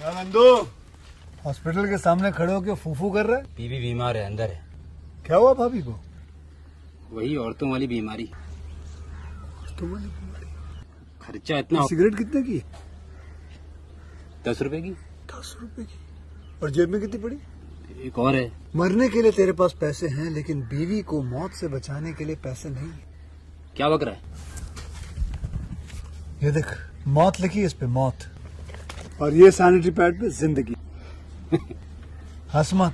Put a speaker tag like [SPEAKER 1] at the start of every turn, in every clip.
[SPEAKER 1] क्या नंदू हॉस्पिटल के सामने खड़े होकर फूफू कर रहा है?
[SPEAKER 2] बीवी बीमार है, अंदर है।
[SPEAKER 1] क्या हुआ भाभी को?
[SPEAKER 2] वही औरतों वाली बीमारी।
[SPEAKER 1] तुम्हारी बीमारी?
[SPEAKER 2] खर्चा इतना।
[SPEAKER 1] सिगरेट कितने की?
[SPEAKER 2] 10 रुपए की।
[SPEAKER 1] 10 रुपए की। और जेब में कितनी पड़ी?
[SPEAKER 2] एक और है।
[SPEAKER 1] मरने के लिए तेरे पास पैसे हैं, लेकिन बीवी को मौत से बचाने के लिए पैसे नहीं है।
[SPEAKER 2] क्या बक रहा है?
[SPEAKER 1] ये देख, मौत लिखी है इस पे, मौत। और ये सैनिटरी पैड पे जिंदगी। हंस मत।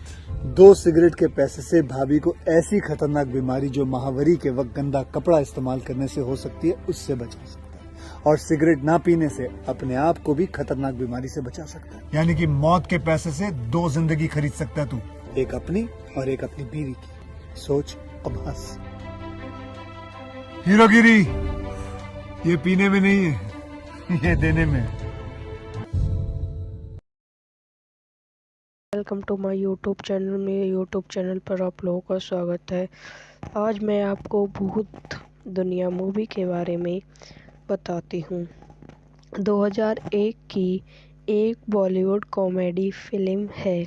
[SPEAKER 1] 2 सिगरेट के पैसे से भाभी को ऐसी खतरनाक बीमारी जो महावरी के वक्त गंदा कपड़ा इस्तेमाल करने से हो सकती है, उससे बचा सकता है। और सिगरेट ना पीने से अपने आप को भी खतरनाक बीमारी से बचा सकता है। यानी कि मौत के पैसे से 2 जिंदगी खरीद सकता है तू, एक अपनी और एक अपनी बीवी की। सोच, अब हंस। हीरोगिरी ये पीने में नहीं है, ये देने में है।
[SPEAKER 3] Welcome to my YouTube channel. मेरे यूट्यूब चैनल पर आप लोगों का स्वागत है। आज मैं आपको भूत दुनिया मूवी के बारे में बताती हूँ। 2001 की एक बॉलीवुड कॉमेडी फिल्म है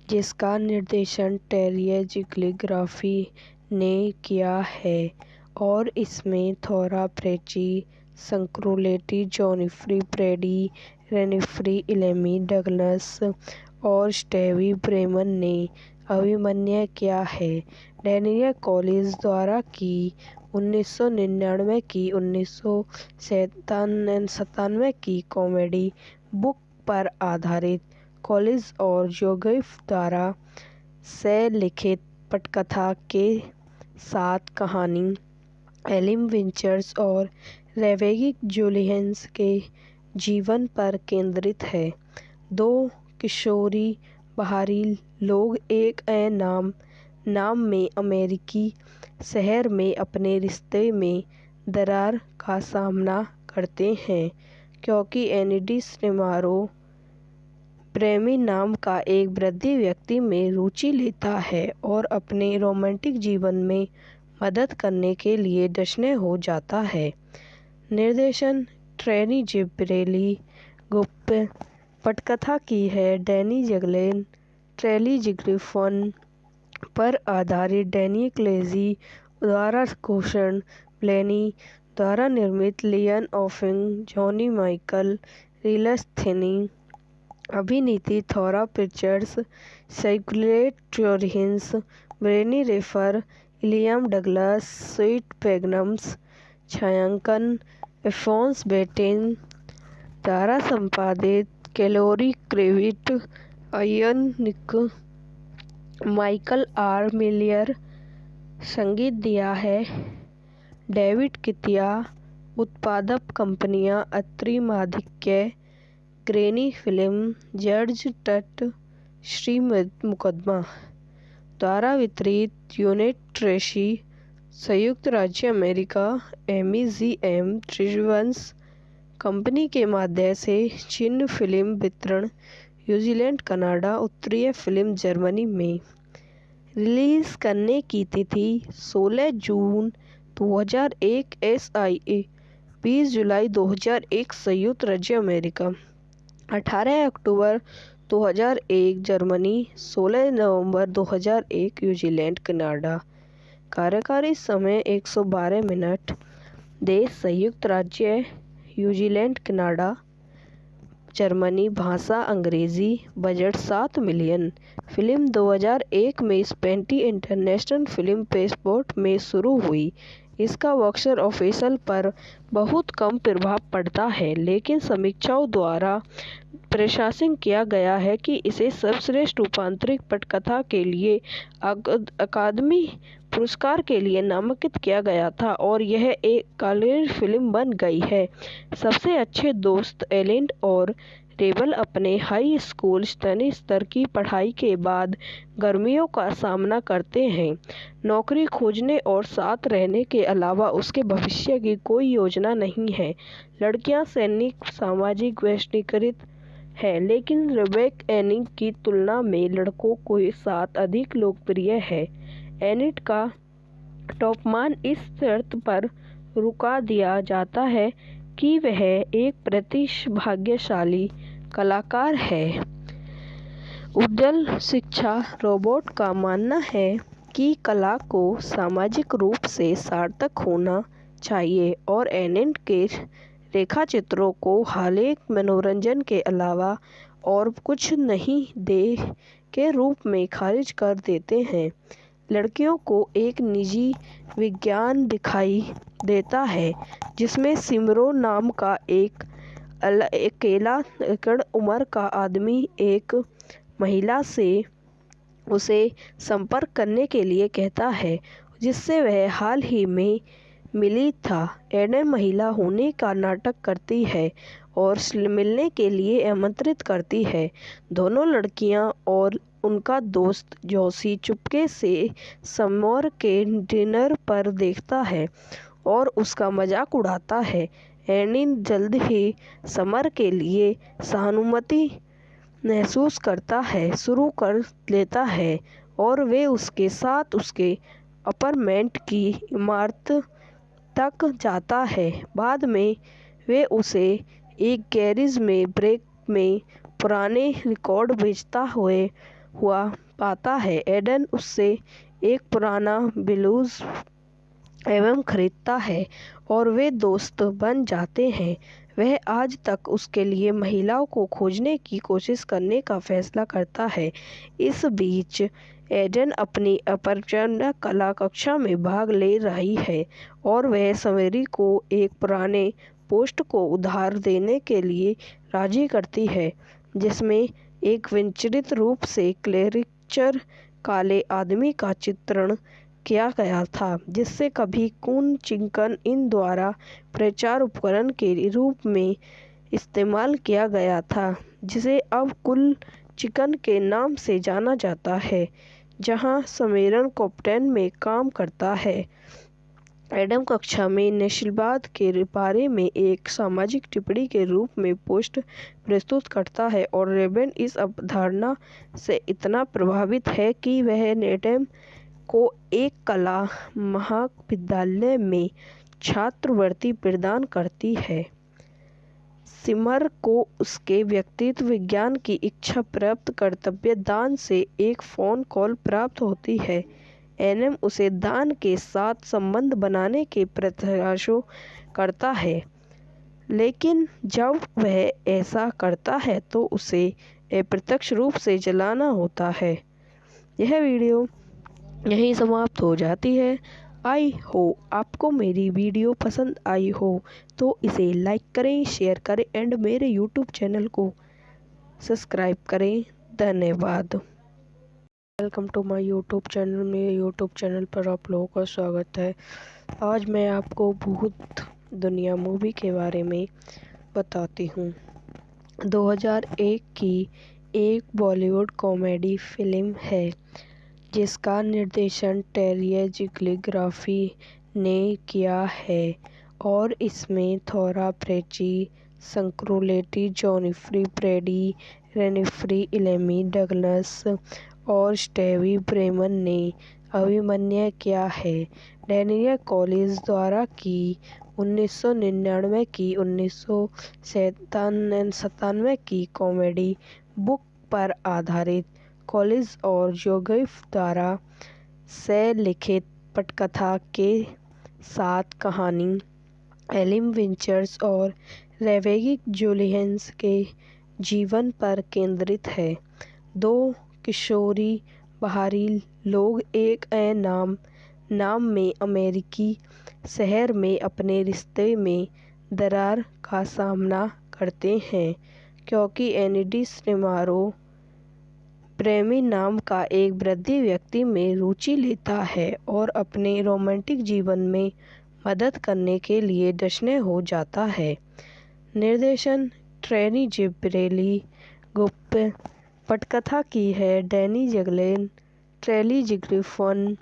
[SPEAKER 3] जिसका निर्देशन टेरिया जिग्लिग्राफी ने किया है और इसमें थोरा प्रेची, संक्रोलेटी, जॉनिफ्री ब्रेडी, रेनिफ्री इलेमी डगलस और स्टेवी ब्रेमन ने अभिनय किया है। डैनियल कॉलिंस द्वारा की 1999 की 1997 की कॉमेडी बुक पर आधारित कॉलिंस और जोसेफ द्वारा से लिखित पटकथा के साथ कहानी एलिम विंचर्स और रेवेगी जूलियंस के जीवन पर केंद्रित है। 2 किशोरी बाहरी लोग एक नाम में अमेरिकी शहर में अपने रिश्ते में दरार का सामना करते हैं क्योंकि एनिडी स्नेमारो प्रेमी नाम का एक वृद्ध व्यक्ति में रुचि लेता है और अपने रोमांटिक जीवन में मदद करने के लिए डशने हो जाता है। निर्देशन ट्रेनी जिब्रेली गुप्त। पटकथा की है डैनी जगलेन, ट्रेली जिग्रिफन पर आधारित डैनी क्लेजी द्वारा घोषण ब्लेनी द्वारा निर्मित लियन ऑफिंग, जॉनी माइकल, रिलस थेनी। अभिनीति थोरा पिक्चर्स, साइक्लेट जोरहिंस, ब्रेनी रेफर, इलियम डगलस, स्वीट पेगनम्स। छायांकन एफोन्स बेटेन द्वारा संपादित कैलोरी क्रेविट, आयन निक, माइकल आर मिलियर। संगीत दिया है डेविड कितिया। उत्पादक कंपनियां अत्रि माधिक्य, ग्रेनी फिल्म, जॉर्ज टट, श्री मुकदमा। द्वारा वितरित यूनिट ट्रेसी, संयुक्त राज्य अमेरिका, एमईजीएम ट्रिजवंस कंपनी के माध्यम से चीन फिल्म वितरण, न्यूजीलैंड, कनाडा, उत्तरीय फिल्म जर्मनी में। रिलीज करने की तिथि 16 जून 2001 एसआईए, 20 जुलाई 2001 संयुक्त राज्य अमेरिका, 18 अक्टूबर 2001 जर्मनी, 16 नवंबर 2001 न्यूजीलैंड, कनाडा। कार्यकारी समय 112 मिनट। देश संयुक्त राज्य न्यूजीलैंड, कनाडा, जर्मनी। भाषा अंग्रेजी। Budget 7 million. फिल्म 2001 में स्पेंटी इंटरनेशनल फिल्म फेस्टिवल में शुरू हुई। इसका बॉक्स ऑफिस पर बहुत कम प्रभाव पड़ता है, लेकिन समीक्षकों द्वारा प्रशंसा किया गया है कि इसे सर्वश्रेष्ठ रूपांतरित पटकथा के लिए अकादमी पुरस्कार के लिए नामांकित किया गया था और यह एक कॉलेज फिल्म बन गई है। सबसे अच्छे दोस्त एलेन और रेबल अपने हाई स्कूल स्तर की पढ़ाई के बाद गर्मियों का सामना करते हैं। नौकरी खोजने और साथ रहने के अलावा उसके भविष्य की कोई योजना नहीं है। लड़कियां सैनिक सामाजिक वैश्वीकृत है, लेकिन रेबेक एनिक की तुलना में लड़कों के साथ अधिक लोकप्रिय है। एनिट का तापमान इस शर्त पर रुका दिया जाता है कि वह एक प्रतिभाशाली कलाकार है। उज्ज्वल शिक्षा रोबोट का मानना है कि कला को सामाजिक रूप से सार्थक होना चाहिए और एनिन के रेखाचित्रों को हालिक मनोरंजन के अलावा और कुछ नहीं दे के रूप में खारिज कर देते हैं। लड़कियों को एक निजी विज्ञान दिखाई देता है जिसमें सिमरो नाम का एक अकेला एकड़ उम्र का आदमी एक महिला से उसे संपर्क करने के लिए कहता है जिससे वह हाल ही में मिली था। एडन महिला होने का नाटक करती है और मिलने के लिए आमंत्रित करती है। दोनों लड़कियां और उनका दोस्त जोशी चुपके से समर के डिनर पर देखता है और उसका मजाक उड़ाता है। एनिन जल्द ही समर के लिए सहानुभूति महसूस करता है शुरू कर लेता है और वे उसके साथ उसके अपार्टमेंट की इमारत तक जाता है। बाद में वे उसे एक गैरेज में ब्रेक में पुराने रिकॉर्ड बेचता हुआ पाता है। एडन उससे एक पुराना ब्लूज एल्बम खरीदता है और वे दोस्त बन जाते हैं। वह आज तक उसके लिए महिलाओं को खोजने की कोशिश करने का फैसला करता है। इस बीच एडन अपनी अपरचना कला कक्षा में भाग ले रही है और वह समेरी को एक पुराने पोस्ट को उधार देने के लिए राजी करती है जिसमें एक विचित्र रूप से क्लेरिचर काले आदमी का चित्रण किया गया था जिससे कभी कून चिकन इन द्वारा प्रचार उपकरण के रूप में इस्तेमाल किया गया था जिसे अब कुल चिकन के नाम से जाना जाता है जहां समेरन कैप्टन में काम करता है। एडम कक्षा में नस्लवाद के बारे में एक सामाजिक टिप्पणी के रूप में पोस्ट प्रस्तुत करता है और रेबन इस अवधारणा से इतना प्रभावित है कि वह एडम को एक कला महाविद्यालय में छात्रवृत्ति प्रदान करती है। सिमर को उसके व्यक्तित्व विज्ञान की इच्छा प्राप्त कर्तव्य दान से एक फ़ोन कॉल प्राप्त होती है। एनएम उसे दान के साथ संबंध बनाने के प्रयासों करता है लेकिन जब वह ऐसा करता है तो उसे अप्रत्यक्ष रूप से जलाना होता है। यह वीडियो यहीं समाप्त हो जाती है। आई हो आपको मेरी वीडियो पसंद आई हो तो इसे लाइक करें, शेयर करें एंड मेरे यूट्यूब चैनल को सब्सक्राइब करें। धन्यवाद। Welcome to my YouTube channel. मेरे यूट्यूब चैनल पर आप लोगों का स्वागत है। आज मैं आपको भूत दुनिया मूवी के बारे में बताती हूँ। 2001 की एक बॉलीवुड कॉमेडी फिल्म है जिसका निर्देशन टेरी जिग्लिग्राफी ने किया है और इसमें थोरा प्रेची, संक्रोलेटी, जॉनिफ्री प्रेडी, रेनिफ्री इलेमी डगलस और स्टेवी ब्रेमन ने अभिनय किया है। डैनियल कॉलिंस द्वारा की 1999 की 1997 की कॉमेडी बुक पर आधारित कॉलिंस और जोसेफ द्वारा से लिखित पटकथा के साथ कहानी एलिम विंचर्स और रेवेगी जुलियंस के जीवन पर केंद्रित है। दो किशोरी बाहरी लोग एक नाम में अमेरिकी शहर में अपने रिश्ते में दरार का सामना करते हैं क्योंकि एनिडी स्नेमारो प्रेमी नाम का एक वृद्धि व्यक्ति में रुचि लेता है और अपने रोमांटिक जीवन में मदद करने के लिए डशने हो जाता है। निर्देशन ट्रेनी जिब्रेली गुप्त पटकथा की है डैनी जगलेन ट्रेली जिग्रिफन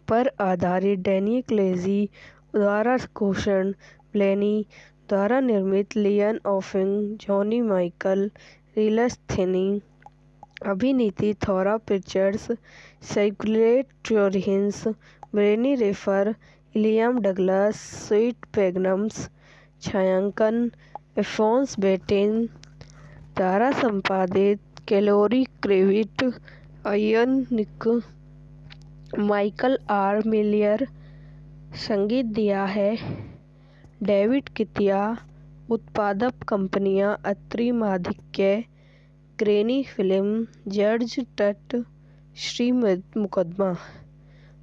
[SPEAKER 3] पर आधारित डैनी क्लेजी द्वारा घोषण ब्लेनी द्वारा निर्मित लियन ऑफिंग जॉनी माइकल रिलस थेनी अभिनीति थोरा पिक्चर्स साइकुलेट जोरहिंस ब्रेनी रेफर इलियम डगलस स्वीट पैगनम्स छायांकन एफोन्स बेटेन द्वारा संपादित, कैलोरी क्रेविट, आयन निक, माइकल आर मिलियर। संगीत दिया है डेविड कितिया। उत्पादक कंपनियां अत्रि माधिक्य, ग्रैनी फिल्म, जॉर्ज टट, श्री मुकदमा।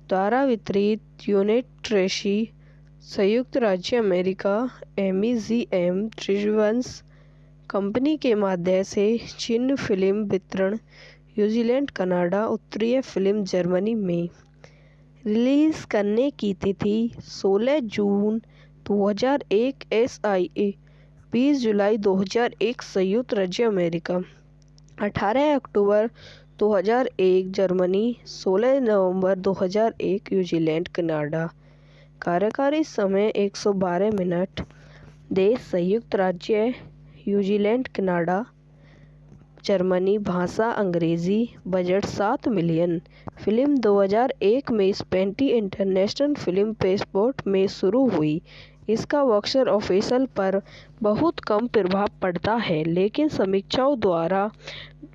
[SPEAKER 3] द्वारा वितरित यूनिट ट्रेसी, संयुक्त राज्य अमेरिका, MEGM त्रिवंश कंपनी के माध्यम से चीन फिल्म वितरण, न्यूजीलैंड, कनाडा, उत्तरीय फिल्म जर्मनी में। रिलीज करने की तिथि 16 जून 2001 SIA, 20 जुलाई 2001 संयुक्त राज्य अमेरिका, 18 अक्टूबर 2001 जर्मनी, 16 नवंबर 2001 न्यूजीलैंड, कनाडा। कार्यकारी समय 112 मिनट। देश संयुक्त राज्य, न्यूजीलैंड, कनाडा, जर्मनी। भाषा अंग्रेजी। Budget 7 million. फिल्म 2001 में स्पेंटी इंटरनेशनल फिल्म फेस्टिवल में शुरू हुई। इसका बॉक्स ऑफिस पर बहुत कम प्रभाव पड़ता है, लेकिन समीक्षकों द्वारा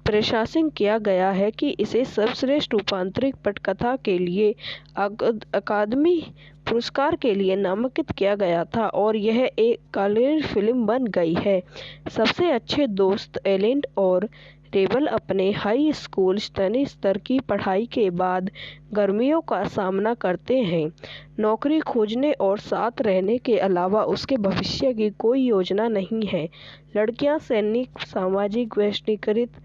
[SPEAKER 3] प्रशंसा किया गया है कि इसे सर्वश्रेष्ठ रूपांतरित पटकथा के लिए अकादमी पुरस्कार के लिए नामांकित किया गया था और यह एक कॉलेज फिल्म बन गई है। सबसे अच्छे दोस्त एलिन और रेबल अपने हाई स्कूल स्तरीय स्तर की पढ़ाई के बाद गर्मियों का सामना करते हैं। नौकरी खोजने और साथ रहने के अलावा उसके भविष्य की कोई योजना नहीं है। लड़कियां सैनिक सामाजिक वैश्वीकृत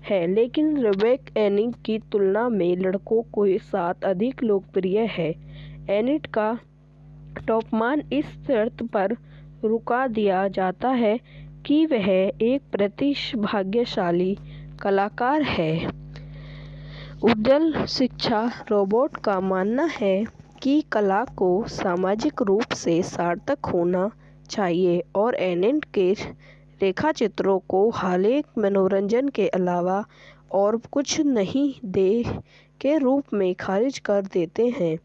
[SPEAKER 3] है, लेकिन रेबेका एनिट की तुलना में लड़कों के साथ अधिक लोकप्रिय है। एनिट का तापमान इस शर्त पर रुका दिया जाता है कि वह एक प्रतिभाशाली कलाकार है। उज्ज्वल शिक्षा। रोबोट का मानना है कि कला को सामाजिक रूप से सार्थक होना चाहिए और एनिट के रेखाचित्रों को हालिया मनोरंजन के अलावा और कुछ नहीं दे के रूप में खारिज कर देते हैं।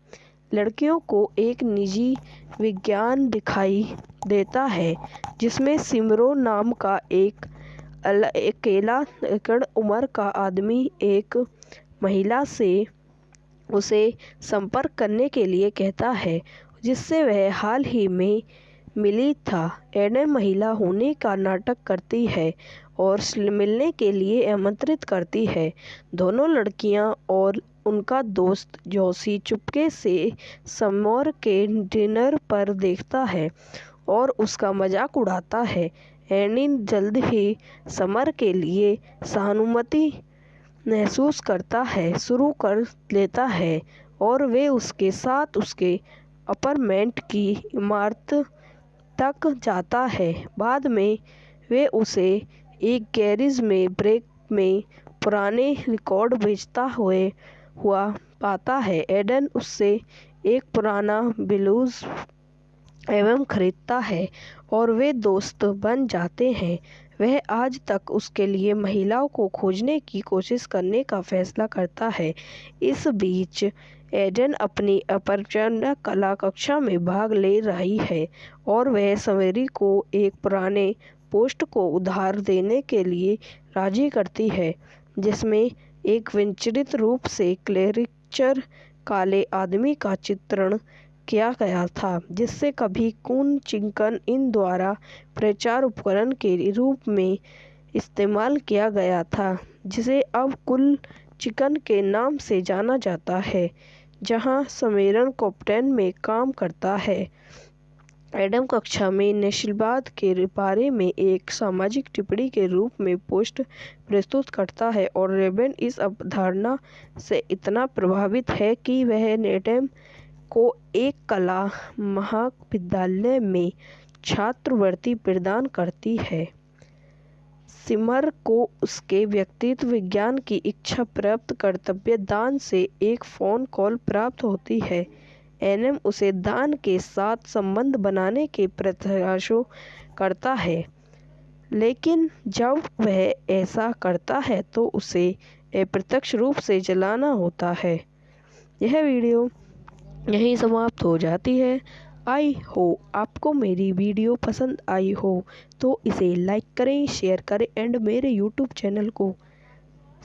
[SPEAKER 3] लड़कियों को एक निजी विज्ञान दिखाई देता है जिसमें सिमरो नाम का एक अकेला उम्र का आदमी एक महिला से उसे संपर्क करने के लिए कहता है जिससे वह हाल ही में मिली था। एडन महिला होने का नाटक करती है और मिलने के लिए आमंत्रित करती है। दोनों लड़कियां और उनका दोस्त जोशी चुपके से समर के डिनर पर देखता है और उसका मजाक उड़ाता है। एनिन जल्द ही समर के लिए सहानुभूति महसूस करता है शुरू कर लेता है और वे उसके साथ उसके अपार्टमेंट की इमारत तक जाता है। बाद में वे उसे एक गैरेज में ब्रेक में पुराने रिकॉर्ड बेचता हुआ पाता है। एडन उससे एक पुराना ब्लूज एल्बम खरीदता है और वे दोस्त बन जाते हैं। वह आज तक उसके लिए महिलाओं को खोजने की कोशिश करने का फैसला करता है। इस बीच एडन अपनी अपरचना कला कक्षा में भाग ले रही है और वह समेरी को एक पुराने पोस्ट को उधार देने के लिए राजी करती है जिसमें एक विचित्र रूप से क्लेरिचर काले आदमी का चित्रण किया गया था जिससे कभी कून चिकन इन द्वारा प्रचार उपकरण के रूप में इस्तेमाल किया गया था, जिसे अब कुल चिकन के नाम से जाना जाता है, जहां समेरन कैप्टन में काम करता है। एडम कक्षा में नस्लवाद के बारे में एक सामाजिक टिप्पणी के रूप में पोस्ट प्रस्तुत करता है और रेबन इस अवधारणा से इतना प्रभावित है कि वह एडम को एक कला महाविद्यालय में छात्रवृत्ति प्रदान करती है। सिमर को उसके व्यक्तित्व विज्ञान की इच्छा प्राप्त कर्तव्य दान से एक फ़ोन कॉल प्राप्त होती है। एनएम उसे दान के साथ संबंध बनाने के प्रयासों करता है, लेकिन जब वह ऐसा करता है तो उसे अप्रत्यक्ष रूप से जलाना होता है। यह वीडियो यहीं समाप्त हो जाती है। आई हो आपको मेरी वीडियो पसंद आई हो तो इसे लाइक करें, शेयर करें एंड मेरे यूट्यूब चैनल को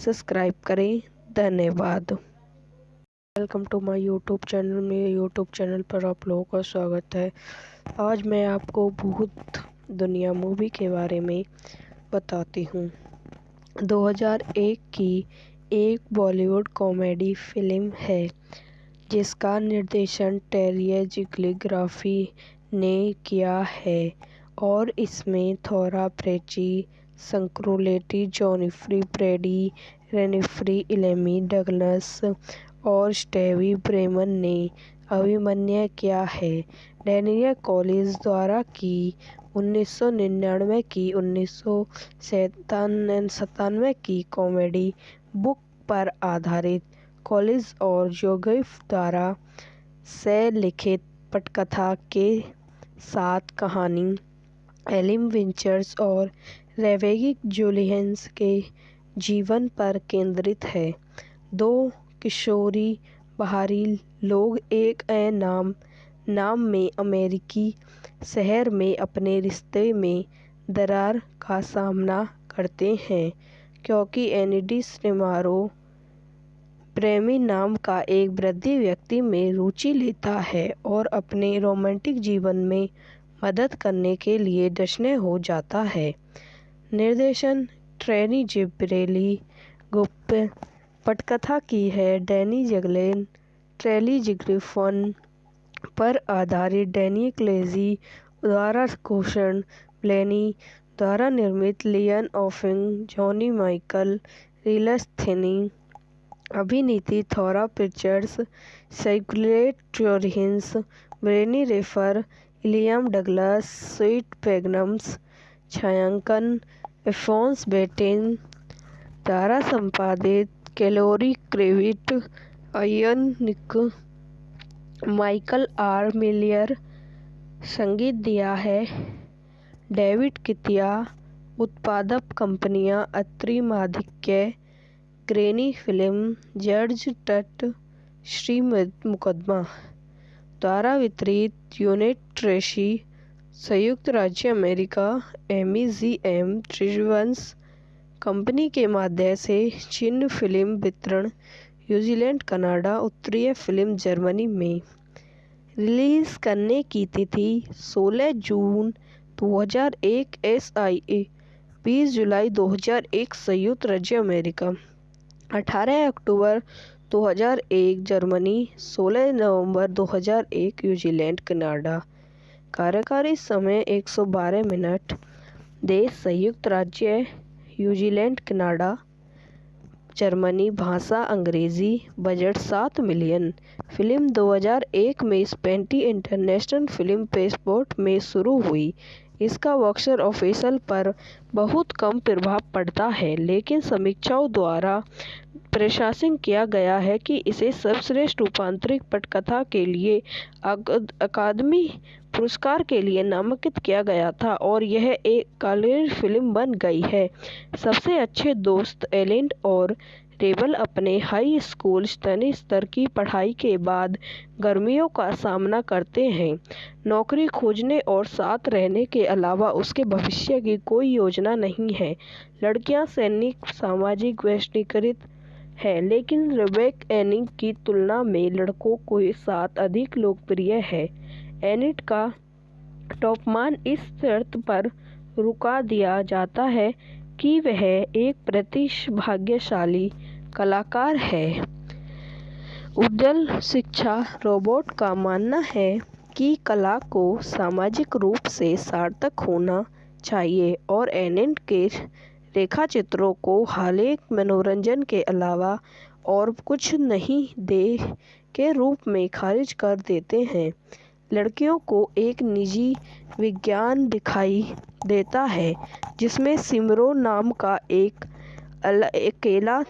[SPEAKER 3] सब्सक्राइब करें। धन्यवाद। Welcome to my YouTube channel. मेरे यूट्यूब चैनल पर आप लोगों का स्वागत है। आज मैं आपको भूत दुनिया मूवी के बारे में बताती हूँ। 2001 की एक बॉलीवुड कॉमेडी फिल्म है जिसका निर्देशन टेरिया जिग्लिग्राफी ने किया है और इसमें थोरा प्रेची, संक्रोलेटी, जॉनिफ्री ब्रेडी, रेनिफ्री इलेमी डगलस और स्टेवी ब्रेमन ने अभिनय किया है। डैनियल कॉलिंस द्वारा की 1999 की 1997 की कॉमेडी बुक पर आधारित कॉलिंस और जोगेफ द्वारा से लिखित पटकथा के साथ कहानी एलिम विंचर्स और रेवेगी जुलियंस के जीवन पर केंद्रित है। दो किशोरी बाहरी लोग एक नाम में अमेरिकी शहर में अपने रिश्ते में दरार का सामना करते हैं क्योंकि एनिडी स्नेमारो प्रेमी नाम का एक वृद्ध व्यक्ति में रुचि लेता है और अपने रोमांटिक जीवन में मदद करने के लिए डशने हो जाता है। निर्देशन ट्रेनी जिब्रेली गुप्त। पटकथा की है डैनी जगलेन, ट्रेली जिग्रिफन पर आधारित डैनी क्लेजी द्वारा घोषण ब्लेनी द्वारा निर्मित लियन ऑफिंग, जॉनी माइकल, रिलस थेनी। अभिनीति थोरा पिक्चर्स, साइक्लेट जोरहिंस, ब्रेनी रेफर, इलियम डगलस, स्वीट पैगनम्स। छायांकन एफोन्स बेटेन द्वारा संपादित कैलोरी क्रेविट, आयन निक, माइकल आर मिलियर। संगीत दिया है डेविड कितिया। उत्पादक कंपनियां अत्रि माधिक्य, ग्रेनी फिल्म, जॉर्ज टट, श्री मुकदमा। द्वारा वितरित यूनिट ट्रेसी, संयुक्त राज्य अमेरिका, MEGM त्रिवंश कंपनी के माध्यम से चीन फिल्म वितरण, न्यूजीलैंड, कनाडा, उत्तरीय फिल्म जर्मनी में। रिलीज करने की तिथि 16 जून 2001 SIA, 20 जुलाई 2001 संयुक्त राज्य अमेरिका, 18 अक्टूबर 2001 जर्मनी, 16 नवंबर 2001 न्यूजीलैंड, कनाडा। कार्यकारी समय 112 मिनट। देश संयुक्त राज्य, न्यूजीलैंड, कनाडा, जर्मनी। भाषा अंग्रेजी। Budget 7 million. फिल्म 2001 में स्पेंटी इंटरनेशनल फिल्म फेस्टिवल में शुरू हुई। इसका बॉक्स ऑफिस पर बहुत कम प्रभाव पड़ता है लेकिन समीक्षकों द्वारा प्रशंसा किया गया है कि इसे सर्वश्रेष्ठ रूपांतरित पटकथा के लिए अकादमी पुरस्कार के लिए नामांकित किया गया था और यह एक कॉलेज फिल्म बन गई है। सबसे अच्छे दोस्त एलिन और रेबल अपने हाई स्कूल स्तर की पढ़ाई के बाद गर्मियों का सामना करते हैं। नौकरी खोजने और साथ रहने के अलावा उसके भविष्य की कोई योजना नहीं है। लड़कियां सैनिक सामाजिक वैश्वीकृत है लेकिन रेबेक एनिक की तुलना में लड़कों के साथ अधिक लोकप्रिय है। एनिट का तापमान इस शर्त पर रुका दिया जाता है कि वह एक प्रतिभाशाली कलाकार है। उज्ज्वल शिक्षा। रोबोट का मानना है कि कला को सामाजिक रूप से सार्थक होना चाहिए और एनिट के रेखाचित्रों को हालिया मनोरंजन के अलावा और कुछ नहीं दे के रूप में खारिज कर देते हैं। लड़कियों को एक निजी विज्ञान दिखाई देता है जिसमें सिमरो नाम का एक अकेला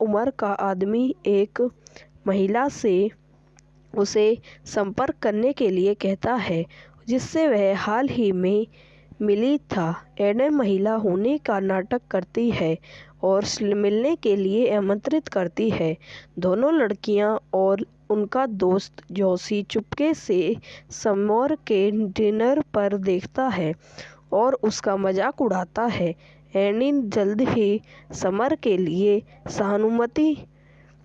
[SPEAKER 3] उम्र का आदमी एक महिला से उसे संपर्क करने के लिए कहता है जिससे वह हाल ही में मिली था। एडन महिला होने का नाटक करती है और मिलने के लिए आमंत्रित करती है। दोनों लड़कियां और उनका दोस्त जोशी चुपके से समर के डिनर पर देखता है और उसका मजाक उड़ाता है। एनी जल्द ही समर के लिए सहानुभूति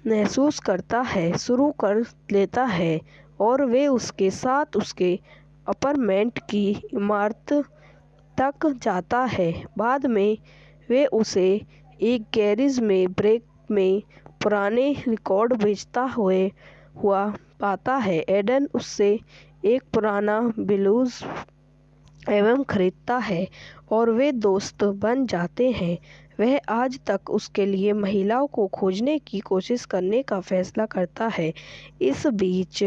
[SPEAKER 3] महसूस करता है शुरू कर लेता है और वे उसके साथ उसके अपार्टमेंट की इमारत तक जाता है। बाद में वे उसे एक गैरेज में ब्रेक में पुराने रिकॉर्ड बेचता हुआ पाता है। एडन उससे एक पुराना ब्लूज एल्बम खरीदता है और वे दोस्त बन जाते हैं। वह आज तक उसके लिए महिलाओं को खोजने की कोशिश करने का फैसला करता है। इस बीच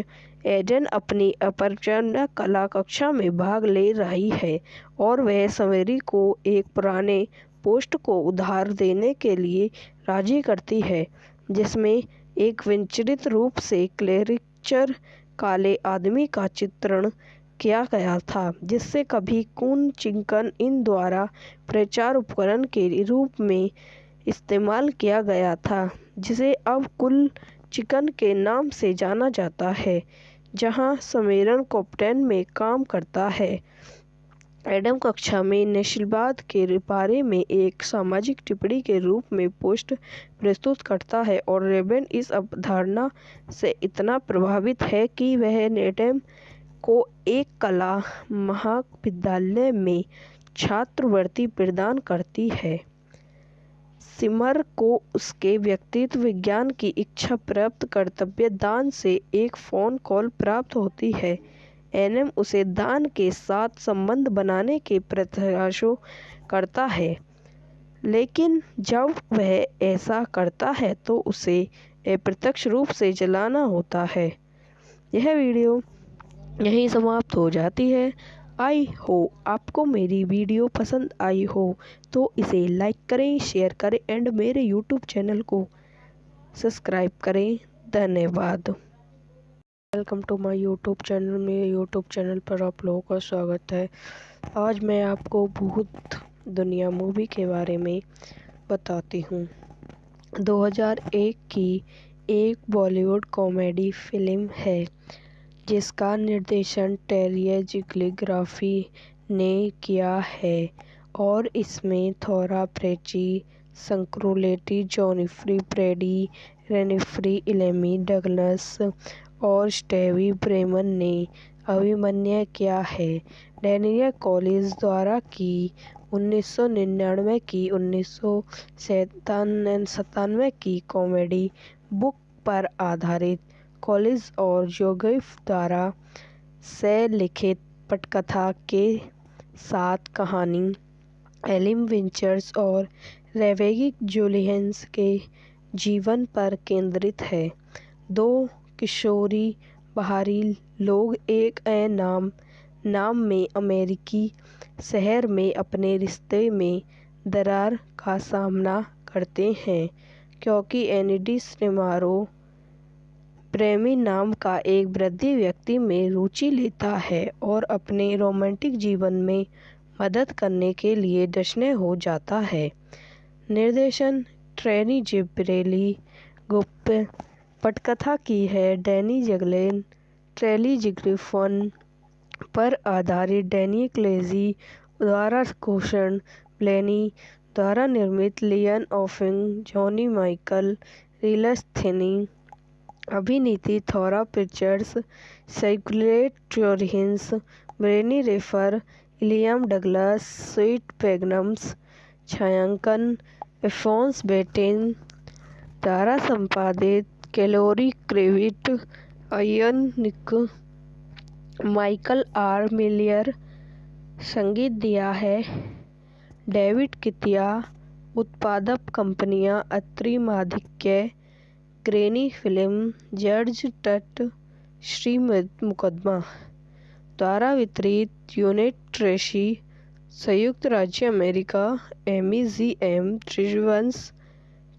[SPEAKER 3] एडन अपनी अपरचना कला कक्षा में भाग ले रही है और वह समेरी को एक पुराने पोस्ट को उधार देने के लिए राजी करती है जिसमें एक विचित्र रूप से क्लेरिचर काले आदमी का चित्रण किया गया था जिससे कभी कून चिकन इन द्वारा प्रचार उपकरण के रूप में इस्तेमाल किया गया था जिसे अब कुल चिकन के नाम से जाना जाता है जहां समेरन कैप्टन में काम करता है। एडम कक्षा में नस्लवाद के बारे में एक सामाजिक टिप्पणी के रूप में पोस्ट प्रस्तुत करता है और रेबन इस अवधारणा से इतना प्रभावित है कि वह एडम को एक कला महाविद्यालय में छात्रवृत्ति प्रदान करती है। सिमर को उसके व्यक्तित्व विज्ञान की इच्छा प्राप्त कर्तव्य दान से एक फ़ोन कॉल प्राप्त होती है। एनएम उसे दान के साथ संबंध बनाने के प्रयासों करता है लेकिन जब वह ऐसा करता है तो उसे अप्रत्यक्ष रूप से जलाना होता है। यह वीडियो यहीं समाप्त हो जाती है। आई हो आपको मेरी वीडियो पसंद आई हो तो इसे लाइक करें, शेयर करें एंड मेरे यूट्यूब चैनल को सब्सक्राइब करें। धन्यवाद। Welcome to my YouTube channel. मेरे यूट्यूब चैनल पर आप लोगों का स्वागत है। आज मैं आपको भूत दुनिया मूवी के बारे में बताती हूँ। 2001 की एक बॉलीवुड कॉमेडी फिल्म है जिसका निर्देशन टेरी जिग्लिग्राफी ने किया है और इसमें थोरा प्रेची, संक्रोलेटी, जॉनिफ्री प्रेडी, रेनिफ्री इलेमी डगलस और स्टेवी ब्रेमन ने अभिनय किया है। डैनियल कॉलिंस द्वारा की 1999 की 1997 की कॉमेडी बुक पर आधारित कॉलिंस और जोसेफ द्वारा से लिखित पटकथा के साथ कहानी एलिम विंचर्स और रेवेगिक जूलियंस के जीवन पर केंद्रित है। दो किशोरी बाहरी लोग एक नाम में अमेरिकी शहर में अपने रिश्ते में दरार का सामना करते हैं क्योंकि एनिडी स्नेमारो प्रेमी नाम का एक वृद्ध व्यक्ति में रुचि लेता है और अपने रोमांटिक जीवन में मदद करने के लिए जश्न हो जाता है। निर्देशन ट्रेनी जिब्रेली गुप्त। पटकथा की है डैनी जगलेन। ट्रेली जिग्रिफन पर आधारित डैनी क्लेजी द्वारा घोषण ब्लेनी द्वारा निर्मित लियन ऑफिंग, जॉनी माइकल, रिलस थिनी। अभिनीति थोरा पिक्चर्स, साइक्लेट जोरहिंस, ब्रेनी रेफर, इलियम डगलस, स्वीट पैगनम्स। छायांकन एफोन्स बेटेन द्वारा संपादित कैलोरी क्रेविट, आयन निक, माइकल आर मिलियर। संगीत दिया है डेविड कितिया। उत्पादक कंपनियां अत्रि माधिक्य, ग्रेनी फिल्म, जॉर्ज टट, श्री मुकदमा। द्वारा वितरित यूनिट ट्रेसी, संयुक्त राज्य अमेरिका, MEGM त्रिवंश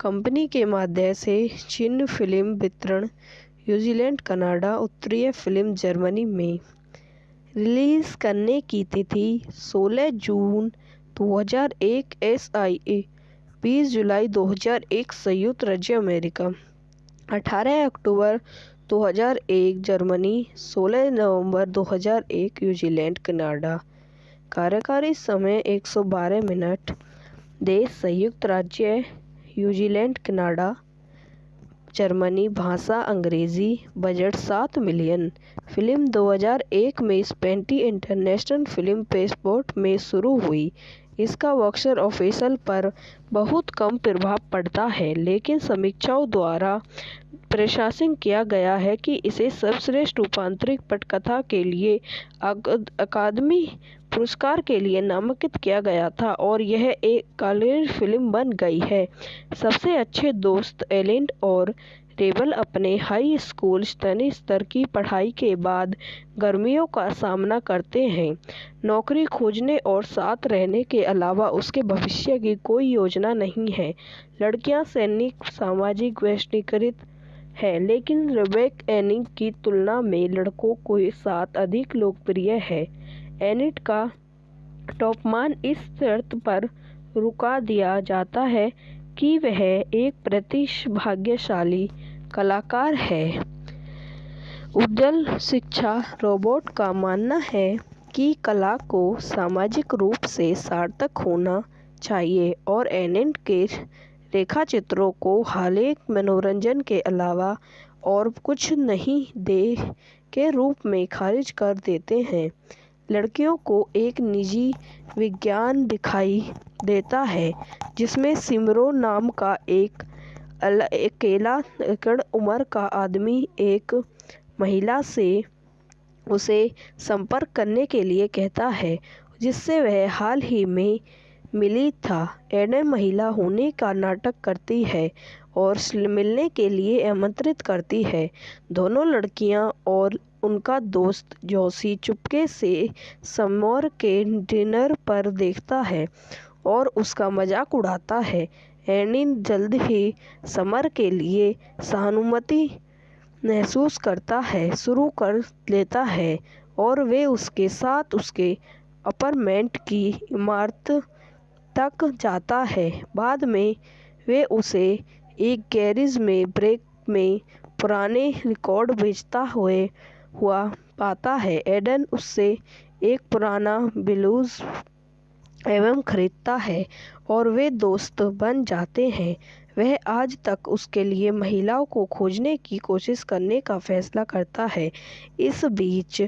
[SPEAKER 3] कंपनी के माध्यम से चीन फिल्म वितरण, न्यूजीलैंड, कनाडा, उत्तरीय फिल्म जर्मनी में। रिलीज करने की तिथि 16 जून 2001 SIA, 20 जुलाई 2001 संयुक्त राज्य अमेरिका, 18 अक्टूबर 2001 जर्मनी, 16 नवंबर 2001 न्यूजीलैंड, कनाडा। कार्यकारी समय 112 मिनट। देश संयुक्त राज्य न्यूजीलैंड, कनाडा, जर्मनी। भाषा अंग्रेजी। Budget 7 million. फिल्म 2001 में स्पेंटी इंटरनेशनल फिल्म फेस्टिवल में शुरू हुई। इसका बॉक्स ऑफिस पर बहुत कम प्रभाव पड़ता है, लेकिन समीक्षकों द्वारा प्रशंसित किया गया है कि इसे सर्वश्रेष्ठ रूपांतरित पटकथा के लिए अकादमी पुरस्कार के लिए नामांकित किया गया था और यह एक कॉलेज फिल्म बन गई है। सबसे अच्छे दोस्त एलिन और रेबल अपने हाई स्कूल स्तर की पढ़ाई के बाद गर्मियों का सामना करते हैं। नौकरी खोजने और साथ रहने के अलावा उसके भविष्य की कोई योजना नहीं है। लड़कियां सैनिक सामाजिक वैश्वीकृत है, लेकिन रेबेका एनिक की तुलना में लड़कों के साथ अधिक लोकप्रिय है। एनिक का तापमान इस शर्त पर रुका दिया जाता है कि वह एक प्रतिभाशाली कलाकार है। उज्ज्वल शिक्षा। रोबोट का मानना है कि कला को सामाजिक रूप से सार्थक होना चाहिए और एनिक के रेखाचित्रों को हालिक मनोरंजन के अलावा और कुछ नहीं दे के रूप में खारिज कर देते हैं। लड़कियों को एक निजी विज्ञान दिखाई देता है जिसमें सिमरो नाम का एक अकेला उम्र का आदमी एक महिला से उसे संपर्क करने के लिए कहता है जिससे वह हाल ही में मिली था। एडन महिला होने का नाटक करती है और मिलने के लिए आमंत्रित करती है। दोनों लड़कियां और उनका दोस्त जोशी चुपके से समर के डिनर पर देखता है और उसका मजाक उड़ाता है। एनिक जल्द ही समर के लिए सहानुभूति महसूस करता है शुरू कर लेता है और वे उसके साथ उसके अपार्टमेंट की इमारत तक जाता है। बाद में वे उसे एक गैरेज में ब्रेक में पुराने रिकॉर्ड बेचता हुआ पाता है। एडन उससे एक पुराना ब्लूज एल्बम खरीदता है और वे दोस्त बन जाते हैं। वह आज तक उसके लिए महिलाओं को खोजने की कोशिश करने का फैसला करता है। इस बीच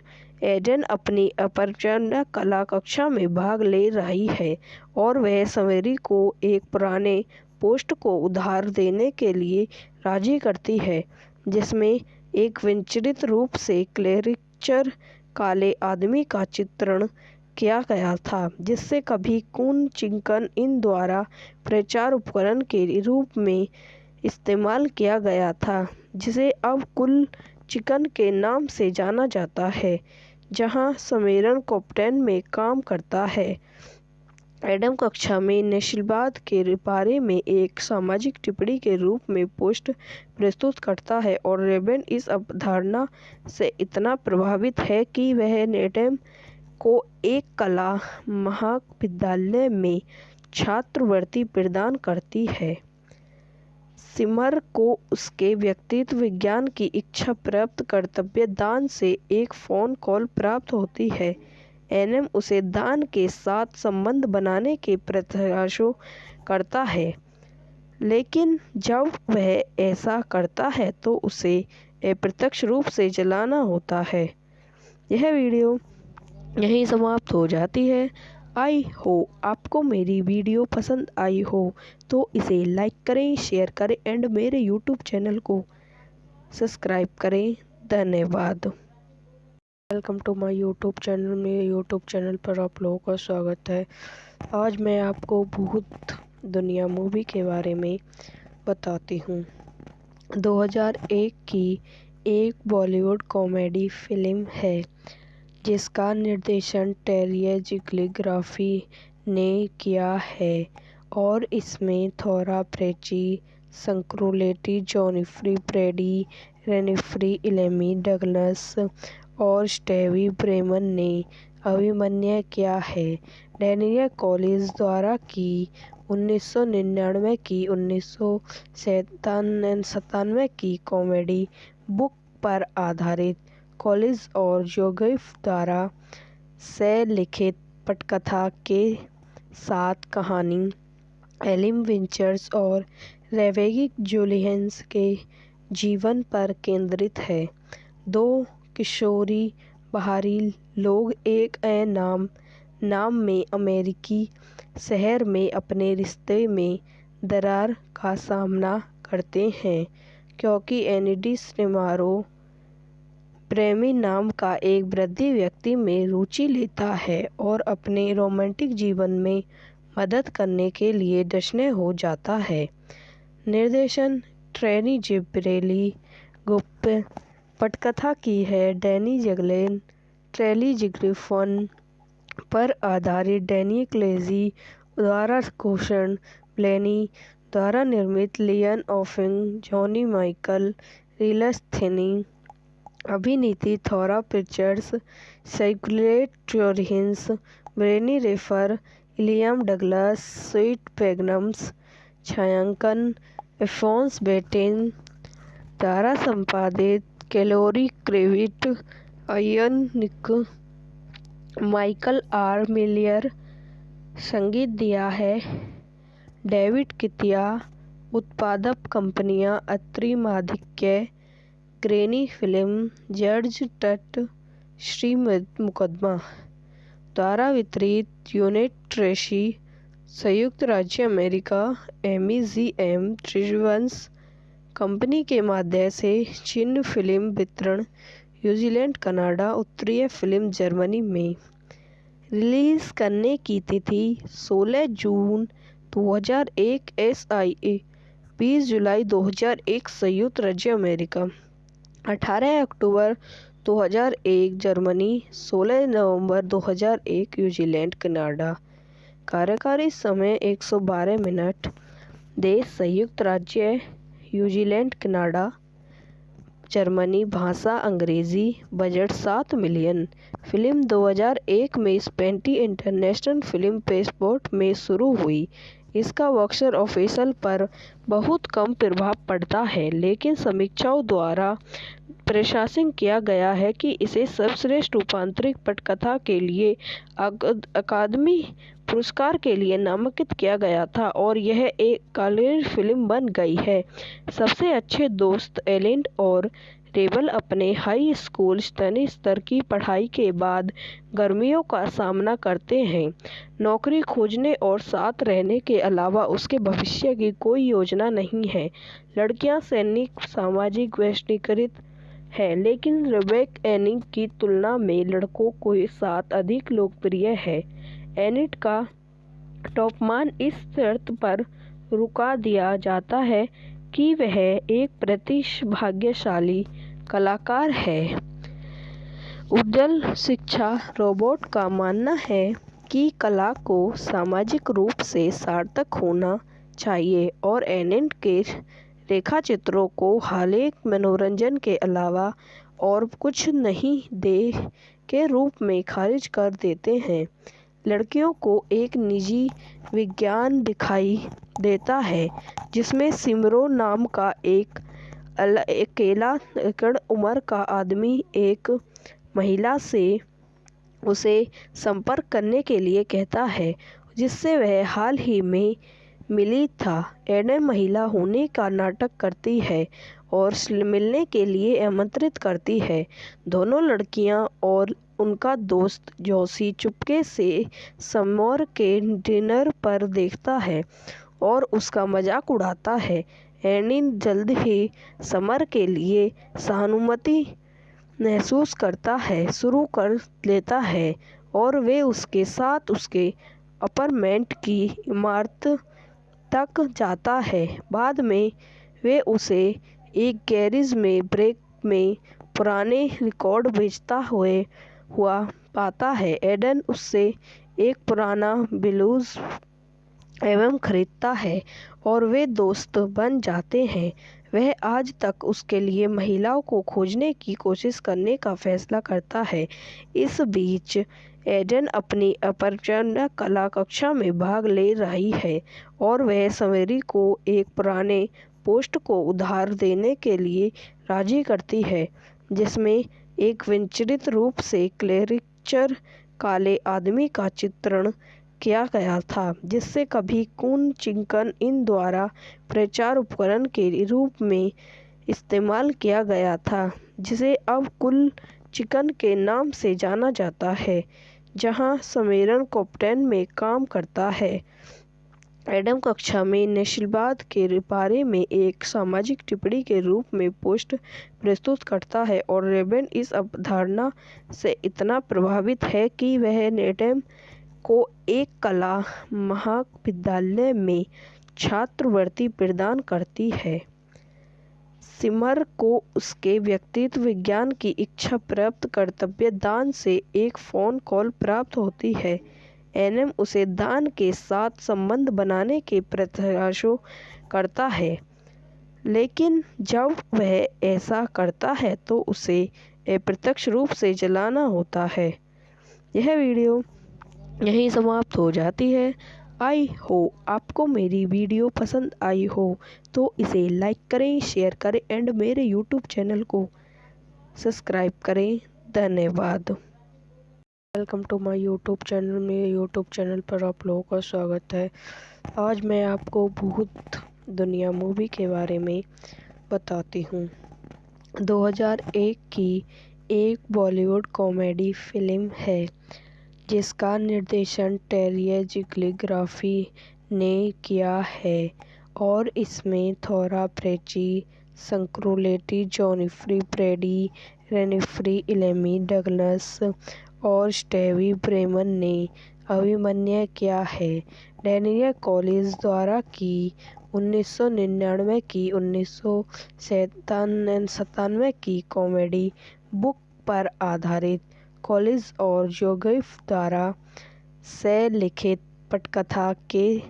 [SPEAKER 3] एडन अपनी अपरचना कला कक्षा में भाग ले रही है और वह सवेरी को एक पुराने पोस्ट को उधार देने के लिए राजी करती है जिसमें एक विचित्र रूप से क्लेरिचर काले आदमी का चित्रण किया गया था जिससे कभी कून चिकन इन द्वारा प्रचार उपकरण के रूप में इस्तेमाल किया गया था, जिसे अब कुल चिकन के नाम से जाना जाता है, जहां सम्मेलन कैप्टन में काम करता है। एडम कक्षा में नस्लवाद के बारे में एक सामाजिक टिप्पणी के रूप में पोस्ट प्रस्तुत करता है और रेबन इस अवधारणा से इतना प्रभावित है कि वह एडम को एक कला महाविद्यालय में छात्रवृत्ति प्रदान करती है। सिमर को उसके व्यक्तित्व विज्ञान की इच्छा प्राप्त कर्तव्य दान से एक फ़ोन कॉल प्राप्त होती है। एनएम उसे दान के साथ संबंध बनाने के प्रयासों करता है, लेकिन जब वह ऐसा करता है तो उसे अप्रत्यक्ष रूप से जलाना होता है। यह वीडियो यहीं समाप्त हो जाती है। आई हो आपको मेरी वीडियो पसंद आई हो तो इसे लाइक करें, शेयर करें एंड मेरे यूट्यूब चैनल को सब्सक्राइब करें। धन्यवाद। Welcome to my YouTube channel. मेरे यूट्यूब चैनल पर आप लोगों का स्वागत है। आज मैं आपको भूत दुनिया मूवी के बारे में बताती हूँ। 2001 की एक बॉलीवुड कॉमेडी फिल्म है जिसका निर्देशन टेरी जिग्लिग्राफी ने किया है और इसमें थोरा प्रेची, संक्रोलेटी, जॉनिफ्री ब्रेडी, रेनिफ्री इलेमी डगलस और स्टेवी ब्रेमन ने अभिनय किया है। डैनियल कॉलिंस द्वारा की 1999 की 1997 की कॉमेडी बुक पर आधारित कॉलिंस और जोसेफ द्वारा से लिखित पटकथा के साथ कहानी एलिम विंचर्स और रेवेगी जुलियंस के जीवन पर केंद्रित है। दो किशोरी बाहरी लोग एक नाम में अमेरिकी शहर में अपने रिश्ते में दरार का सामना करते हैं क्योंकि एनिडी स्टिमारो प्रेमी नाम का एक वृद्ध व्यक्ति में रुचि लेता है और अपने रोमांटिक जीवन में मदद करने के लिए डशने हो जाता है। निर्देशन ट्रेनी जिब्रेली गुप्त, पटकथा की है डैनी जगलेन, ट्रेली जिग्रिफन पर आधारित डैनी क्लेजी द्वारा घोषण ब्लेनी द्वारा निर्मित लियन ऑफिंग, जॉनी माइकल, रिलस थिनी, अभिनीति थोरा पिक्चर्स, साइक्लेट जोरहिंस, ब्रेनी रेफर, इलियम डगलस, स्वीट पैगनम्स, छायांकन एफोन्स बेटेन द्वारा संपादित, कैलोरी क्रेविट, आयन निक, माइकल आर मिलियर, संगीत दिया है डेविड कितिया, उत्पादक कंपनियां अत्रि माधिक्य, ग्रेनी फिल्म, जॉर्ज टट, श्री मुकदमा द्वारा वितरित, यूनिट ट्रेसी, संयुक्त राज्य अमेरिका, एमईजीएम त्रिवंश कंपनी के माध्यम से चीन फिल्म वितरण, न्यूजीलैंड, कनाडा, उत्तरीय फिल्म जर्मनी में। रिलीज करने की तिथि 16 जून 2001 SIA, 20 जुलाई 2001 संयुक्त राज्य अमेरिका, 18 अक्टूबर 2001 जर्मनी, 16 नवंबर 2001 न्यूजीलैंड, कनाडा। कार्यकारी समय 112 मिनट। देश संयुक्त राज्य न्यूजीलैंड, कनाडा, जर्मनी। भाषा अंग्रेजी। Budget 7 million. फिल्म 2001 में स्पेंटी इंटरनेशनल फिल्म फेस्टिवल में शुरू हुई। इसका बॉक्स ऑफिस पर बहुत कम प्रभाव पड़ता है, लेकिन समीक्षकों द्वारा प्रशंसा किया गया है कि इसे सर्वश्रेष्ठ रूपांतरित पटकथा के लिए अकादमी पुरस्कार के लिए नामांकित किया गया था और यह एक कॉलेज फिल्म बन गई है। सबसे अच्छे दोस्त एलिन और रेबल अपने हाई स्कूल स्तर की पढ़ाई के बाद गर्मियों का सामना करते हैं। नौकरी खोजने और साथ रहने के अलावा उसके भविष्य की कोई योजना नहीं है। लड़कियां सैनिक सामाजिक वैश्वीकृत है, लेकिन रेबेका एनिट की तुलना में लड़कों के साथ अधिक लोकप्रिय है। एनिट का तापमान इस शर्त पर रुका दिया जाता है कि वह एक प्रतिभाशाली कलाकार है। उज्ज्वल शिक्षा। रोबोट का मानना है कि कला को सामाजिक रूप से सार्थक होना चाहिए और एनिट के रेखाचित्रों को हालिया मनोरंजन के अलावा और कुछ नहीं दे के रूप में खारिज कर देते हैं। लड़कियों को एक निजी विज्ञान दिखाई देता है जिसमें सिमरो नाम का एक अकेला उम्र का आदमी एक महिला से उसे संपर्क करने के लिए कहता है जिससे वह हाल ही में मिली था। एडन महिला होने का नाटक करती है और मिलने के लिए आमंत्रित करती है। दोनों लड़कियां और उनका दोस्त जोशी चुपके से समर के डिनर पर देखता है और उसका मजाक उड़ाता है। एनिन जल्द ही समर के लिए सहानुभूति महसूस करता है शुरू कर लेता है और वे उसके साथ उसके अपार्टमेंट की इमारत तक जाता है। बाद में वे उसे एक गैरेज में ब्रेक में पुराने रिकॉर्ड बेचता हुआ पाता है। एडन उससे एक पुराना ब्लूज एल्बम खरीदता है और वे दोस्त बन जाते हैं। वह आज तक उसके लिए महिलाओं को खोजने की कोशिश करने का फैसला करता है। इस बीच एडन अपनी अपरचना कला कक्षा में भाग ले रही है और वह समेरी को एक पुराने पोस्ट को उधार देने के लिए राजी करती है। जिसमें एक विचित्र रूप से क्लेरिचर काले आदमी का चित्रण किया गया था, जिससे कभी कून चिकन इन द्वारा प्रचार उपकरण के रूप में इस्तेमाल किया गया था, जिसे अब कुल चिकन के नाम से जाना जाता है, जहां सम्मेलन कैप्टन में काम करता है। एडम कक्षा में नस्लवाद के बारे में एक सामाजिक टिप्पणी के रूप में पोस्ट प्रस्तुत करता है और रेबन इस अवधारणा से इतना प्रभावित है कि वह एडम को एक कला महाविद्यालय में छात्रवृत्ति प्रदान करती है। सिमर को उसके व्यक्तित्व विज्ञान की इच्छा प्राप्त कर्तव्य दान से एक फ़ोन कॉल प्राप्त होती है। एनएम उसे दान के साथ संबंध बनाने के प्रयासों करता है, लेकिन जब वह ऐसा करता है तो उसे अप्रत्यक्ष रूप से जलाना होता है। यह वीडियो यहीं समाप्त हो जाती है। आई हो आपको मेरी वीडियो पसंद आई हो तो इसे लाइक करें, शेयर करें एंड मेरे यूट्यूब चैनल को सब्सक्राइब करें। धन्यवाद। Welcome to my YouTube channel. मेरे यूट्यूब चैनल पर आप लोगों का स्वागत है। आज मैं आपको भूत दुनिया मूवी के बारे में बताती हूँ। 2001 की एक बॉलीवुड कॉमेडी फिल्म है जिसका निर्देशन टेरी जिग्लिग्राफी ने किया है और इसमें थोरा प्रेची, संक्रोलेटी, जॉनिफ्री ब्रेडी, रेनिफ्री इलेमी डगलस और स्टेवी ब्रेमन ने अभिनय किया है। डैनियल कॉलिंस द्वारा की 1999 की 1997 की कॉमेडी बुक पर आधारित कॉलिंस और जोसेफ द्वारा से लिखित पटकथा के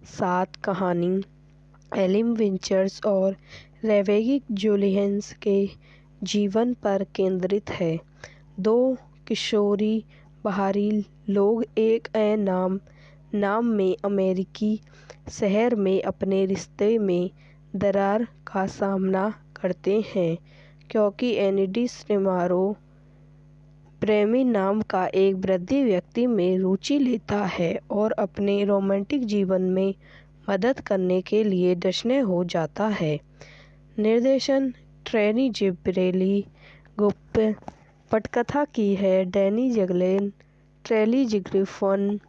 [SPEAKER 3] साथ कहानी एलिम विंचर्स और रेवेगी जुलियंस के जीवन पर केंद्रित है। दो किशोरी बाहरी लोग एक नाम में अमेरिकी शहर में अपने रिश्ते में दरार का सामना करते हैं, क्योंकि एनिडी स्नेमारो प्रेमी नाम का एक वृद्ध व्यक्ति में रुचि लेता है और अपने रोमांटिक जीवन में मदद करने के लिए डशने हो जाता है। निर्देशन ट्रेनी जिब्रेली गुप्त। पटकथा की है डैनी जगलेन, ट्रेली जिग्रिफन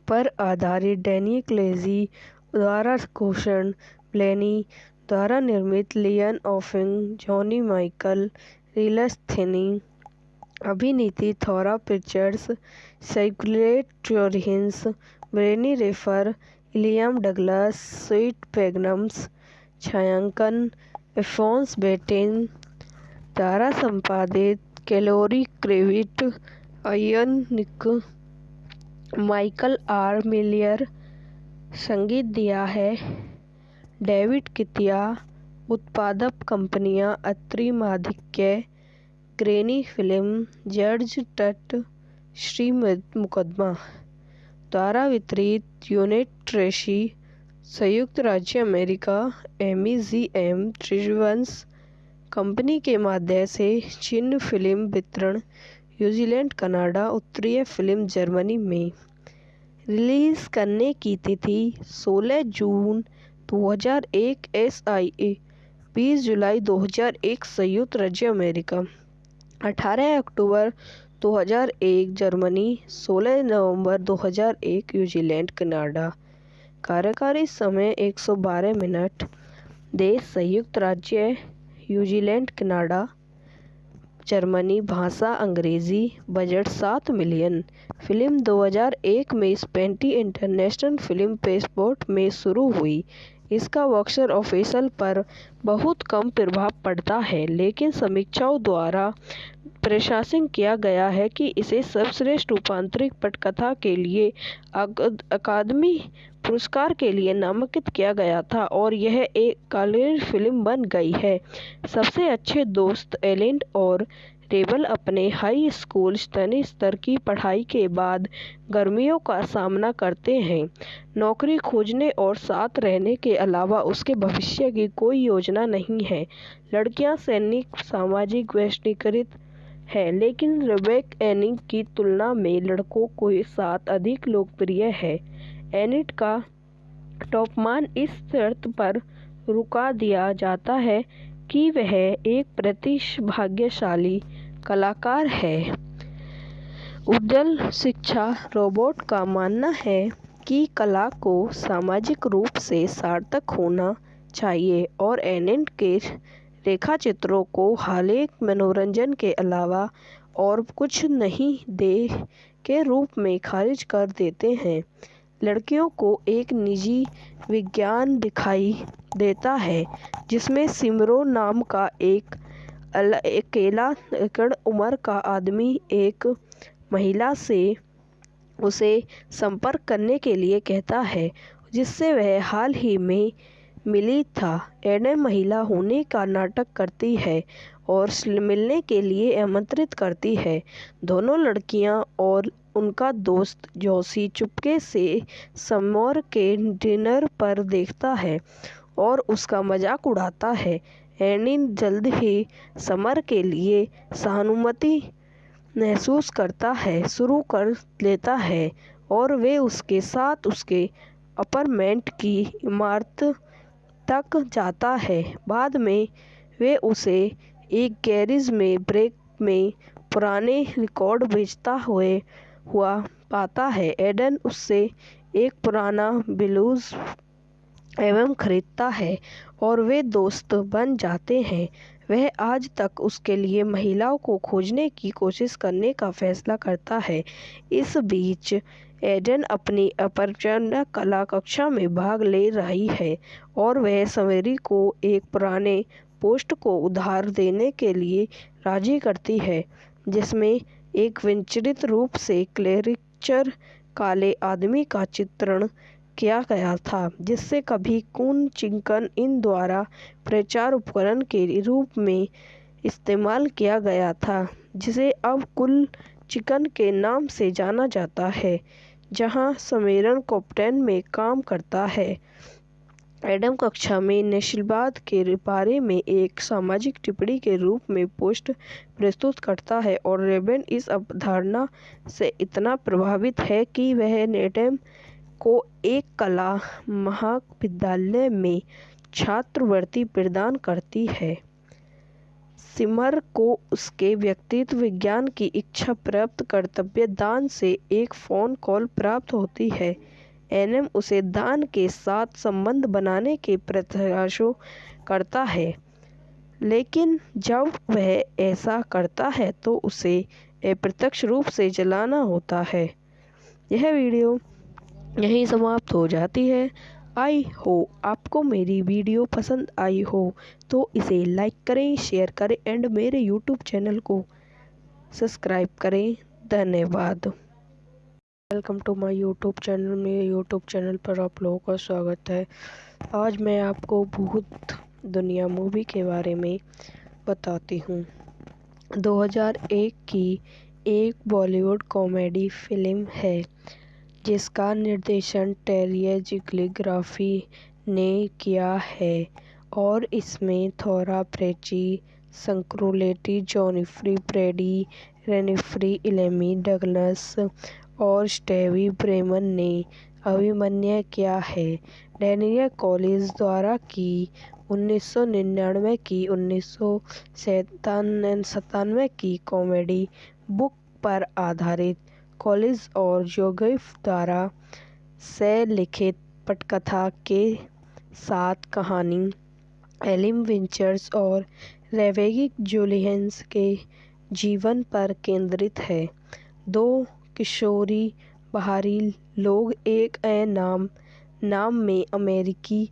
[SPEAKER 3] पर आधारित डैनी क्लेजी द्वारा घोषण ब्लेनी द्वारा निर्मित लियन ऑफिंग, जॉनी माइकल, रिलस थिनी। अभिनीति थोरा पिक्चर्स, साइक्लेट जोरहिंस, ब्रेनी रेफर, इलियम डगलस, स्वीट पैगनम्स। छायांकन एफोन्स बेटिन द्वारा संपादित कैलोरी क्रेविट, आयन निक, माइकल आर मिलियर। संगीत दिया है डेविड कितिया। उत्पादक कंपनियां अत्रि माधिक्य, ग्रेनी फिल्म, जॉर्ज टट, श्री मुकदमा। द्वारा वितरित यूनिट ट्रेसी, संयुक्त राज्य अमेरिका, एमईजीएम ट्रिजवंस कंपनी के माध्यम से चिन्ह फिल्म वितरण, न्यूजीलैंड, कनाडा, उत्तरीय फिल्म जर्मनी में। रिलीज करने की तिथि 16 जून 2001 SIA, 20 जुलाई 2001 संयुक्त राज्य अमेरिका, 18 अक्टूबर 2001 जर्मनी, 16 नवंबर 2001 न्यूजीलैंड, कनाडा। कार्यकारी समय 112 मिनट। देश संयुक्त राज्य न्यूजीलैंड, कनाडा, जर्मनी। भाषा अंग्रेजी। Budget 7 million. फिल्म 2001 में स्पेंटी इंटरनेशनल फिल्म फेस्टिवल में शुरू हुई। इसका बॉक्स ऑफिस पर बहुत कम प्रभाव पड़ता है, लेकिन समीक्षाओं द्वारा प्रशंसा किया गया है कि इसे सर्वश्रेष्ठ रूपांतरित पटकथा के लिए अकादमी पुरस्कार के लिए नामांकित किया गया था और यह एक कलर फिल्म बन गई है। सबसे अच्छे दोस्त एलिन और टेबल अपने हाई स्कूल स्तरीय स्तर की पढ़ाई के बाद गर्मियों का सामना करते हैं। नौकरी खोजने और साथ रहने के अलावा उसके भविष्य की कोई योजना नहीं है। लड़कियां सैनिक सामाजिक वैश्वीकृत है, लेकिन रेबेका एनिट की तुलना में लड़कों के साथ अधिक लोकप्रिय है। एनिट का तापमान इस शर्त पर रुका दिया जाता है कि वह एक प्रतिभाशाली कलाकार है। उज्ज्वल शिक्षा रोबोट का मानना है कि कला को सामाजिक रूप से सार्थक होना चाहिए और एनिट के रेखाचित्रों को हालिक मनोरंजन के अलावा और कुछ नहीं दे के रूप में खारिज कर देते हैं। लड़कियों को एक निजी विज्ञान दिखाई देता है जिसमें सिमरो नाम का एक अकेला एकड़ उम्र का आदमी एक महिला से उसे संपर्क करने के लिए कहता है जिससे वह हाल ही में मिली था। एडन महिला होने का नाटक करती है और मिलने के लिए आमंत्रित करती है। दोनों लड़कियां और उनका दोस्त जोशी चुपके से समर के डिनर पर देखता है और उसका मजाक उड़ाता है। एनिट जल्द ही समर के लिए सहानुभूति महसूस करता है शुरू कर लेता है और वे उसके साथ उसके अपार्टमेंट की इमारत तक जाता है। बाद में वे उसे एक गैरेज में ब्रेक में पुराने रिकॉर्ड बेचता हुआ पाता है। एडन उससे एक पुराना ब्लूज एल्बम खरीदता है और वे दोस्त बन जाते हैं। वह आज तक उसके लिए महिलाओं को खोजने की कोशिश करने का फैसला करता है। इस बीच एडन अपनी अपरचना कला कक्षा में भाग ले रही है और वह सवेरी को एक पुराने पोस्ट को उधार देने के लिए राजी करती है जिसमें एक विचित्र रूप से कैरिकेचर काले आदमी का चित्रण किया गया था जिससे कभी कून चिकन इन द्वारा प्रचार उपकरण के रूप में इस्तेमाल किया गया था, जिसे अब कुल चिकन के नाम से जाना जाता है, जहां सम्मेलन कैप्टन में काम करता है। एडम कक्षा में नस्लवाद के बारे में एक सामाजिक टिप्पणी के रूप में पोस्ट प्रस्तुत करता है और रेबेन इस अवधारणा से इतना प्रभावित है कि वह एडम को एक कला महाविद्यालय में छात्रवृत्ति प्रदान करती है। सिमर को उसके व्यक्तित्व विज्ञान की इच्छा प्राप्त कर्तव्य दान से एक फ़ोन कॉल प्राप्त होती है। एनएम उसे दान के साथ संबंध बनाने के प्रयासों करता है, लेकिन जब वह ऐसा करता है तो उसे अप्रत्यक्ष रूप से जलाना होता है। यह वीडियो यहीं समाप्त हो जाती है। आई हो आपको मेरी वीडियो पसंद आई हो तो इसे लाइक करें, शेयर करें एंड मेरे यूट्यूब चैनल को सब्सक्राइब करें। धन्यवाद। Welcome to my YouTube channel. मेरे यूट्यूब चैनल पर आप लोगों का स्वागत है। आज मैं आपको भूत दुनिया मूवी के बारे में बताती हूँ। 2001 की एक बॉलीवुड कॉमेडी फिल्म है जिसका निर्देशन टेरी जिग्लिग्राफी ने किया है और इसमें थोरा प्रेची, संक्रोलेटी, जॉनिफ्री ब्रेडी, रेनिफ्री इलेमी डगलस और स्टेवी ब्रेमन ने अभिनय किया है। डैनियल कॉलिंस द्वारा की 1999 की 1997 की कॉमेडी बुक पर आधारित कॉलिंस और जोसेफ द्वारा से लिखित पटकथा के साथ कहानी एलिम विंचर्स और रेबेका जुलियन्स के जीवन पर केंद्रित है। दो किशोरी बाहरी लोग एक नाम में अमेरिकी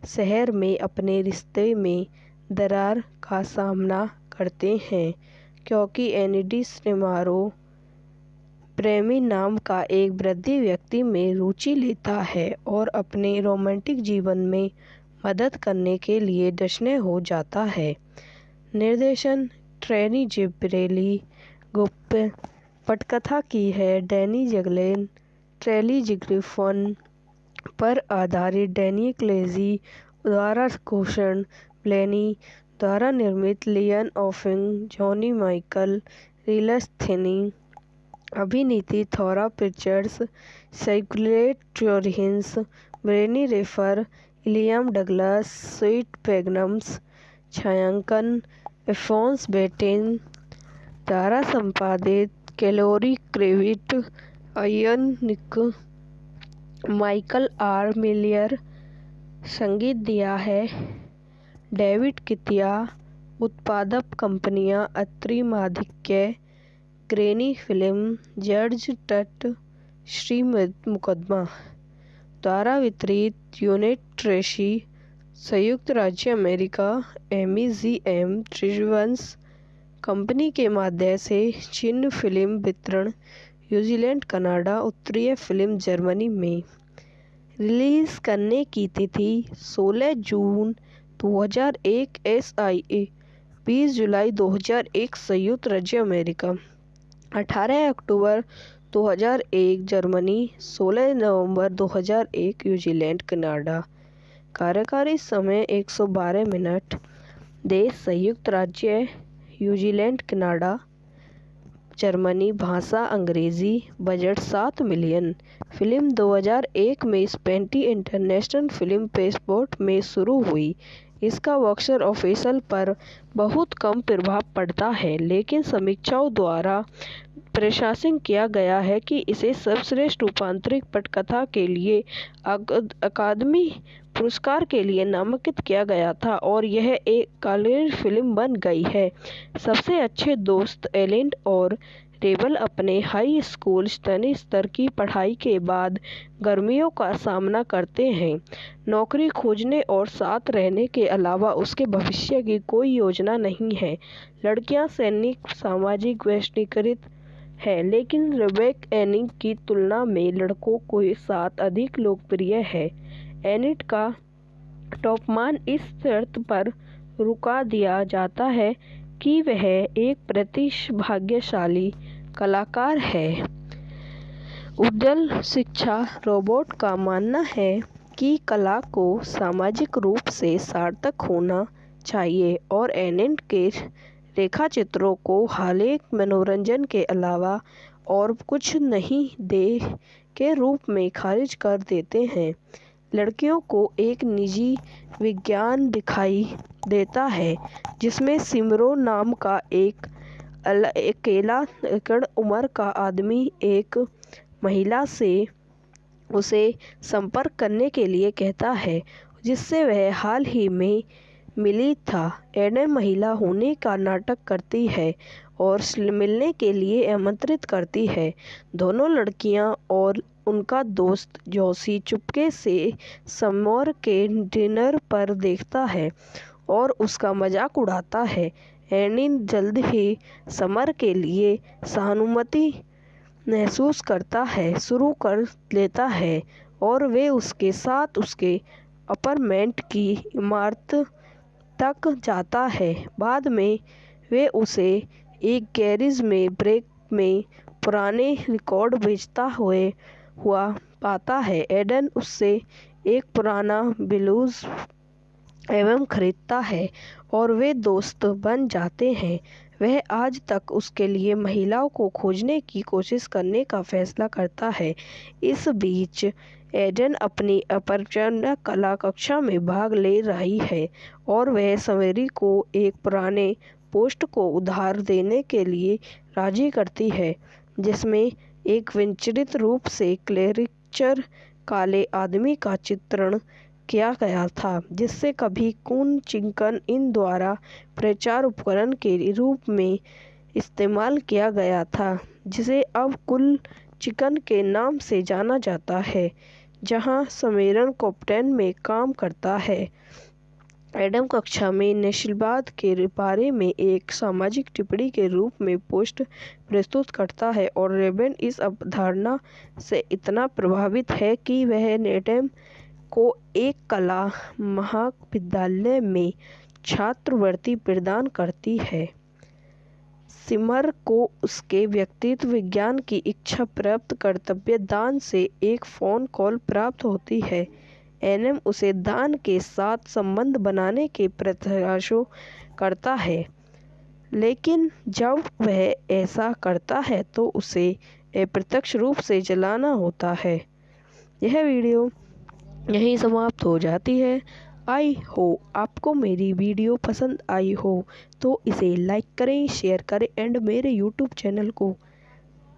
[SPEAKER 3] शहर में अपने रिश्ते में दरार का सामना करते हैं क्योंकि एनिडी स्नेमारो प्रेमी नाम का एक वृद्ध व्यक्ति में रुचि लेता है और अपने रोमांटिक जीवन में मदद करने के लिए जश्न हो जाता है। निर्देशन ट्रेनी जिब्रेली गुप्त। पटकथा की है डैनी जगलेन। ट्रेली जिग्रिफन पर आधारित डैनी क्लेजी द्वारा घोषण, ब्लेनी द्वारा निर्मित, लियन ऑफिंग, जॉनी माइकल, रिलस थिनी। अभिनीति थोरा पिक्चर्स, साइक्लेट जोरहिंस, ब्रेनी रेफर, इलियम डगलस, स्वीट पैगनम्स। छायांकन एफोन्स बेटेन द्वारा संपादित, कैलोरी क्रेविट, आयन निक, माइकल आर मिलियर। संगीत दिया है डेविड कितिया। उत्पादक कंपनियां अत्रि माधिक्य, ग्रेनी फिल्म, जॉर्ज टट, श्री मुकदमा। द्वारा वितरित यूनिट ट्रेसी, संयुक्त राज्य अमेरिका, MEGM त्रिवंश कंपनी के माध्यम से चीन फिल्म वितरण, न्यूजीलैंड, कनाडा, उत्तरीय फिल्म जर्मनी में। रिलीज करने की तिथि 16 जून 2001 SIA, 20 जुलाई 2001 संयुक्त राज्य अमेरिका, 18 अक्टूबर 2001 जर्मनी, 16 नवंबर 2001 न्यूजीलैंड, कनाडा। कार्यकारी समय 112 मिनट। देश संयुक्त राज्य, न्यूजीलैंड, कनाडा, जर्मनी। भाषा अंग्रेजी। Budget 7 million. फिल्म 2001 में स्पेंटी इंटरनेशनल फिल्म फेस्टिवल में शुरू हुई। इसका बॉक्स ऑफिस पर बहुत कम प्रभाव पड़ता है, लेकिन समीक्षकों द्वारा प्रशंसा किया गया है कि इसे सर्वश्रेष्ठ रूपांतरित पटकथा के लिए अकादमी पुरस्कार के लिए नामांकित किया गया था और यह एक कॉलेज फिल्म बन गई है। सबसे अच्छे दोस्त एलिन और रेबल अपने हाई स्कूल स्तर की पढ़ाई के बाद गर्मियों का सामना करते हैं। नौकरी खोजने और साथ रहने के अलावा उसके भविष्य की कोई योजना नहीं है। लड़कियां सैनिक सामाजिक वैश्वीकृत है, लेकिन रेबेका एनिक की तुलना में लड़कों के साथ अधिक लोकप्रिय है। एनिट का तापमान इस शर्त पर रुका दिया जाता है कि वह एक प्रतिभाशाली कलाकार है। उज्ज्वल शिक्षा रोबोट का मानना है कि कला को सामाजिक रूप से सार्थक होना चाहिए और एनिट के रेखाचित्रों को हालिया मनोरंजन के अलावा और कुछ नहीं दे के रूप में खारिज कर देते हैं। लड़कियों को एक निजी विज्ञान दिखाई देता है जिसमें सिमरो नाम का एक अकेला उम्र का आदमी एक महिला से उसे संपर्क करने के लिए कहता है जिससे वह हाल ही में मिली था। एडन महिला होने का नाटक करती है और मिलने के लिए आमंत्रित करती है। दोनों लड़कियां और उनका दोस्त जोशी चुपके से समर के डिनर पर देखता है और उसका मजाक उड़ाता है। एनिन जल्द ही समर के लिए सहानुभूति महसूस करता है शुरू कर लेता है और वे उसके साथ उसके अपार्टमेंट की इमारत तक जाता है। बाद में वे उसे एक गैरेज में ब्रेक में पुराने रिकॉर्ड बेचता हुआ पाता है। एडन उससे एक पुराना ब्लूज एल्बम खरीदता है और वे दोस्त बन जाते हैं। वह आज तक उसके लिए महिलाओं को खोजने की कोशिश करने का फैसला करता है। इस बीच एडन अपनी अपरचना कला कक्षा में भाग ले रही है और वह समेरी को एक पुराने पोस्ट को उधार देने के लिए राजी करती है जिसमें एक विचित्र रूप से क्लेरिचर काले आदमी का चित्रण किया गया था जिससे कभी कून चिकन इन द्वारा प्रचार उपकरण के रूप में इस्तेमाल किया गया था, जिसे अब कुल चिकन के नाम से जाना जाता है, जहां समेरन कैप्टन में काम करता है। एडम कक्षा में नस्लवाद के बारे में एक सामाजिक टिप्पणी के रूप में पोस्ट प्रस्तुत करता है और रेबन इस अवधारणा से इतना प्रभावित है कि वह एडम को एक कला महाविद्यालय में छात्रवृत्ति प्रदान करती है। सिमर को उसके व्यक्तित्व विज्ञान की इच्छा प्राप्त कर्तव्य दान से एक फ़ोन कॉल प्राप्त होती है। एनएम उसे दान के साथ संबंध बनाने के प्रयासों करता है, लेकिन जब वह ऐसा करता है तो उसे अप्रत्यक्ष रूप से जलाना होता है। यह वीडियो यहीं समाप्त हो जाती है। आई हो आपको मेरी वीडियो पसंद आई हो तो इसे लाइक करें, शेयर करें एंड मेरे यूट्यूब चैनल को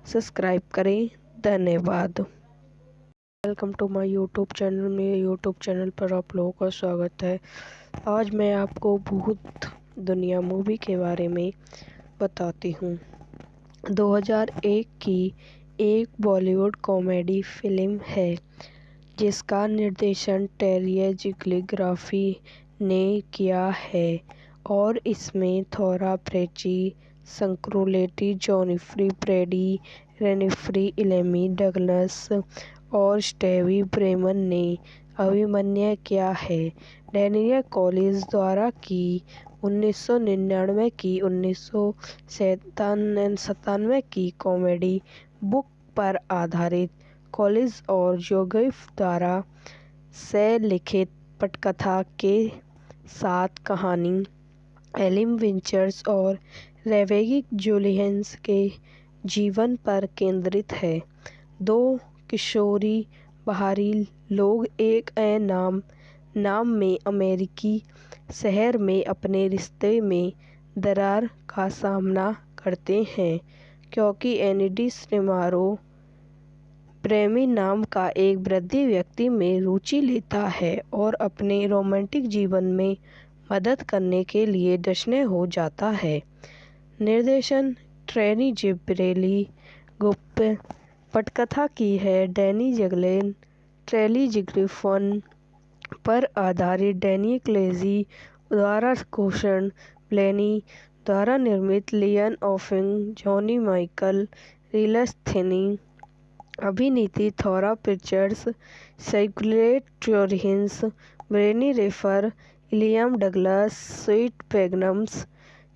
[SPEAKER 3] सब्सक्राइब करें। धन्यवाद। Welcome to my YouTube channel. मेरे यूट्यूब चैनल पर आप लोगों का स्वागत है। आज मैं आपको भूत दुनिया मूवी के बारे में बताती हूँ। 2001 की एक बॉलीवुड कॉमेडी फिल्म है जिसका निर्देशन टेरी जिग्लिग्राफी ने किया है और इसमें थोरा प्रेची, संक्रोलेटी, जॉनिफ्री प्रेडी, रेनिफ्री इलेमी डगलस और स्टेवी ब्रेमन ने अभिनय किया है। डैनियल कॉलिंस द्वारा की 1999 की 1997 की कॉमेडी बुक पर आधारित कॉलिंस और जोसेफ द्वारा से लिखित पटकथा के साथ कहानी एलिम विंचर्स और रेवेगी जुलियंस के जीवन पर केंद्रित है। दो किशोरी बाहरी लोग एक नाम में अमेरिकी शहर में अपने रिश्ते में दरार का सामना करते हैं क्योंकि एनिडी स्टिमारो प्रेमी नाम का एक वृद्ध व्यक्ति में रुचि लेता है और अपने रोमांटिक जीवन में मदद करने के लिए डशने हो जाता है। निर्देशन ट्रेनी जिब्रेली गुप्त। पटकथा की है डैनी जगलेन, ट्रेली जिग्रिफन पर आधारित डैनी क्लेजी द्वारा कोशन ब्लेनी द्वारा निर्मित लियन ऑफिंग, जॉनी माइकल, रिलस थेनी। अभिनीति थोरा पिक्चर्स, साइक्लेट जोरहिंस, ब्रेनी रेफर, इलियम डगलस, स्वीट पैगनम्स।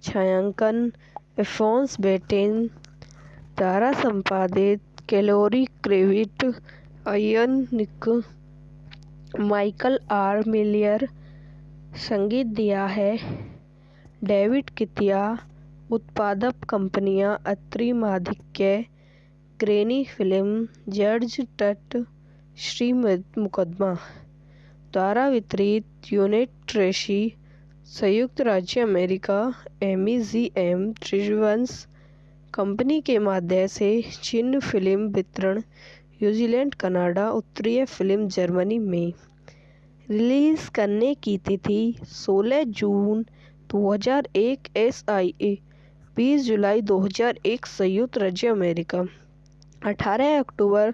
[SPEAKER 3] छायांकन एफोन्स बेटेन द्वारा संपादित कैलोरी क्रेविट, आयन निक, माइकल आर मिलियर। संगीत दिया है डेविड कितिया। उत्पादक कंपनियां अत्रि माधिक्य, ग्रेनी फिल्म, जॉर्ज टट, श्री मुकदमा। द्वारा वितरित यूनिट ट्रेसी, संयुक्त राज्य अमेरिका, एमईजीएम ट्रिजवंस कंपनी के माध्यम से चीन फिल्म वितरण, न्यूजीलैंड, कनाडा, उत्तरीय फिल्म जर्मनी में। रिलीज करने की तिथि 16 जून 2001 SIA, 20 जुलाई 2001 संयुक्त राज्य अमेरिका, 18 अक्टूबर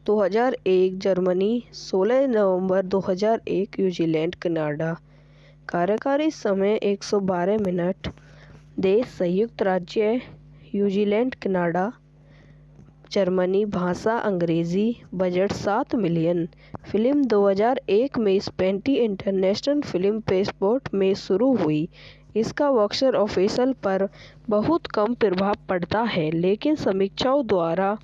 [SPEAKER 3] 2001 जर्मनी, 16 नवंबर 2001 न्यूजीलैंड, कनाडा। कार्यकारी समय 112 मिनट। देश संयुक्त राज्य न्यूजीलैंड, कनाडा, जर्मनी। भाषा अंग्रेजी। Budget 7 million. फिल्म 2001 में स्पेंटी इंटरनेशनल फिल्म फेस्टिवल में शुरू हुई। इसका बॉक्स ऑफिस पर बहुत कम प्रभाव पड़ता है, लेकिन समीक्षकों द्वारा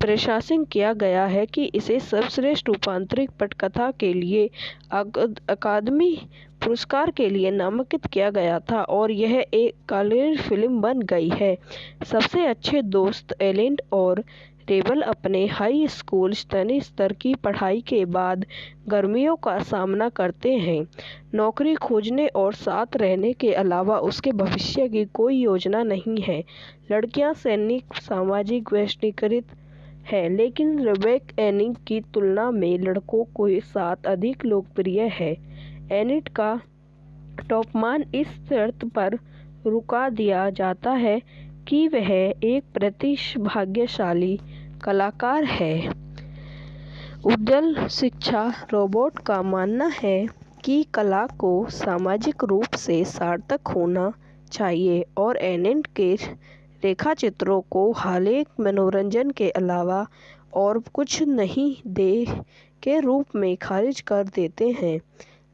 [SPEAKER 3] प्रशंसा किया गया है कि इसे सर्वश्रेष्ठ रूपांतरित पटकथा के लिए अकादमी पुरस्कार के लिए नामांकित किया गया था और यह एक कॉलेज फिल्म बन गई है। सबसे अच्छे दोस्त एलिन और रेबल अपने हाई स्कूल स्तर की पढ़ाई के बाद गर्मियों का सामना करते हैं। नौकरी खोजने और साथ रहने के अलावा उसके भविष्य की कोई योजना नहीं है। लड़कियां सैनिक सामाजिक वैश्वीकृत है, लेकिन रेबेक एनिक की तुलना में लड़कों के साथ अधिक लोकप्रिय है। एनिट का तापमान इस शर्त पर रुका दिया जाता है कि वह एक प्रतिभाशाली कलाकार है। उज्ज्वल शिक्षा। रोबोट का मानना है कि कला को सामाजिक रूप से सार्थक होना चाहिए और एनिट के रेखाचित्रों को हालिया मनोरंजन के अलावा और कुछ नहीं दे के रूप में खारिज कर देते हैं।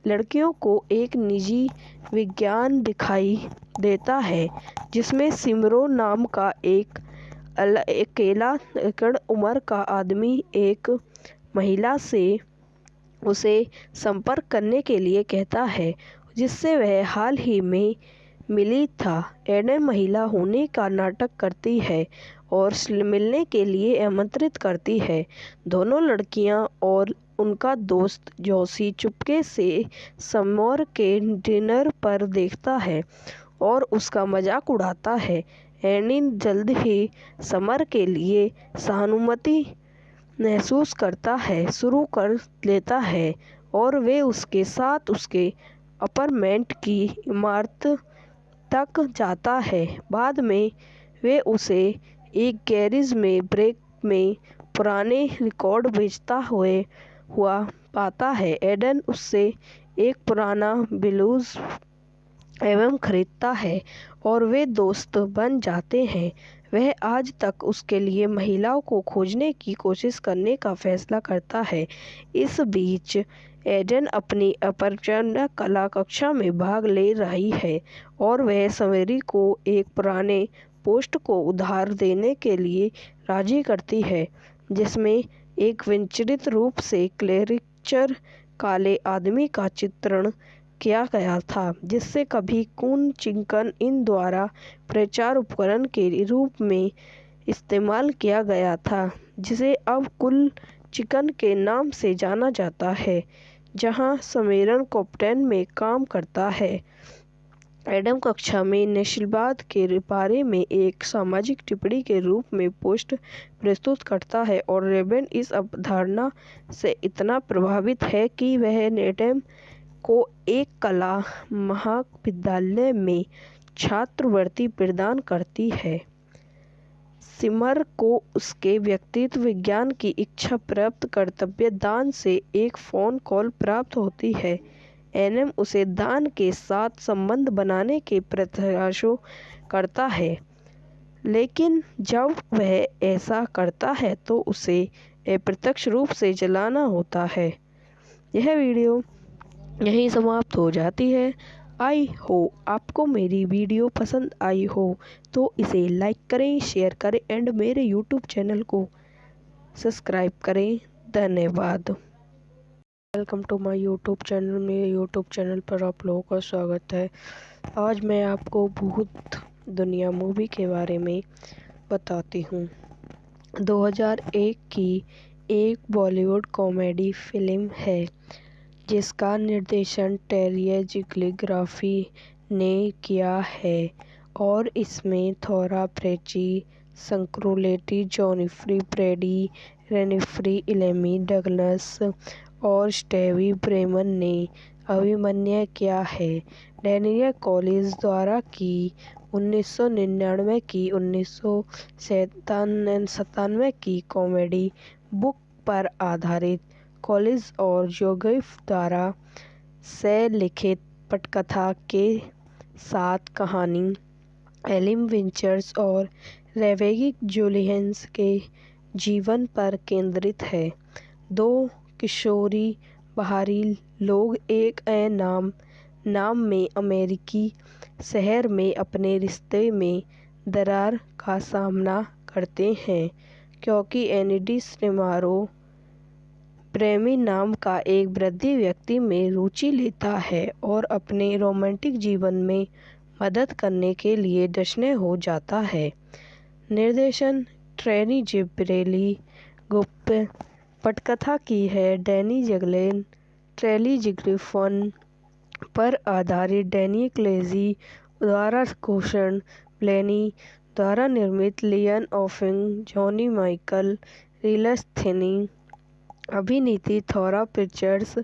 [SPEAKER 3] लड़कियों को एक निजी विज्ञान दिखाई देता है जिसमें सिमरो नाम का एक अकेला एकड़ उम्र का आदमी एक महिला से उसे संपर्क करने के लिए कहता है जिससे वह हाल ही में मिली था। एडन महिला होने का नाटक करती है और मिलने के लिए आमंत्रित करती है। दोनों लड़कियां और उनका दोस्त जोशी चुपके से समर के डिनर पर देखता है और उसका मजाक उड़ाता है। एडन जल्द ही समर के लिए सहानुभूति महसूस करता है शुरू कर लेता है और वे उसके साथ उसके अपार्टमेंट की इमारत तक जाता है। बाद में वे उसे एक गैरेज में ब्रेक में पुराने रिकॉर्ड बेचता हुआ पाता है। एडन उससे एक पुराना ब्लूज एल्बम खरीदता है और वे दोस्त बन जाते हैं। वह आज तक उसके लिए महिलाओं को खोजने की कोशिश करने का फैसला करता है। इस बीच एडन अपनी अपरचना कला कक्षा में भाग ले रही है और वह समेरी को एक पुराने पोस्ट को उधार देने के लिए राजी करती है जिसमें एक विचित्र रूप से क्लेरिचर काले आदमी का चित्रण किया गया था जिससे कभी कून चिकन इन द्वारा प्रचार उपकरण के रूप में इस्तेमाल किया गया था जिसे अब कुल चिकन के नाम से जाना जाता है जहां समेरन कैप्टन में काम करता है। एडम कक्षा में नस्लवाद के बारे में एक सामाजिक टिप्पणी के रूप में पोस्ट प्रस्तुत करता है और रेबन इस अवधारणा से इतना प्रभावित है कि वह एडम को एक कला महाविद्यालय में छात्रवृत्ति प्रदान करती है। सिमर को उसके व्यक्तित्व विज्ञान की इच्छा प्राप्त कर्तव्य दान से एक फ़ोन कॉल प्राप्त होती है। एनएम उसे दान के साथ संबंध बनाने के प्रयासों करता है लेकिन जब वह ऐसा करता है तो उसे अप्रत्यक्ष रूप से जलाना होता है। यह वीडियो यहीं समाप्त हो जाती है। आई हो आपको मेरी वीडियो पसंद आई हो तो इसे लाइक करें, शेयर करें एंड मेरे यूट्यूब चैनल को सब्सक्राइब करें। धन्यवाद। Welcome to my YouTube channel. मेरे यूट्यूब चैनल पर आप लोगों का स्वागत है। आज मैं आपको भूत दुनिया मूवी के बारे में बताती हूँ। 2001 की एक बॉलीवुड कॉमेडी फिल्म है जिसका निर्देशन टेरी जिग्लिग्राफी ने किया है और इसमें थोरा प्रेची, संक्रोलेटी, जॉनिफ्री प्रेडी, रेनिफ्री इलेमी डगलस और स्टेवी ब्रेमन ने अभिनय किया है। डैनियल कॉलिंस द्वारा की 1999 की 1997 की कॉमेडी बुक पर आधारित कॉलिंस और जोसेफ द्वारा से लिखित पटकथा के साथ कहानी एलिम विंचर्स और रेवेगी जुलियंस के जीवन पर केंद्रित है। दो किशोरी बाहरी लोग एक नाम में अमेरिकी शहर में अपने रिश्ते में दरार का सामना करते हैं क्योंकि एनिडी स्नेमारो प्रेमी नाम का एक वृद्धि व्यक्ति में रुचि लेता है और अपने रोमांटिक जीवन में मदद करने के लिए जश्न हो जाता है। निर्देशन ट्रेनी जिब्रेली गुप्त। पटकथा की है डैनी जगलेन, ट्रेली जिग्रिफन पर आधारित डैनी क्लेजी द्वारा घोषण ब्लेनी द्वारा निर्मित लियन ऑफिंग, जॉनी माइकल, रिलस थिनी। अभिनीति थोरा पिक्चर्स,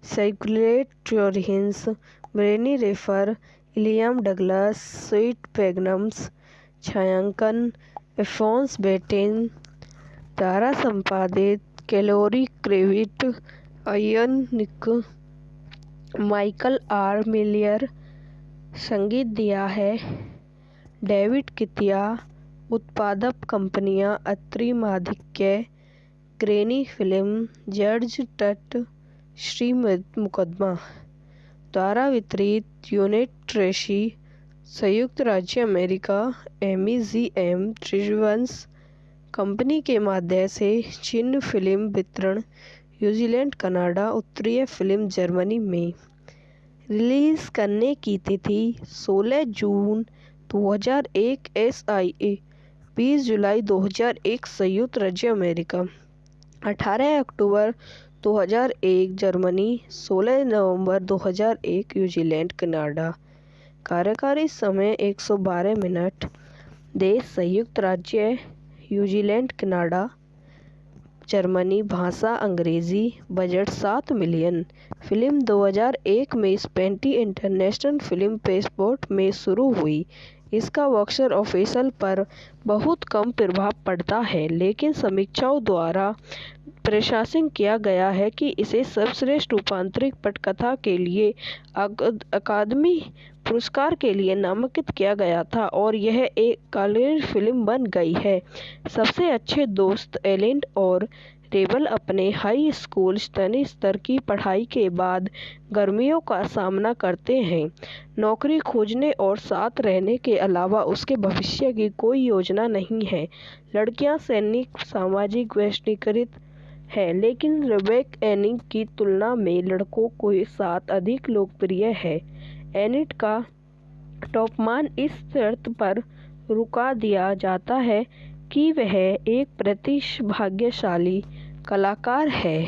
[SPEAKER 3] साइक्लेट जोरहिंस, ब्रेनी रेफर, इलियम डगलस, स्वीट पैगनम्स। छायांकन एफोन्स बेटेन द्वारा संपादित कैलोरी क्रेविट, आयन निक, माइकल आर मिलियर। संगीत दिया है डेविड कितिया। उत्पादक कंपनियां अत्रि माधिक्य, ग्रेनी फिल्म, जर्ज टट, श्री मुकदमा। द्वारा वितरित यूनिट ट्रेसी, संयुक्त राज्य अमेरिका, MEGM त्रिवंश कंपनी के माध्यम से चीन फिल्म वितरण, न्यूजीलैंड, कनाडा, उत्तरीय फिल्म जर्मनी में रिलीज़ करने की तिथि 16 जून 2001, SIA 20 जुलाई 2001 संयुक्त राज्य अमेरिका, 18 अक्टूबर 2001 जर्मनी, 16 नवंबर 2001 न्यूजीलैंड, कनाडा। कार्यकारी समय 112 मिनट। देश संयुक्त राज्य न्यूजीलैंड, कनाडा, जर्मनी। भाषा अंग्रेज़ी। Budget 7 million. फिल्म 2001 में स्पेंटी इंटरनेशनल फिल्म फेस्टिवल में शुरू हुई। इसका बॉक्स ऑफिस पर बहुत कम प्रभाव पड़ता है, लेकिन समीक्षकों द्वारा प्रशंसित किया गया है कि इसे सर्वश्रेष्ठ रूपांतरित पटकथा के लिए अकादमी पुरस्कार के लिए नामांकित किया गया था और यह एक कॉलेज फिल्म बन गई है। सबसे अच्छे दोस्त एलिन और रेबल अपने हाई स्कूल स्तरीय स्तर की पढ़ाई के बाद गर्मियों का सामना करते हैं। नौकरी खोजने और साथ रहने के अलावा उसके भविष्य की कोई योजना नहीं है। लड़कियां सैनिक सामाजिक वैश्वीकृत है, लेकिन रेबेका एनिट की तुलना में लड़कों के साथ अधिक लोकप्रिय है। एनिट का तापमान इस शर्त पर रुका दिया जाता है कि वह एक प्रतिभाशाली कलाकार है।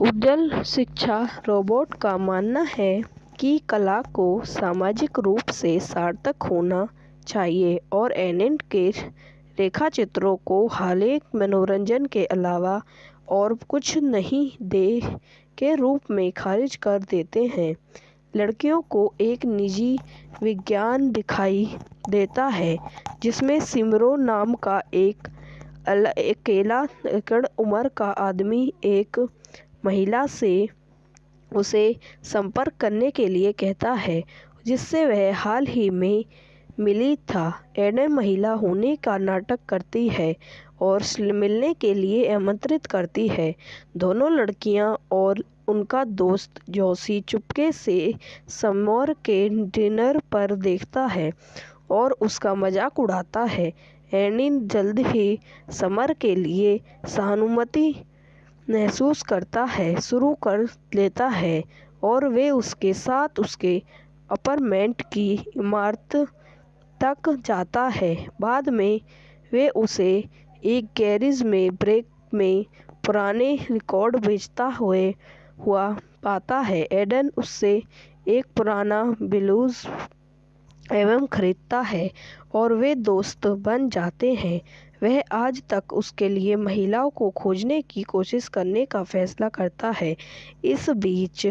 [SPEAKER 3] उज्ज्वल शिक्षा। रोबोट का मानना है कि कला को सामाजिक रूप से सार्थक होना चाहिए और एनिट के रेखाचित्रों को हालिया मनोरंजन के अलावा और कुछ नहीं दे के रूप में खारिज कर देते हैं। लड़कियों को एक निजी विज्ञान दिखाई देता है जिसमें सिमरो नाम का एक अकेला उम्र का आदमी एक महिला से उसे संपर्क करने के लिए कहता है जिससे वह हाल ही में मिली था। एडन महिला होने का नाटक करती है और मिलने के लिए आमंत्रित करती है। दोनों लड़कियां और उनका दोस्त जोशी चुपके से समर के डिनर पर देखता है और उसका मजाक उड़ाता है। एनिन जल्द ही समर के लिए सहानुभूति महसूस करता है शुरू कर लेता है और वे उसके साथ उसके अपार्टमेंट की इमारत तक जाता है। बाद में वे उसे एक गैरेज में ब्रेक में पुराने रिकॉर्ड बेचता हुआ पाता है। एडन उससे एक पुराना ब्लूज एल्बम खरीदता है और वे दोस्त बन जाते हैं। वह आज तक उसके लिए महिलाओं को खोजने की कोशिश करने का फैसला करता है। इस बीच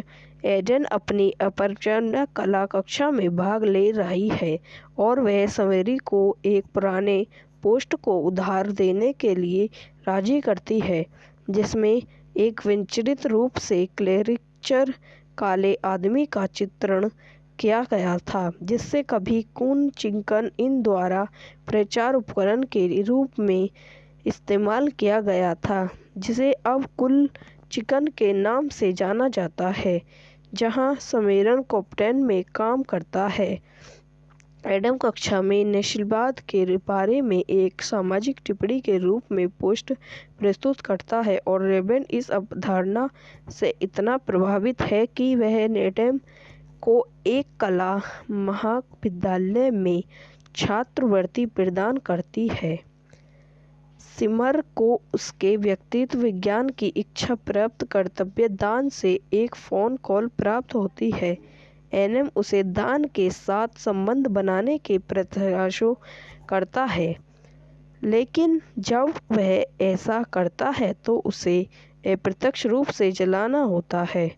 [SPEAKER 3] एडन अपनी अपरचना कला कक्षा में भाग ले रही है और वह समेरी को एक पुराने पोस्ट को उधार देने के लिए राजी करती है जिसमें एक विचित्र रूप से कैरिकेचर काले आदमी का चित्रण किया गया था जिससे कभी कून चिकन इन द्वारा प्रचार उपकरण के रूप में इस्तेमाल किया गया था, जिसे अब कुल चिकन के नाम से जाना जाता है, जहां समेरन कैप्टन में काम करता है। एडम कक्षा में नस्लवाद के बारे में एक सामाजिक टिप्पणी के रूप में पोस्ट प्रस्तुत करता है और रेबन इस अवधारणा से इतना प्रभावित है कि वह एडम को एक कला महाविद्यालय में छात्रवृत्ति प्रदान करती है। सिमर को उसके व्यक्तित्व विज्ञान की इच्छा प्राप्त कर्तव्य दान से एक फ़ोन कॉल प्राप्त होती है। एनएम उसे दान के साथ संबंध बनाने के प्रयासों करता है, लेकिन जब वह ऐसा करता है तो उसे अप्रत्यक्ष रूप से जलाना होता है।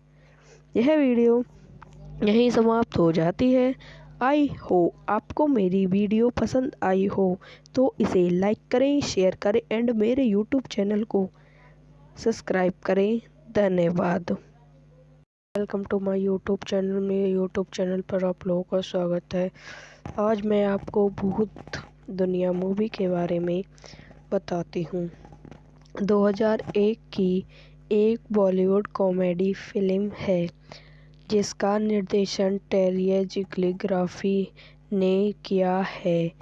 [SPEAKER 3] यह वीडियो यहीं समाप्त हो जाती है। आई हो आपको मेरी वीडियो पसंद आई हो तो इसे लाइक करें, शेयर करें एंड मेरे यूट्यूब चैनल को सब्सक्राइब करें। धन्यवाद। Welcome to my YouTube channel. मेरे यूट्यूब चैनल पर आप लोगों का स्वागत है। आज मैं आपको भूत दुनिया मूवी के बारे में बताती हूँ। 2001 की एक बॉलीवुड कॉमेडी फिल्म है जिसका निर्देशन टेरियर जिग्लिग्राफी ने किया है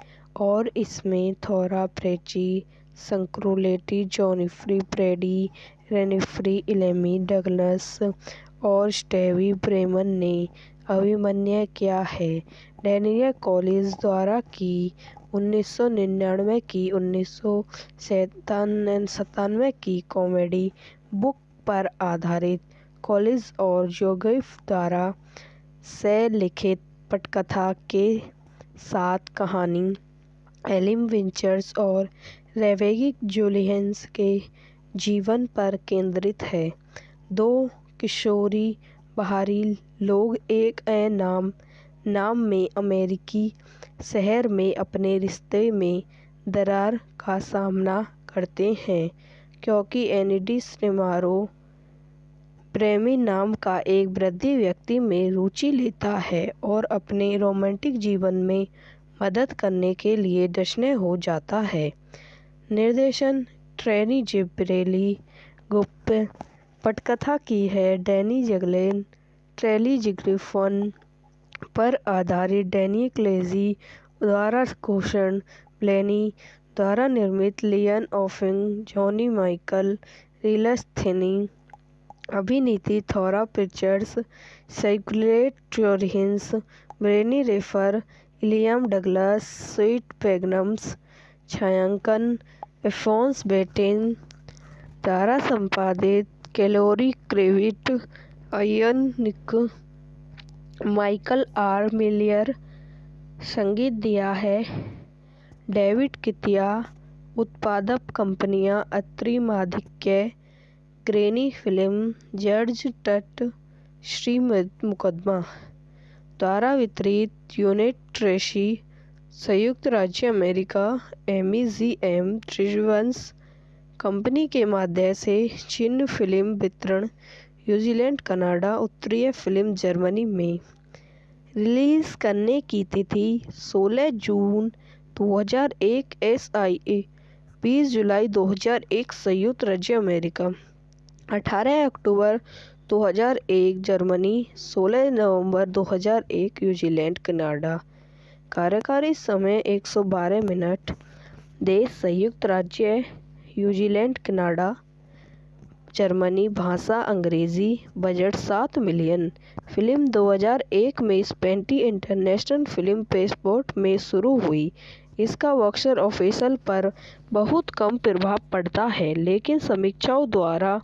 [SPEAKER 3] और इसमें थोरा प्रेची, संक्रोलेटी, जॉनिफ्री प्रेडी, रेनिफ्री इलेमी डगलस और स्टेवी ब्रेमन ने अभिनय किया है। डैनियल कॉलिंस द्वारा की 1999 की 1997 की कॉमेडी बुक पर आधारित कॉलिंस और जोगेफ द्वारा से लिखित पटकथा के साथ कहानी एलिम विंचर्स और रेवेगी जुलियंस के जीवन पर केंद्रित है। दो किशोरी बाहरी लोग एक नाम में अमेरिकी शहर में अपने रिश्ते में दरार का सामना करते हैं क्योंकि एनिडी स्नेमारो प्रेमी नाम का एक वृद्ध व्यक्ति में रुचि लेता है और अपने रोमांटिक जीवन में मदद करने के लिए डशने हो जाता है। निर्देशन ट्रेनी जिब्रेली गुप्त, पटकथा की है डैनी जगलेन, ट्रेली जिग्रिफन पर आधारित डैनी क्लेजी द्वारा घोषण ब्लेनी द्वारा निर्मित लियन ऑफिंग, जॉनी माइकल, रिलस थिनी, अभिनीति थोरा पिक्चर्स, साइक्लेट जोरहिंस, ब्रेनी रेफर, इलियम डगलस, स्वीट पैगनम्स, छायांकन एफोन्स बेटेन द्वारा संपादित कैलोरी क्रेविट, आयन निक, माइकल आर मिलियर, संगीत दिया है डेविड कितिया, उत्पादक कंपनियां अत्रि माधिक्य, ग्रेनी फिल्म, जॉर्ज टट, श्री मुकदमा द्वारा वितरित यूनिट ट्रेसी, संयुक्त राज्य अमेरिका, एमईजीएम त्रिवंश कंपनी के माध्यम से चीन फिल्म वितरण, न्यूजीलैंड, कनाडा, उत्तरीय फिल्म जर्मनी में रिलीज करने की तिथि 16 जून 2001 SIA, 20 जुलाई 2001 संयुक्त राज्य अमेरिका, 18 अक्टूबर 2001 जर्मनी, 16 नवंबर 2001 न्यूजीलैंड, कनाडा। कार्यकारी समय 112 मिनट। देश संयुक्त राज्य न्यूजीलैंड, कनाडा, जर्मनी। भाषा अंग्रेजी। Budget 7 million. फिल्म 2001 में स्पेंटी इंटरनेशनल फिल्म फेस्टिवल में शुरू हुई। इसका बॉक्स ऑफिस पर बहुत कम प्रभाव पड़ता है, लेकिन समीक्षकों द्वारा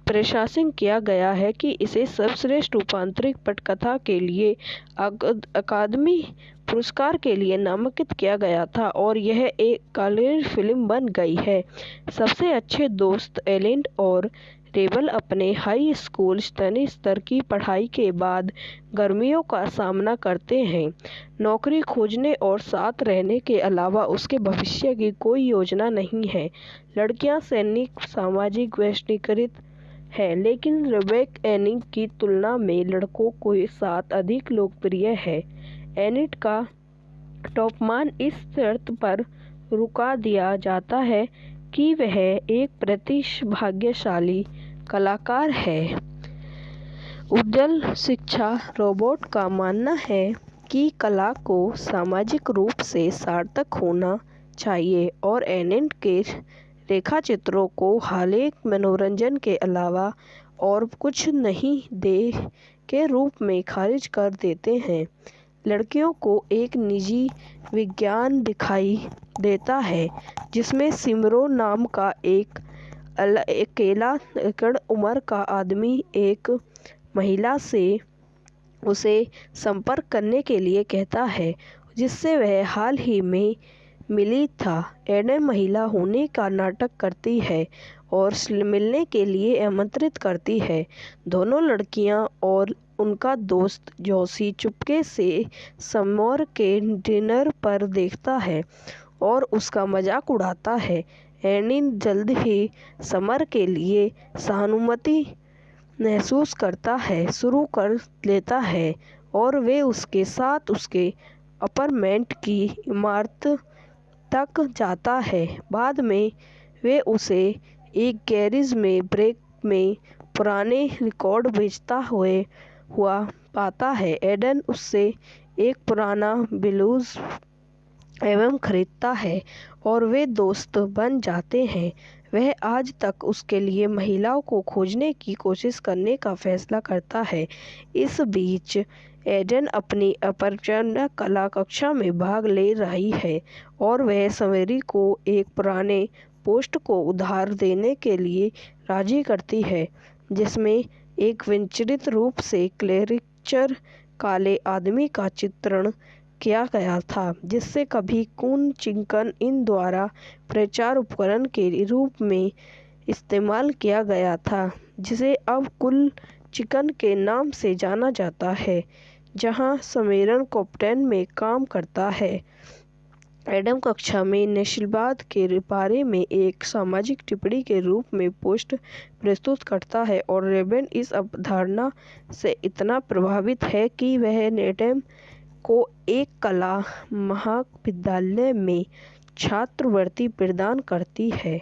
[SPEAKER 3] प्रशंसा किया गया है कि इसे सर्वश्रेष्ठ रूपांतरित पटकथा के लिए अकादमी पुरस्कार के लिए नामांकित किया गया था और यह एक कॉलेज फिल्म बन गई है। सबसे अच्छे दोस्त एलिन और रेबल अपने हाई स्कूल स्तर की पढ़ाई के बाद गर्मियों का सामना करते हैं। नौकरी खोजने और साथ रहने के अलावा उसके भविष्य की कोई योजना नहीं है। लड़कियां सैनिक सामाजिक वैश्वीकृत है, लेकिन रेबेक एनिंग की तुलना में लड़कों के साथ अधिक लोकप्रिय है। एनिट का तापमान इस शर्त पर रुका दिया जाता है कि वह एक प्रतिभाशाली कलाकार है। उज्ज्वल शिक्षा। रोबोट का मानना है कि कला को सामाजिक रूप से सार्थक होना चाहिए और एनिट के रेखाचित्रों को हालिया मनोरंजन के अलावा और कुछ नहीं दे के रूप में खारिज कर देते हैं। लड़कियों को एक निजी विज्ञान दिखाई देता है जिसमें सिमरो नाम का एक अकेला उम्र का आदमी एक महिला से उसे संपर्क करने के लिए कहता है जिससे वह हाल ही में मिली था। एडन महिला होने का नाटक करती है और मिलने के लिए आमंत्रित करती है। दोनों लड़कियां और उनका दोस्त जोशी चुपके से समर के डिनर पर देखता है और उसका मजाक उड़ाता है। एनिन जल्द ही समर के लिए सहानुभूति महसूस करता है शुरू कर लेता है और वे उसके साथ उसके अपार्टमेंट की इमारत तक जाता है। बाद में वे उसे एक गैरेज में ब्रेक में पुराने रिकॉर्ड बेचता हुआ पाता है। एडन उससे एक पुराना ब्लूज एवं खरीदता है और वे दोस्त बन जाते हैं। वह आज तक उसके लिए महिलाओं को खोजने की कोशिश करने का फैसला करता है। इस बीच एडन अपनी अपरचना कला कक्षा में भाग ले रही है और वह सवेरी को एक पुराने पोस्ट को उधार देने के लिए राजी करती है, जिसमें एक विचित्र रूप से क्लेरिचर काले आदमी का चित्रण किया गया था, जिससे कभी कून चिकन इन द्वारा प्रचार उपकरण के रूप में इस्तेमाल किया गया था, जिसे अब कुल चिकन के नाम से जाना जाता है, जहां सम्मेलन कैप्टन में काम करता है। एडम कक्षा में नस्लवाद के बारे में एक सामाजिक टिप्पणी के रूप में पोस्ट प्रस्तुत करता है और रेबन इस अवधारणा से इतना प्रभावित है कि वह एडम को एक कला महाविद्यालय में छात्रवृत्ति प्रदान करती है।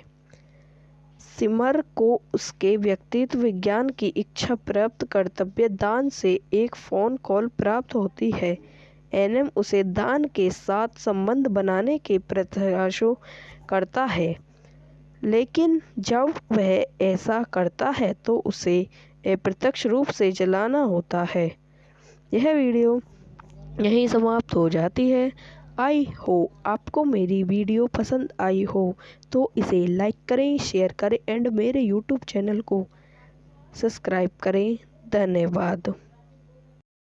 [SPEAKER 3] सिमर को उसके व्यक्तित्व विज्ञान की इच्छा प्राप्त कर्तव्य दान से एक फ़ोन कॉल प्राप्त होती है। एनएम उसे दान के साथ संबंध बनाने के प्रयासों करता है, लेकिन जब वह ऐसा करता है तो उसे अप्रत्यक्ष रूप से जलाना होता है। यह वीडियो यहीं समाप्त हो जाती है। आई हो आपको मेरी वीडियो पसंद आई हो तो इसे लाइक करें, शेयर करें एंड मेरे यूट्यूब चैनल को सब्सक्राइब करें। धन्यवाद।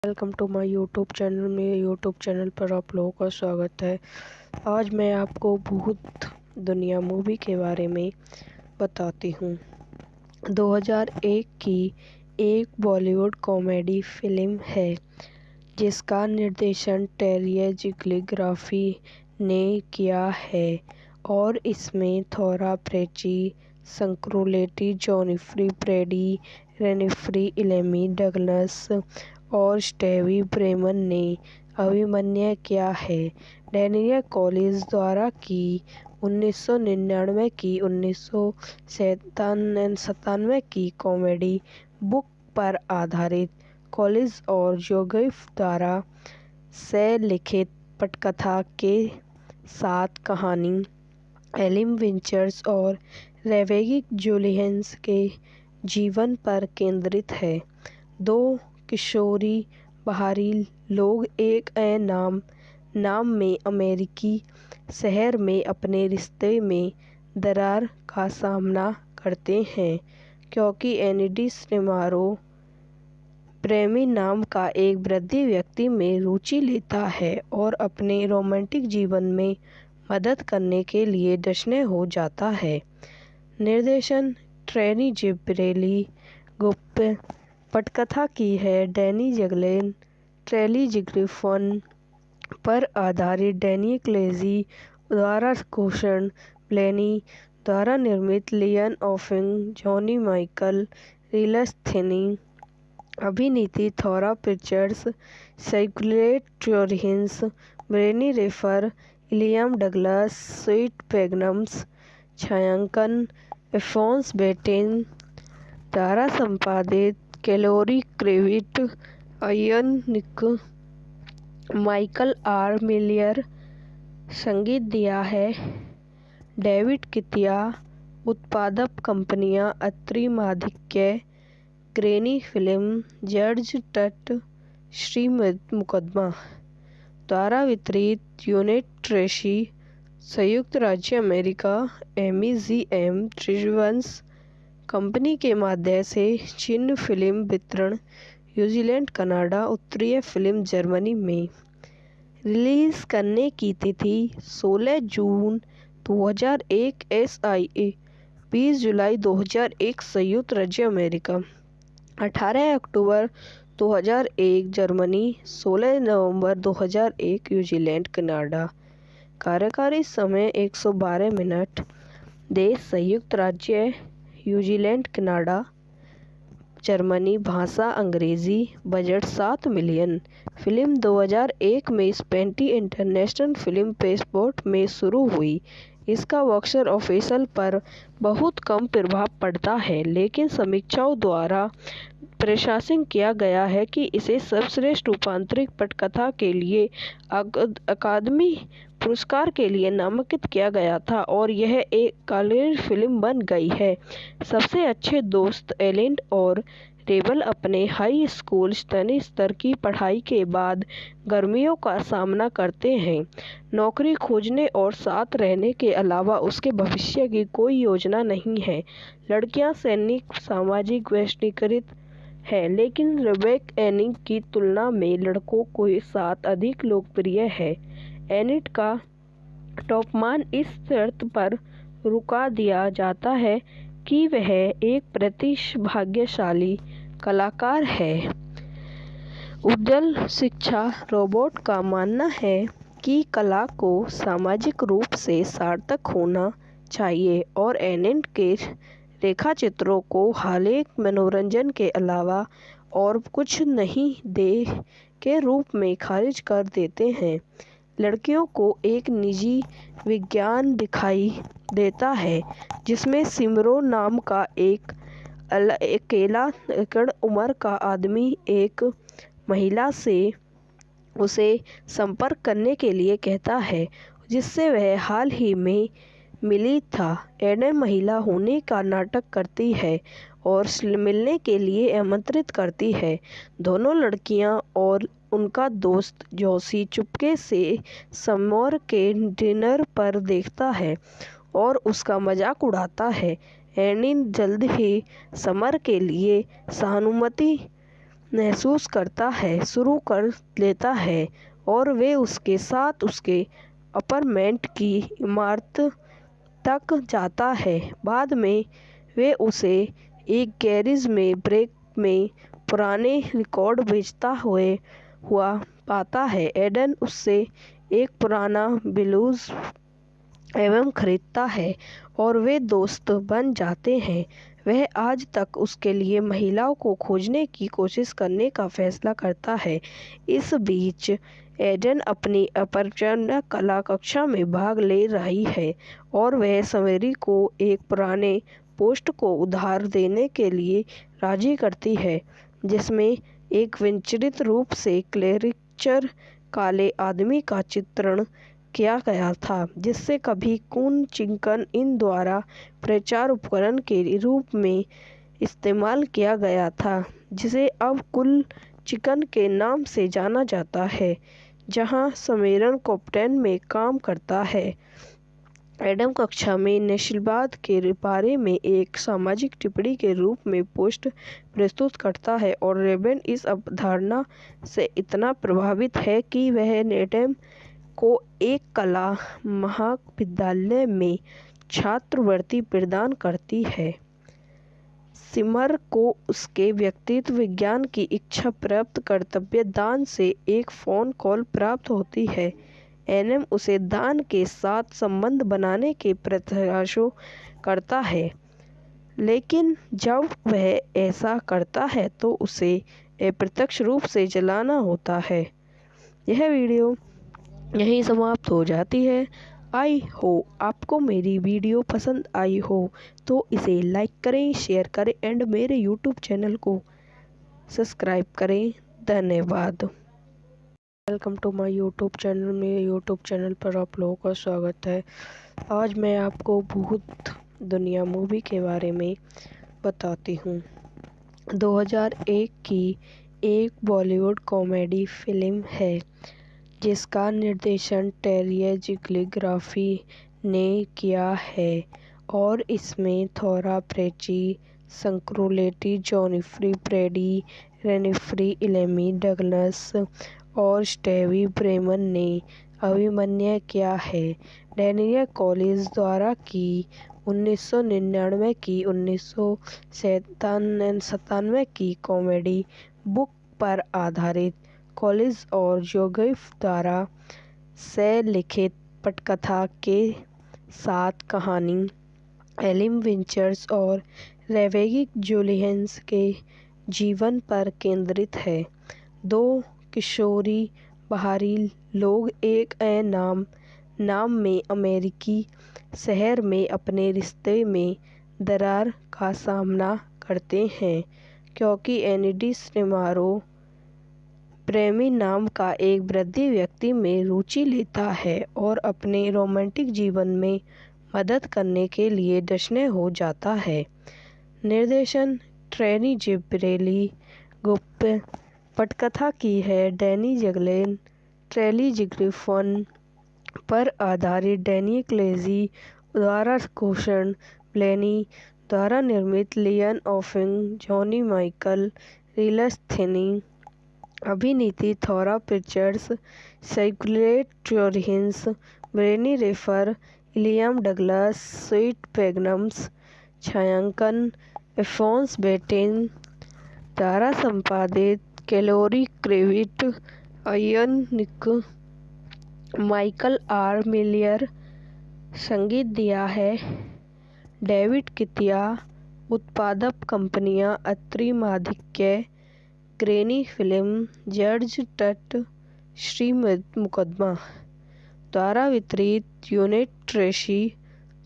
[SPEAKER 3] Welcome to my YouTube channel. मेरे यूट्यूब चैनल पर आप लोगों का स्वागत है। आज मैं आपको भूत दुनिया मूवी के बारे में बताती हूँ। 2001 की एक बॉलीवुड कॉमेडी फिल्म है जिसका निर्देशन टेरिया जिग्लिग्राफी ने किया है और इसमें थोरा प्रेची, संक्रोलेटी, जॉनिफ्री प्रेडी, रेनिफ्री इलेमी डगलस और स्टेवी ब्रेमन ने अभिनय किया है। डैनियल कॉलिंस द्वारा की 1999 की 1997 की कॉमेडी बुक पर आधारित कॉलिंस और जोसेफ द्वारा से लिखित पटकथा के साथ कहानी एलिम विंचर्स और रेवेगी जुलियंस के जीवन पर केंद्रित है। दो किशोरी बाहरी लोग एक नाम में अमेरिकी शहर में अपने रिश्ते में दरार का सामना करते हैं, क्योंकि एनिडी स्टेमारो प्रेमी नाम का एक वृद्ध व्यक्ति में रुचि लेता है और अपने रोमांटिक जीवन में मदद करने के लिए डशने हो जाता है। निर्देशन ट्रेनी जिब्रेली गुप्त। पटकथा की है डैनी जगलेन, ट्रेली जिग्रिफन पर आधारित डैनी क्लेजी द्वारा घोषण ब्लेनी द्वारा निर्मित लियन ऑफिंग, जॉनी माइकल, रिलस थिनी। अभिनीति थोरा पिक्चर्स, साइक्लेट जोरहिंस, ब्रेनी रेफर, इलियम डगलस, स्वीट पैगनम्स। छायांकन एफोन्स बेटेन द्वारा संपादित कैलोरी क्रेविट, आयन निक, माइकल आर मिलियर। संगीत दिया है डेविड कितिया। उत्पादक कंपनियां अत्रि माधिक्य, ग्रेनी फिल्म, जॉर्ज टट, श्री मुकदमा। द्वारा वितरित यूनिट ट्रेसी, संयुक्त राज्य अमेरिका, MEGM ट्रिजवंस कंपनी के माध्यम से चिन्ह फिल्म वितरण, न्यूजीलैंड, कनाडा, उत्तरीय फिल्म जर्मनी में। रिलीज करने की तिथि 16 जून 2001 SIA, 20 जुलाई 2001 संयुक्त राज्य अमेरिका, 18 अक्टूबर 2001 जर्मनी, 16 नवंबर 2001 न्यूजीलैंड, कनाडा। कार्यकारी समय 112 मिनट। देश संयुक्त राज्य न्यूजीलैंड, कनाडा, जर्मनी। भाषा अंग्रेजी। Budget 7 million. फिल्म 2001 में स्पेंटी इंटरनेशनल फिल्म फेस्टिवल में शुरू हुई। इसका बॉक्स ऑफिस पर बहुत कम प्रभाव पड़ता है, लेकिन समीक्षाओं द्वारा प्रशंसित किया गया है कि इसे सर्वश्रेष्ठ रूपांतरित पटकथा के लिए अकादमी पुरस्कार के लिए नामांकित किया गया था और यह एक कॉलेज फिल्म बन गई है। सबसे अच्छे दोस्त एलिन और रेबल अपने हाई स्कूल स्तरीय स्तर की पढ़ाई के बाद गर्मियों का सामना करते हैं। नौकरी खोजने और साथ रहने के अलावा उसके भविष्य की कोई योजना नहीं है। लड़कियां सैनिक सामाजिक वैश्वीकृत है, लेकिन रेबेका एनिक की तुलना में लड़कों के साथ अधिक लोकप्रिय है। एनिक का तापमान इस शर्त पर रुका दिया जाता है कि वह एक प्रतिभाशाली कलाकार है। उज्ज्वल शिक्षा रोबोट का मानना है कि कला को सामाजिक रूप से सार्थक होना चाहिए और एनिक के रेखाचित्रों को हालिक मनोरंजन के अलावा और कुछ नहीं दे के रूप में खारिज कर देते हैं। लड़कियों को एक निजी विज्ञान दिखाई देता है जिसमें सिमरो नाम का एक अकेला उम्र का आदमी एक महिला से उसे संपर्क करने के लिए कहता है जिससे वह हाल ही में मिली था। एडन महिला होने का नाटक करती है और मिलने के लिए आमंत्रित करती है। दोनों लड़कियां और उनका दोस्त जोशी चुपके से समर के डिनर पर देखता है और उसका मजाक उड़ाता है। एनिक जल्द ही समर के लिए सहानुभूति महसूस करता है शुरू कर लेता है और वे उसके साथ उसके अपार्टमेंट की इमारत तक जाता है। बाद में वे उसे एक गैरेज में ब्रेक में पुराने रिकॉर्ड बेचता हुआ पाता है। एडन उससे एक पुराना ब्लूज एल्बम खरीदता है और वे दोस्त बन जाते हैं। वह आज तक उसके लिए महिलाओं को खोजने की कोशिश करने का फैसला करता है। इस बीच एडन अपनी अपरचना कला कक्षा में भाग ले रही है और वह समेरी को एक पुराने पोस्ट को उधार देने के लिए राजी करती है जिसमें एक विचित्र रूप से क्लेरिचर काले आदमी का चित्रण किया गया था जिससे कभी कून चिकन इन द्वारा प्रचार उपकरण के रूप में इस्तेमाल किया गया था, जिसे अब कुल चिकन के नाम से जाना जाता है, जहां समेरन कैप्टन में काम करता है। एडम कक्षा में नस्लवाद के बारे में एक सामाजिक टिप्पणी के रूप में पोस्ट प्रस्तुत करता है और रेबन इस अवधारणा से इतना प्रभावित है कि वह एडम को एक कला महाविद्यालय में छात्रवृत्ति प्रदान करती है। सिमर को उसके व्यक्तित्व विज्ञान की इच्छा प्राप्त कर्तव्य दान से एक फ़ोन कॉल प्राप्त होती है। एनएम उसे दान के साथ संबंध बनाने के प्रयासों करता है, लेकिन जब वह ऐसा करता है तो उसे अप्रत्यक्ष रूप से जलाना होता है। यह वीडियो यहीं समाप्त हो जाती है। आई हो आपको मेरी वीडियो पसंद आई हो तो इसे लाइक करें, शेयर करें एंड मेरे यूट्यूब चैनल को सब्सक्राइब करें। धन्यवाद। Welcome to my YouTube channel. मेरे यूट्यूब चैनल पर आप लोगों का स्वागत है। आज मैं आपको भूत दुनिया मूवी के बारे में बताती हूँ। 2001 की एक बॉलीवुड कॉमेडी फिल्म है जिसका निर्देशन टेरी जिग्लिग्राफी ने किया है और इसमें थोरा प्रेची, संक्रोलेटी, जॉनिफ्री प्रेडी, रेनिफ्री इलेमी डगलस और स्टेवी ब्रेमन ने अभिनय किया है। डैनियल कॉलिंस द्वारा की 1999 की 1997 की कॉमेडी बुक पर आधारित कॉलिंस और जोसेफ द्वारा से लिखित पटकथा के साथ कहानी एलिन विंचर्स और रेबेका जुलियन्स के जीवन पर केंद्रित है। दो किशोरी बाहरी लोग एक नाम में अमेरिकी शहर में अपने रिश्ते में दरार का सामना करते हैं क्योंकि एनिडी स्नेमारो प्रेमी नाम का एक वृद्धि व्यक्ति में रुचि लेता है और अपने रोमांटिक जीवन में मदद करने के लिए डशने हो जाता है। निर्देशन ट्रेनी जिब्रेली गुप्त, पटकथा की है डैनी जगलेन, ट्रेली जिग्रिफन पर आधारित डैनी क्लेजी द्वारा घोषण ब्लेनी द्वारा निर्मित लियन ऑफिंग, जॉनी माइकल, रिलस थिनी, अभिनीति थोरा पिक्चर्स, साइक्लेट जोरहिंस, ब्रेनी रेफर, इलियम डगलस, स्वीट पैगनम्स, छायांकन एफोन्स बेटेन द्वारा संपादित कैलोरी क्रेविट, अयन निक, माइकल आर मिलियर, संगीत दिया है डेविड कितिया, उत्पादक कंपनियां अत्रि माधिक्य, ग्रेनी फिल्म, जॉर्ज टट, श्री मुकदमा द्वारा वितरित यूनिट ट्रेसी,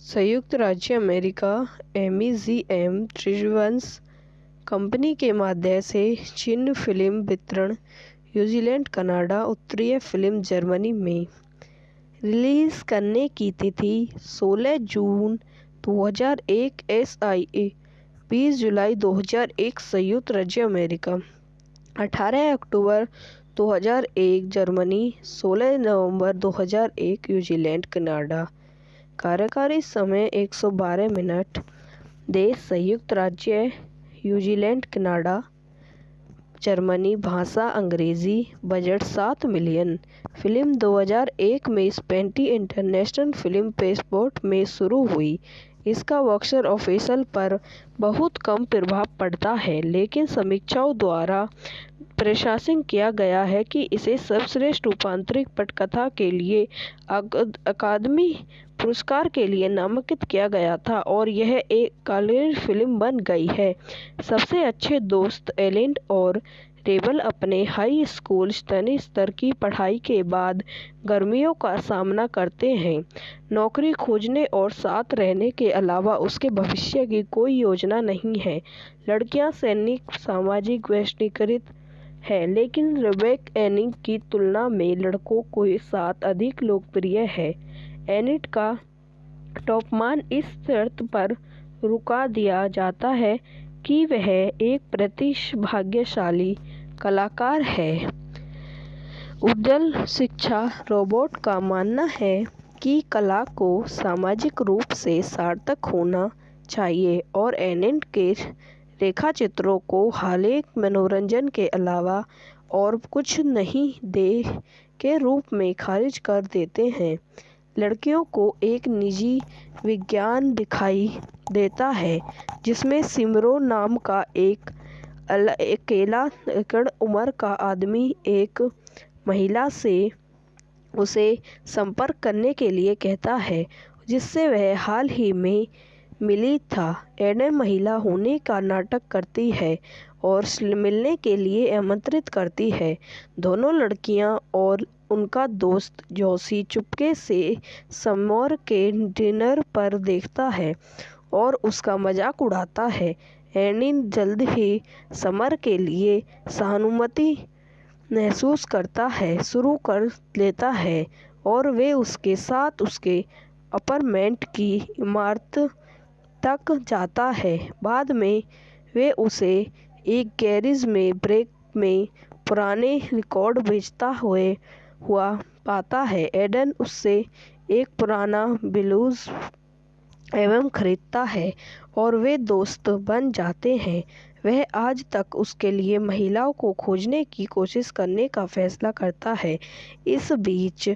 [SPEAKER 3] संयुक्त राज्य अमेरिका, MEGM त्रिवंश कंपनी के माध्यम से चीन फिल्म वितरण, न्यूजीलैंड, कनाडा, उत्तरीय फिल्म जर्मनी में रिलीज करने की तिथि 16 जून 2001 SIA, 20 जुलाई 2001 संयुक्त राज्य अमेरिका, 18 अक्टूबर 2001 जर्मनी, 16 नवंबर 2001 न्यूजीलैंड, कनाडा। कार्यकारी समय 112 मिनट। देश संयुक्त राज्य न्यूजीलैंड, कनाडा, जर्मनी। भाषा अंग्रेजी। Budget 7 million. फिल्म 2001 में स्पेंटी इंटरनेशनल फिल्म फेस्टिवल में शुरू हुई। इसका बॉक्स ऑफिस पर बहुत कम प्रभाव पड़ता है, लेकिन समीक्षाओं द्वारा प्रशंसा किया गया है कि इसे सर्वश्रेष्ठ रूपांतरित पटकथा के लिए अकादमी पुरस्कार के लिए नामांकित किया गया था और यह एक कॉलेज फिल्म बन गई है। सबसे अच्छे दोस्त एलिन और रेबल अपने हाई स्कूल स्तरीय स्तर की पढ़ाई के बाद गर्मियों का सामना करते हैं। नौकरी खोजने और साथ रहने के अलावा उसके भविष्य की कोई योजना नहीं है। लड़कियां सैनिक सामाजिक वैश्वीकृत है, लेकिन रेबेका एनिट की तुलना में लड़कों के साथ अधिक लोकप्रिय है। एनिट का तापमान इस शर्त पर रुका दिया जाता है कि वह एक प्रतिभाशाली कलाकार है। उज्ज्वल शिक्षा। रोबोट का मानना है कि कला को सामाजिक रूप से सार्थक होना चाहिए और एनिट के रेखाचित्रों को हालिया मनोरंजन के अलावा और कुछ नहीं दे के रूप में खारिज कर देते हैं। लड़कियों को एक निजी विज्ञान दिखाई देता है जिसमें सिमरो नाम का एक अकेला उम्र का आदमी एक महिला से उसे संपर्क करने के लिए कहता है जिससे वह हाल ही में मिली था। एडन महिला होने का नाटक करती है और मिलने के लिए आमंत्रित करती है। दोनों लड़कियां और उनका दोस्त जोशी चुपके से समर के डिनर पर देखता है और उसका मजाक उड़ाता है। एनिन जल्द ही समर के लिए सहानुभूति महसूस करता है शुरू कर लेता है और वे उसके साथ उसके अपार्टमेंट की इमारत तक जाता है। बाद में वे उसे एक गैरेज में ब्रेक में पुराने रिकॉर्ड बेचता हुआ पाता है। एडन उससे एक पुराना ब्लूज एल्बम खरीदता है और वे दोस्त बन जाते हैं। वह आज तक उसके लिए महिलाओं को खोजने की कोशिश करने का फैसला करता है। इस बीच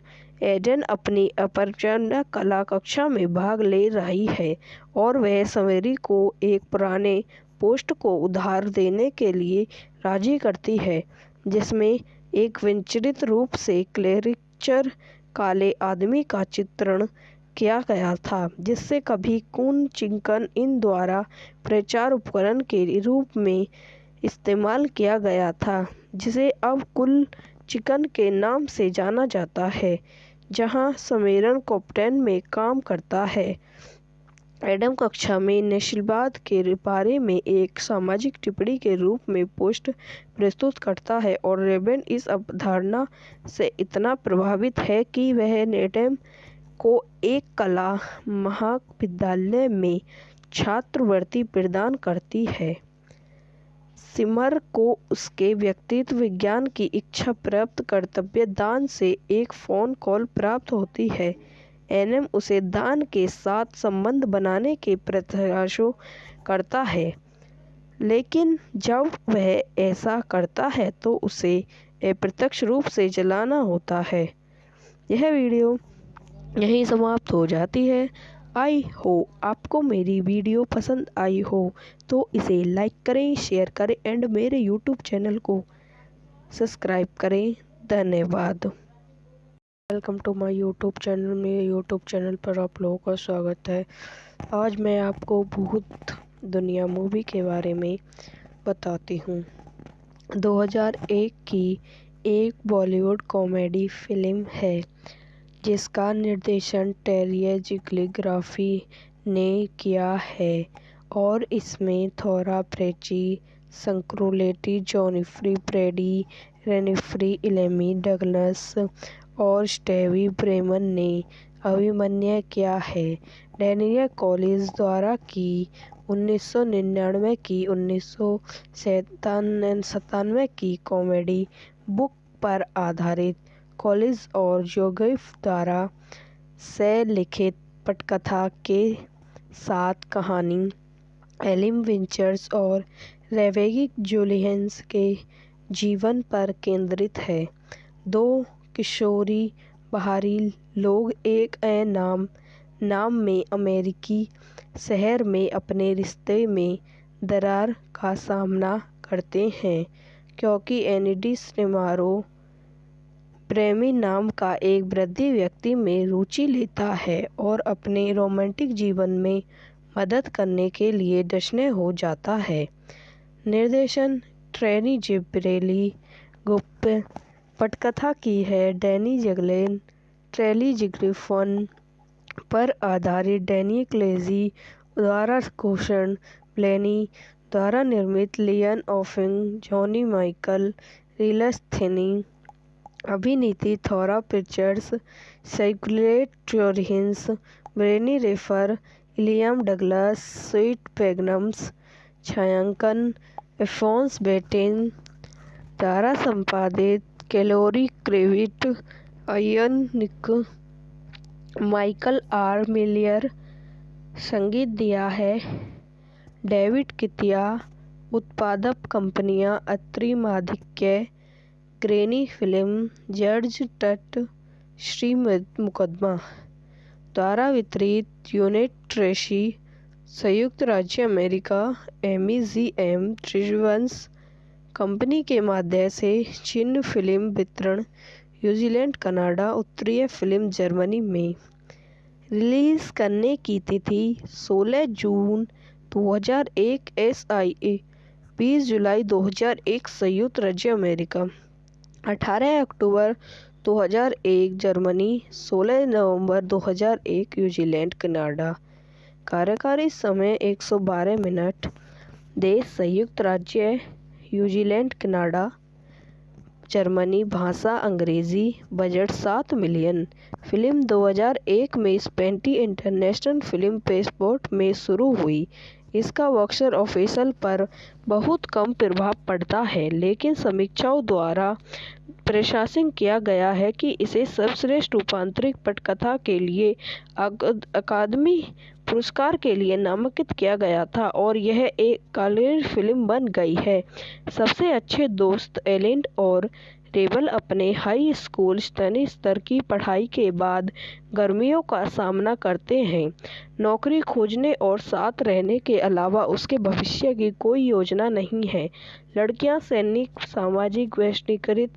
[SPEAKER 3] एडन अपनी अपरचना कला कक्षा में भाग ले रही है और वह सवेरी को एक पुराने पोस्ट को उधार देने के लिए राजी करती है जिसमें एक विचित्र रूप से क्लेरिचर काले आदमी का चित्रण किया गया था जिससे कभी कून चिकन इन द्वारा प्रचार उपकरण के रूप में इस्तेमाल किया गया था, जिसे अब कूल चिकन के नाम से जाना जाता है, जहां समेरन कैप्टन में काम करता है। एडम कक्षा में नस्लवाद के बारे में एक सामाजिक टिप्पणी के रूप में पोस्ट प्रस्तुत करता है और रेबन इस अवधारणा से इतना प्रभावित है कि वह एडम को एक कला महाविद्यालय में छात्रवृत्ति प्रदान करती है। सिमर को उसके व्यक्तित्व विज्ञान की इच्छा प्राप्त कर्तव्य दान से एक फ़ोन कॉल प्राप्त होती है। एनएम उसे दान के साथ संबंध बनाने के प्रयासों करता है, लेकिन जब वह ऐसा करता है तो उसे अप्रत्यक्ष रूप से जलाना होता है। यह वीडियो यहीं समाप्त हो जाती है। आई हो आपको मेरी वीडियो पसंद आई हो तो इसे लाइक करें, शेयर करें एंड मेरे यूट्यूब चैनल को सब्सक्राइब करें। धन्यवाद। Welcome to my YouTube channel. मेरे यूट्यूब चैनल पर आप लोगों का स्वागत है। आज मैं आपको भूत दुनिया मूवी के बारे में बताती हूँ। 2001 की एक बॉलीवुड कॉमेडी फिल्म है जिसका निर्देशन टेरी जिग्लिग्राफी ने किया है और इसमें थोरा प्रेची, संक्रोलेटी, जॉनिफ्री ब्रेडी, रेनिफ्री इलेमी डगलस और स्टेवी ब्रेमन ने अभिनय किया है। डैनियल कॉलिंस द्वारा की 1999 की 1997 की कॉमेडी बुक पर आधारित कॉलिंस और जोसेफ द्वारा से लिखित पटकथा के साथ कहानी एलिम विंचर्स और रेवेगी जुलियंस के जीवन पर केंद्रित है। दो किशोरी बाहरी लोग एक नाम में अमेरिकी शहर में अपने रिश्ते में दरार का सामना करते हैं क्योंकि एनिडी स्नेमारो प्रेमी नाम का एक वृद्ध व्यक्ति में रुचि लेता है और अपने रोमांटिक जीवन में मदद करने के लिए डशने हो जाता है। निर्देशन ट्रेनी जिब्रेली गुप्त। पटकथा की है डैनी जगलेन, ट्रेली जिग्रिफन पर आधारित डैनी क्लेजी द्वारा घोषण ब्लेनी द्वारा निर्मित लियन ऑफिंग, जॉनी माइकल, रिलस थेनी। अभिनीति थोरा पिक्चर्स, साइक्लेट जोरहिंस, ब्रेनी रेफर, इलियम डगलस, स्वीट पैगनम्स। छायांकन एफोन्स बेटेन द्वारा संपादित कैलोरी क्रेविट, आयन निक, माइकल आर मिलियर। संगीत दिया है डेविड कितिया। उत्पादक कंपनियां अत्रि माधिक्य, ग्रेनी फिल्म, जॉर्ज टट, श्री मुकदमा। द्वारा वितरित यूनिट ट्रेसी, संयुक्त राज्य अमेरिका, एमईजीएम ट्रिजवंस कंपनी के माध्यम से चिन्ह फिल्म वितरण, न्यूजीलैंड, कनाडा, उत्तरीय फिल्म जर्मनी में। रिलीज करने की तिथि 16 जून 2001 SIA, 20 जुलाई 2001 संयुक्त राज्य अमेरिका, 18 अक्टूबर 2001 जर्मनी, 16 नवंबर 2001 न्यूजीलैंड, कनाडा। कार्यकारी समय 112 मिनट। देश संयुक्त राज्य न्यूजीलैंड, कनाडा, जर्मनी। भाषा अंग्रेजी। Budget 7 million. फिल्म 2001 में स्पेंटी इंटरनेशनल फिल्म फेस्टिवल में शुरू हुई। इसका बॉक्स ऑफिस पर बहुत कम प्रभाव पड़ता है, लेकिन समीक्षकों द्वारा प्रशंसा किया गया है कि इसे सर्वश्रेष्ठ रूपांतरित पटकथा के लिए अकादमी पुरस्कार के लिए नामांकित किया गया था और यह एक कॉलेज फिल्म बन गई है। सबसे अच्छे दोस्त एलिन और रेबल अपने हाई स्कूल स्तरीय स्तर की पढ़ाई के बाद गर्मियों का सामना करते हैं। नौकरी खोजने और साथ रहने के अलावा उसके भविष्य की कोई योजना नहीं है। लड़कियां सैनिक सामाजिक वैश्वीकृत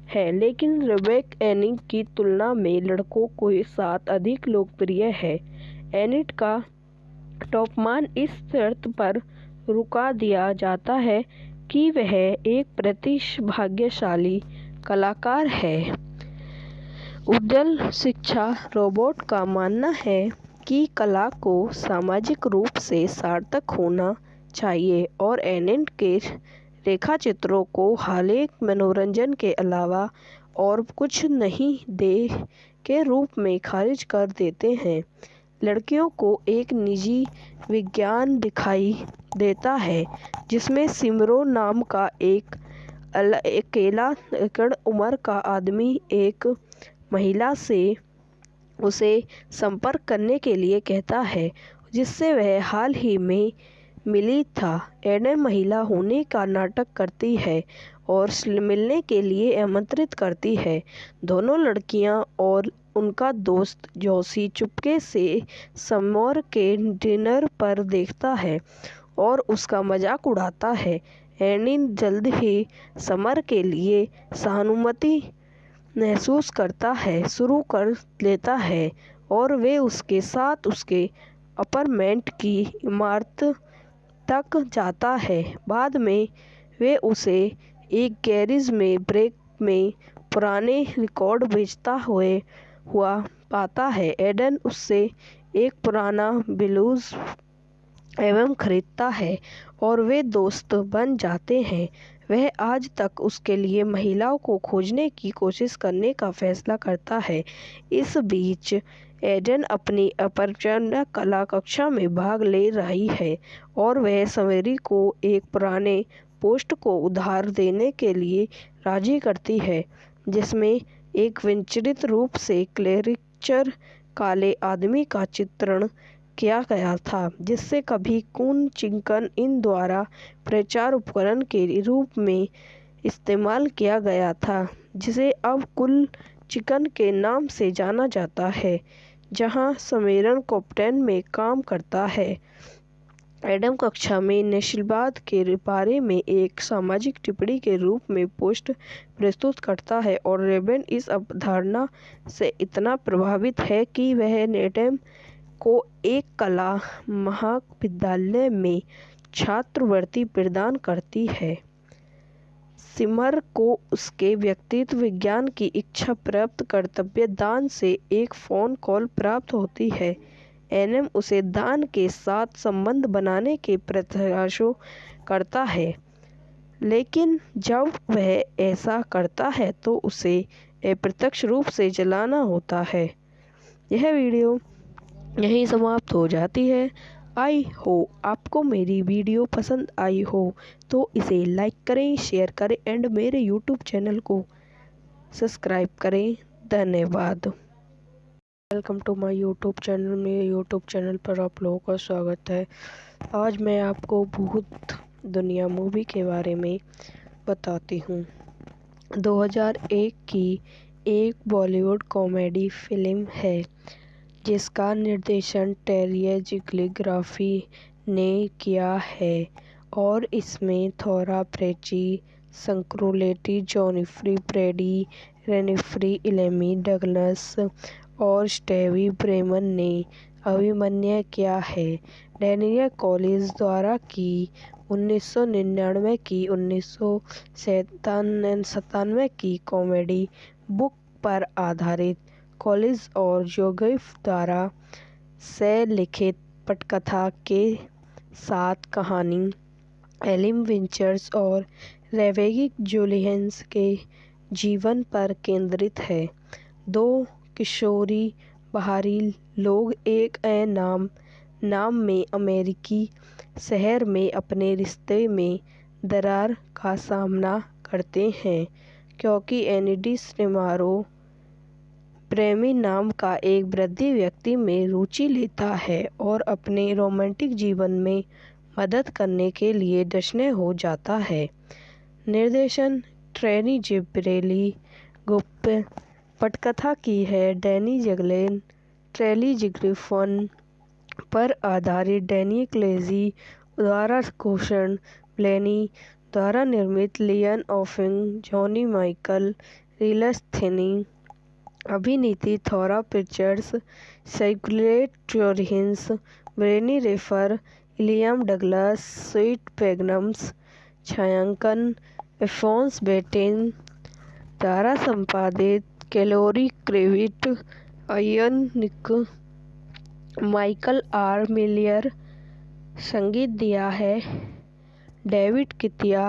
[SPEAKER 3] है, लेकिन रेबेका एनिट की तुलना में लड़कों के साथ अधिक लोकप्रिय है। एनिट का तापमान इस शर्त पर रुका दिया जाता है कि वह एक प्रतिभाशाली कलाकार है। उज्ज्वल शिक्षा रोबोट का मानना है कि कला को सामाजिक रूप से सार्थक होना चाहिए और एनिन के रेखाचित्रों को हालिक मनोरंजन के अलावा और कुछ नहीं दे के रूप में खारिज कर देते हैं। लड़कियों को एक निजी विज्ञान दिखाई देता है जिसमें सिमरो नाम का एक अकेला एकड़ उम्र का आदमी एक महिला से उसे संपर्क करने के लिए कहता है जिससे वह हाल ही में मिली था। एडन महिला होने का नाटक करती है और मिलने के लिए आमंत्रित करती है। दोनों लड़कियां और उनका दोस्त जोशी चुपके से समर के डिनर पर देखता है और उसका मजाक उड़ाता है। एनिन जल्द ही समर के लिए सहानुभूति महसूस करता है शुरू कर लेता है और वे उसके साथ उसके अपार्टमेंट की इमारत तक जाता है। बाद में वे उसे एक गैरेज में ब्रेक में पुराने रिकॉर्ड बेचता हुआ पाता है। एडन उससे एक पुराना ब्लूज एल्बम खरीदता है और वे दोस्त बन जाते हैं। वह आज तक उसके लिए महिलाओं को खोजने की कोशिश करने का फैसला करता है। इस बीच एडन अपनी अपरचना कला कक्षा में भाग ले रही है और वह समेरी को एक पुराने पोस्ट को उधार देने के लिए राजी करती है जिसमें एक विचित्र रूप से क्लेरिचर काले आदमी का चित्रण किया गया था जिससे कभी कून चिकन इन द्वारा प्रचार उपकरण के रूप में इस्तेमाल किया गया था जिसे अब कुल चिकन के नाम से जाना जाता है जहां समेरन कैप्टन में काम करता है। एडम कक्षा में नस्लवाद के बारे में एक सामाजिक टिप्पणी के रूप में पोस्ट प्रस्तुत करता है और रेबन इस अवधारणा से इतना प्रभावित है कि वह एडम को एक कला महाविद्यालय में छात्रवृत्ति प्रदान करती है। सिमर को उसके व्यक्तित्व विज्ञान की इच्छा प्राप्त कर्तव्य दान से एक फ़ोन कॉल प्राप्त होती है। एनएम उसे दान के साथ संबंध बनाने के प्रयासों करता है लेकिन जब वह ऐसा करता है तो उसे अप्रत्यक्ष रूप से जलाना होता है। यह वीडियो यहीं समाप्त हो जाती है। आई हो आपको मेरी वीडियो पसंद आई हो तो इसे लाइक करें, शेयर करें एंड मेरे यूट्यूब चैनल को सब्सक्राइब करें। धन्यवाद। Welcome to my YouTube channel. मेरे यूट्यूब चैनल पर आप लोगों का स्वागत है। आज मैं आपको भूत दुनिया मूवी के बारे में बताती हूँ। 2001 की एक बॉलीवुड कॉमेडी फिल्म है जिसका निर्देशन टेरी जिग्लिग्राफी ने किया है और इसमें थोरा प्रेची, संक्रोलेटी, जॉनिफ्री प्रेडी, रेनिफ्री इलेमी डगलस और स्टेवी ब्रेमन ने अभिनय किया है। डैनियल कॉलिंस द्वारा की 1999 की 1997 की कॉमेडी बुक पर आधारित कॉलिंस और जोसेफ द्वारा से लिखित पटकथा के साथ कहानी एलिम विंचर्स और रेवेगी जुलियंस के जीवन पर केंद्रित है। दो किशोरी बाहरी लोग एक नाम में अमेरिकी शहर में अपने रिश्ते में दरार का सामना करते हैं क्योंकि एनिडी स्नेमारो प्रेमी नाम का एक वृद्धि व्यक्ति में रुचि लेता है और अपने रोमांटिक जीवन में मदद करने के लिए डशने हो जाता है। निर्देशन ट्रेनी जिब्रेली गुप्त। पटकथा की है डैनी जगलेन, ट्रेली जिग्रिफन पर आधारित डैनी क्लेजी द्वारा घोषण ब्लेनी द्वारा निर्मित लियन ऑफिंग, जॉनी माइकल, रिलस थेनी। अभिनीति थोरा पिक्चर्स, साइक्लेट जोरहिंस, ब्रेनी रेफर, इलियम डगलस, स्वीट पैगनम्स। छायांकन एफोन्स बेटेन द्वारा संपादित कैलोरी क्रेविट, आयन निक, माइकल आर मिलियर। संगीत दिया है डेविड कितिया।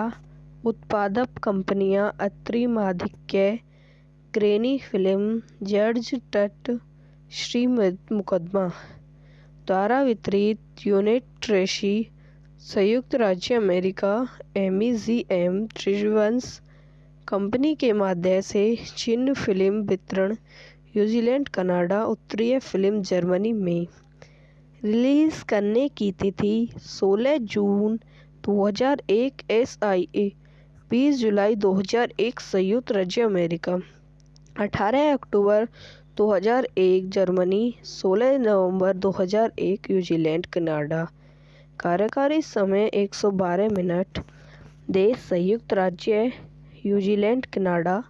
[SPEAKER 3] उत्पादक कंपनियां अत्रि माधिक्य, ग्रैनी फिल्म, जॉर्ज टट, श्री मुकदमा। द्वारा वितरित यूनिट ट्रेसी, संयुक्त राज्य अमेरिका। MEGM त्रिवंश कंपनी के माध्यम से चीन फिल्म वितरण, न्यूजीलैंड, कनाडा, उत्तरीय फिल्म जर्मनी में। रिलीज करने की तिथि 16 जून 2001 SIA, 20 जुलाई 2001 संयुक्त राज्य अमेरिका, 18 अक्टूबर 2001 जर्मनी, 16 नवंबर 2001 न्यूजीलैंड, कनाडा। कार्यकारी समय 112 मिनट। देश संयुक्त राज्य, न्यूजीलैंड, कनाडा,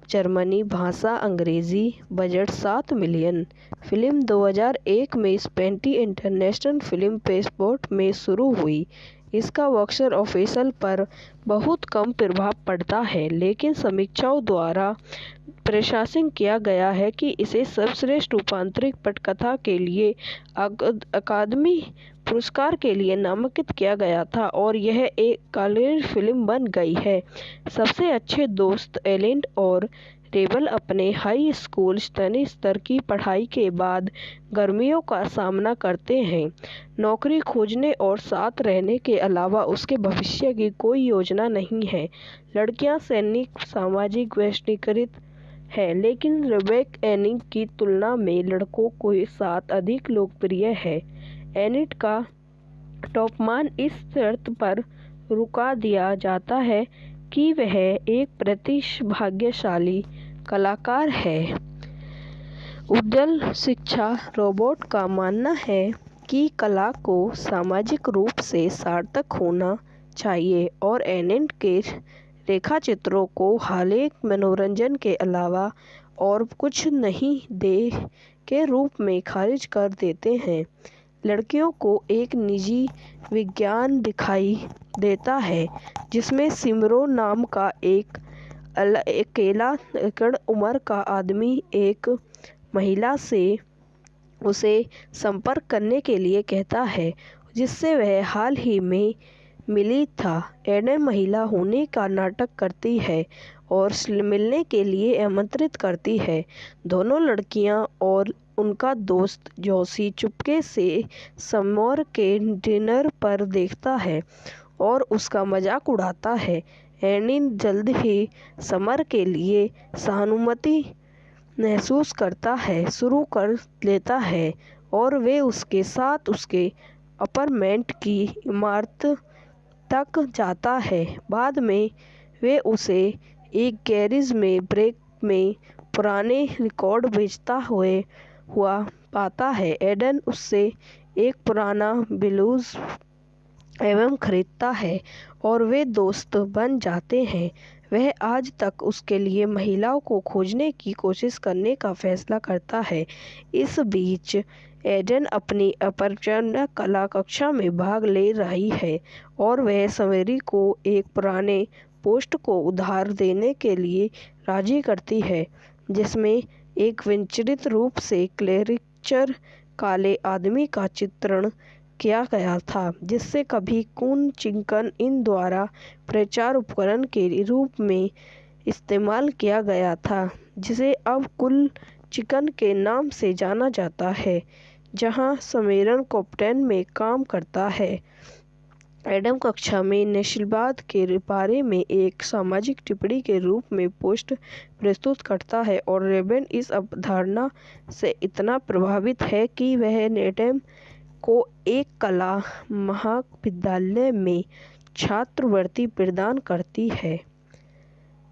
[SPEAKER 3] जर्मनी। भाषा अंग्रेजी। Budget 7 million. फिल्म 2001 में स्पेंटी इंटरनेशनल फिल्म फेस्टिवल में शुरू हुई। इसका बॉक्स ऑफिस पर बहुत कम प्रभाव पड़ता है, लेकिन समीक्षकों द्वारा प्रशंसा किया गया है कि इसे सर्वश्रेष्ठ रूपांतरित पटकथा के लिए अकादमी पुरस्कार के लिए नामांकित किया गया था और यह एक कॉलेज फिल्म बन गई है। सबसे अच्छे दोस्त एलिन और रेबल अपने हाई स्कूल स्तरीय स्तर की पढ़ाई के बाद गर्मियों का सामना करते हैं। नौकरी खोजने और साथ रहने के अलावा उसके भविष्य की कोई योजना नहीं है। लड़कियां सैनिक सामाजिक वैश्वीकृत है, लेकिन रेबेका एनिक की तुलना में लड़कों के साथ अधिक लोकप्रिय है। एनिट का तापमान इस शर्त पर रुका दिया जाता है कि वह एक प्रतिभाशाली कलाकार है। उज्ज्वल शिक्षा। रोबोट का मानना है कि कला को सामाजिक रूप से सार्थक होना चाहिए और एनिट के रेखाचित्रों को हालिया मनोरंजन के अलावा और कुछ नहीं दे के रूप में खारिज कर देते हैं। लड़कियों को एक निजी विज्ञान दिखाई देता है जिसमें सिमरो नाम का एक अकेला उम्र का आदमी एक महिला से उसे संपर्क करने के लिए कहता है जिससे वह हाल ही में मिली था। एडन महिला होने का नाटक करती है और मिलने के लिए आमंत्रित करती है। दोनों लड़कियां और उनका दोस्त जोशी चुपके से समर के डिनर पर देखता है और उसका मजाक उड़ाता है। एनिन जल्द ही समर के लिए सहानुभूति महसूस करता है शुरू कर लेता है और वे उसके साथ उसके अपार्टमेंट की इमारत तक जाता है। बाद में वे उसे एक गैरेज में ब्रेक में पुराने रिकॉर्ड बेचता हुआ पाता है। एडन उससे एक पुराना ब्लूज एल्बम खरीदता है और वे दोस्त बन जाते हैं। वह आज तक उसके लिए महिलाओं को खोजने की कोशिश करने का फैसला करता है। इस बीच एडन अपनी अपरचना कला कक्षा में भाग ले रही है और वह समेरी को एक पुराने पोस्ट को उधार देने के लिए राजी करती है जिसमें एक विचित्र रूप से कैरिकेचर काले आदमी का चित्रण किया गया था जिससे कभी कून चिकन इन द्वारा प्रचार उपकरण के रूप में इस्तेमाल किया गया था, जिसे अब कुल चिकन के नाम से जाना जाता है, जहां समेरन कैप्टन में काम करता है। एडम कक्षा में नस्लवाद के बारे में एक सामाजिक टिप्पणी के रूप में पोस्ट प्रस्तुत करता है और रेबन इस अवधारणा से इतना प्रभावित है कि वह एडम को एक कला महाविद्यालय में छात्रवृत्ति प्रदान करती है।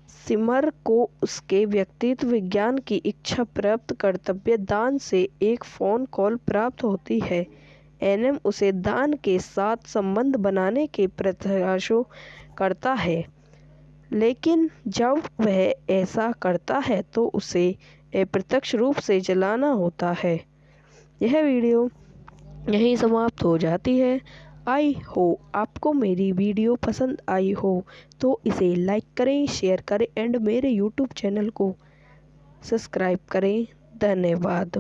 [SPEAKER 3] सिमर को उसके व्यक्तित्व विज्ञान की इच्छा प्राप्त कर्तव्य दान से एक फ़ोन कॉल प्राप्त होती है। एनएम उसे दान के साथ संबंध बनाने के प्रयासों करता है, लेकिन जब वह ऐसा करता है तो उसे अप्रत्यक्ष रूप से जलाना होता है। यह वीडियो यहीं समाप्त हो जाती है। आई हो आपको मेरी वीडियो पसंद आई हो तो इसे लाइक करें, शेयर करें एंड मेरे यूट्यूब चैनल को सब्सक्राइब करें। धन्यवाद।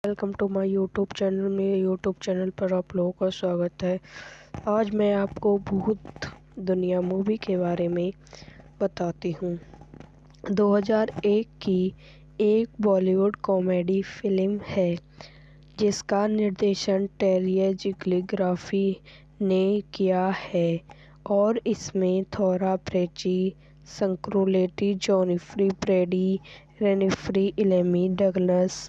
[SPEAKER 3] Welcome to my YouTube channel. मेरे यूट्यूब चैनल पर आप लोगों का स्वागत है। आज मैं आपको भूत दुनिया मूवी के बारे में बताती हूँ। 2001 की एक बॉलीवुड कॉमेडी फिल्म है जिसका निर्देशन टेरिया जिग्लिग्राफी ने किया है और इसमें थोरा प्रेची, संक्रोलेटी, जॉनिफ्री ब्रेडी, रेनिफ्री इलेमी डगलस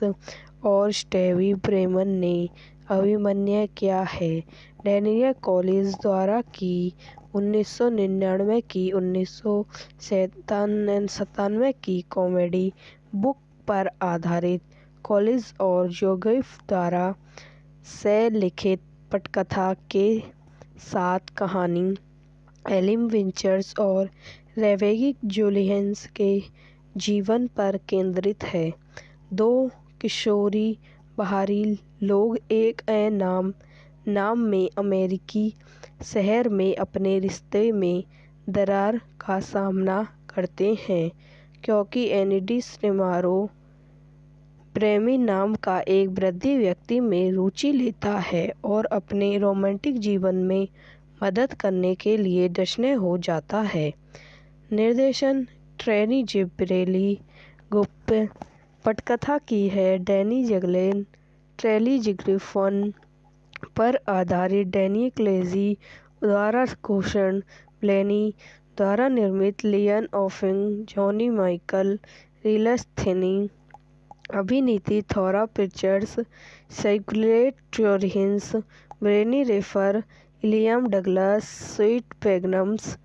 [SPEAKER 3] और स्टेवी ब्रेमन ने अभिनय किया है। डैनियल कॉलिंस द्वारा की 1999 की 1997 की कॉमेडी बुक पर आधारित कॉलिंस और जोसेफ द्वारा से लिखित पटकथा के साथ कहानी एलिम विंचर्स और रेवेगी जुलियंस के जीवन पर केंद्रित है। दो किशोरी बाहरी लोग एक नाम में अमेरिकी शहर में अपने रिश्ते में दरार का सामना करते हैं क्योंकि एनिडी स्टिमारो प्रेमी नाम का एक वृद्ध व्यक्ति में रुचि लेता है और अपने रोमांटिक जीवन में मदद करने के लिए डशने हो जाता है। निर्देशन ट्रेनी जिब्रेली गुप्त। पटकथा की है डैनी जगलेन, ट्रेली जिग्रिफन पर आधारित डैनी क्लेजी द्वारा घोषण ब्लेनी द्वारा निर्मित लियन ऑफिंग, जॉनी माइकल, रिलस थिनी। अभिनीति थोरा पिक्चर्स, साइक्लेट जोरहिंस, ब्रेनी रेफर, इलियम डगलस, स्वीट पैगनम्स।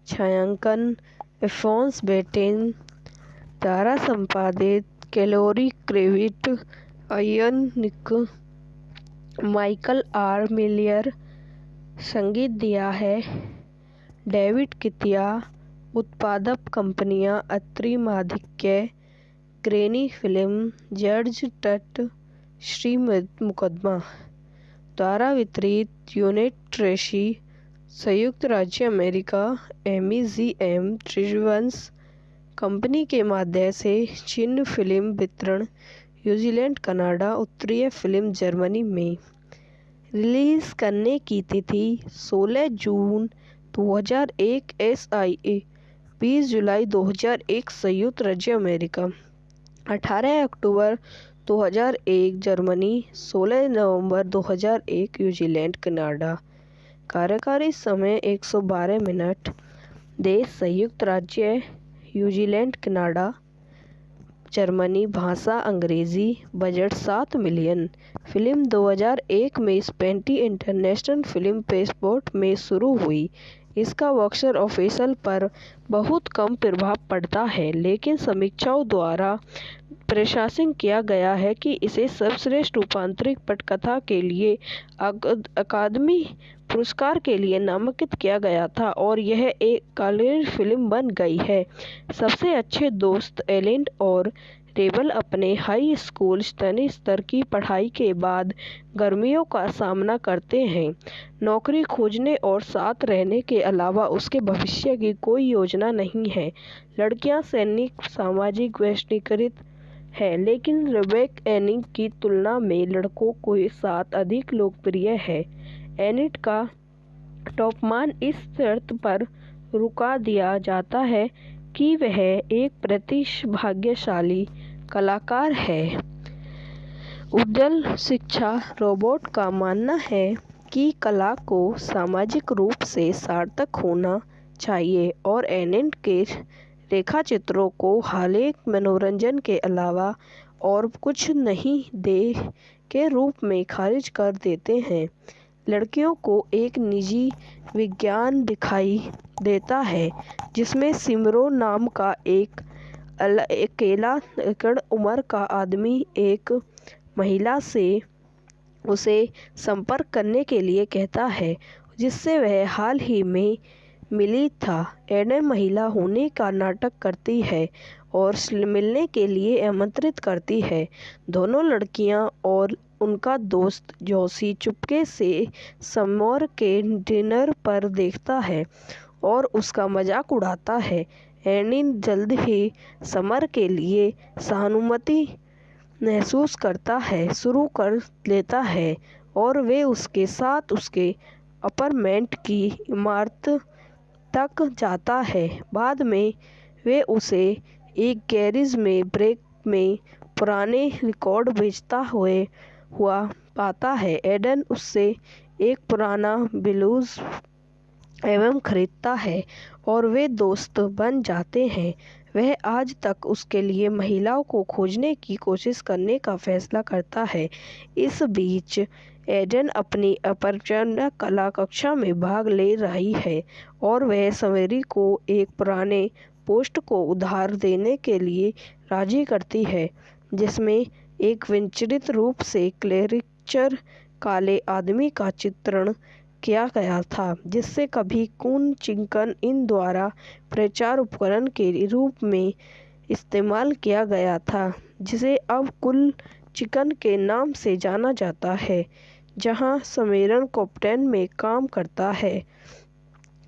[SPEAKER 3] छायांकन एफोन्स बेटेन द्वारा संपादित कैलोरी क्रेविट, आयन निक, माइकल आर मिलियर। संगीत दिया है डेविड कितिया। उत्पादक कंपनियां अत्रि माधिक्य, ग्रेनी फिल्म, जॉर्ज टट, श्री मुकदमा। द्वारा वितरित यूनिट ट्रेसी, संयुक्त राज्य अमेरिका, एमईजीएम त्रिवंश कंपनी के माध्यम से चीन फिल्म वितरण, न्यूजीलैंड, कनाडा, उत्तरीय फिल्म जर्मनी में। रिलीज करने की तिथि 16 जून 2001 एसआईए, 20 जुलाई 2001 संयुक्त राज्य अमेरिका, 18 अक्टूबर 2001 जर्मनी, 16 नवंबर 2001 न्यूजीलैंड, कनाडा। कार्यकारी समय 112 मिनट। देश संयुक्त राज्य, न्यूजीलैंड, कनाडा, जर्मनी। भाषा अंग्रेजी। Budget 7 million. फिल्म 2001 में स्पेंटी इंटरनेशनल फिल्म फेस्टिवल में शुरू हुई। इसका बॉक्स ऑफिस पर बहुत कम प्रभाव पड़ता है, लेकिन समीक्षकों द्वारा प्रशंसा किया गया है कि इसे सर्वश्रेष्ठ रूपांतरित पटकथा के लिए अकादमी पुरस्कार के लिए नामांकित किया गया था और यह एक कॉलेज फिल्म बन गई है। सबसे अच्छे दोस्त एलिन और रेबल अपने हाई स्कूल स्तर की पढ़ाई के बाद गर्मियों का सामना करते हैं। नौकरी खोजने और साथ रहने के अलावा उसके भविष्य की कोई योजना नहीं है। लड़कियां सैनिक सामाजिक वैश्वीकृत है, लेकिन रेबेक एनिक की तुलना में लड़कों के साथ अधिक लोकप्रिय है। एनिट का तापमान इस शर्त पर रुका दिया जाता है कि वह एक प्रतिभाशाली कलाकार है। उज्ज्वल शिक्षा। रोबोट का मानना है कि कला को सामाजिक रूप से सार्थक होना चाहिए और एनिट के रेखाचित्रों को हालिया मनोरंजन के अलावा और कुछ नहीं दे के रूप में खारिज कर देते हैं। लड़कियों को एक निजी विज्ञान दिखाई देता है जिसमें सिमरो नाम का एक अकेला उम्र का आदमी एक महिला से उसे संपर्क करने के लिए कहता है जिससे वह हाल ही में मिली था। एडन महिला होने का नाटक करती है और मिलने के लिए आमंत्रित करती है। दोनों लड़कियां और उनका दोस्त जोशी चुपके से समर के डिनर पर देखता है और उसका मजाक उड़ाता है। एनी जल्द ही समर के लिए सहानुभूति महसूस करता है शुरू कर लेता है और वे उसके साथ उसके अपार्टमेंट की इमारत तक जाता है। बाद में वे उसे एक गैरेज में ब्रेक में पुराने रिकॉर्ड बेचता हुआ पाता है। एडन उससे एक पुराना ब्लूज एल्बम खरीदता है और वे दोस्त बन जाते हैं। वह आज तक उसके लिए महिलाओं को खोजने की कोशिश करने का फैसला करता है। इस बीच एडन अपनी अपरचना कला कक्षा में भाग ले रही है और वह सवेरी को एक पुराने पोस्ट को उधार देने के लिए राजी करती है जिसमें एक विचित्र रूप से क्लेरिचर काले आदमी का चित्रण किया गया था जिससे कभी कून चिकन इन द्वारा प्रचार उपकरण के रूप में इस्तेमाल किया गया था जिसे अब कुल चिकन के नाम से जाना जाता है जहां सम्मेलन कैप्टन में काम करता है।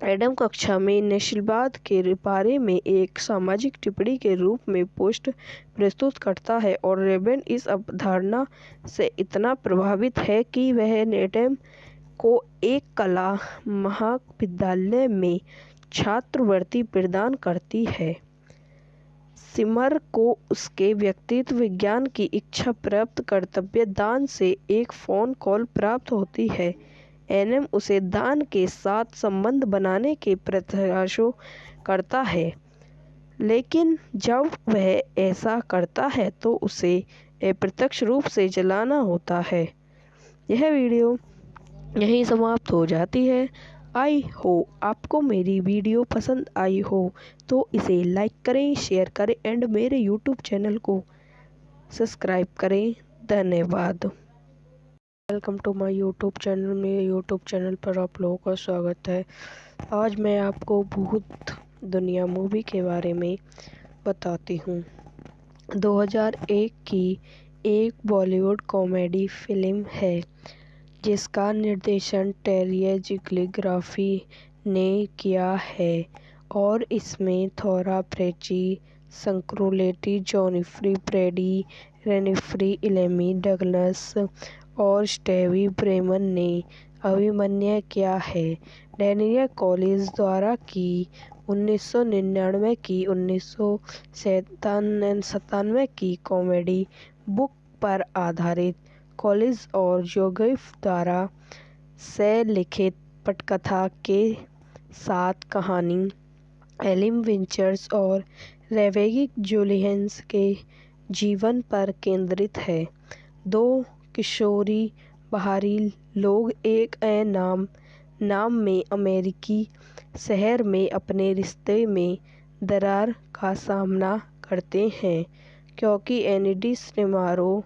[SPEAKER 3] एडम कक्षा में नस्लवाद के बारे में एक सामाजिक टिप्पणी के रूप में पोस्ट प्रस्तुत करता है और रेबन इस अवधारणा से इतना प्रभावित है कि वह एडम को एक कला महाविद्यालय में छात्रवृत्ति प्रदान करती है। सिमर को उसके व्यक्तित्व विज्ञान की इच्छा प्राप्त कर्तव्य दान से एक फ़ोन कॉल प्राप्त होती है। एनएम उसे दान के साथ संबंध बनाने के प्रयासों करता है लेकिन जब वह ऐसा करता है तो उसे अप्रत्यक्ष रूप से जलाना होता है। यह वीडियो यहीं समाप्त हो जाती है। आई हो आपको मेरी वीडियो पसंद आई हो तो इसे लाइक करें, शेयर करें एंड मेरे यूट्यूब चैनल को सब्सक्राइब करें। धन्यवाद। Welcome to my YouTube channel. मेरे यूट्यूब चैनल पर आप लोगों का स्वागत है। आज मैं आपको भूत दुनिया मूवी के बारे में बताती हूँ। 2001 की एक बॉलीवुड कॉमेडी फिल्म है जिसका निर्देशन टेरी जिग्लिग्राफी ने किया है और इसमें थोरा प्रेची, संक्रोलेटी, जॉनिफ्री प्रेडी, रेनिफ्री इलेमी डगलस और स्टेवी ब्रेमन ने अभिनय किया है। डैनियल कॉलिंस द्वारा की 1999 की 1997 की कॉमेडी बुक पर आधारित कॉलिंस और जोसेफ द्वारा से लिखित पटकथा के साथ कहानी एलिम विंचर्स और रेवेगी जुलियंस के जीवन पर केंद्रित है। दो किशोरी बाहरी लोग एक नाम में अमेरिकी शहर में अपने रिश्ते में दरार का सामना करते हैं क्योंकि एनिडी स्नेमारो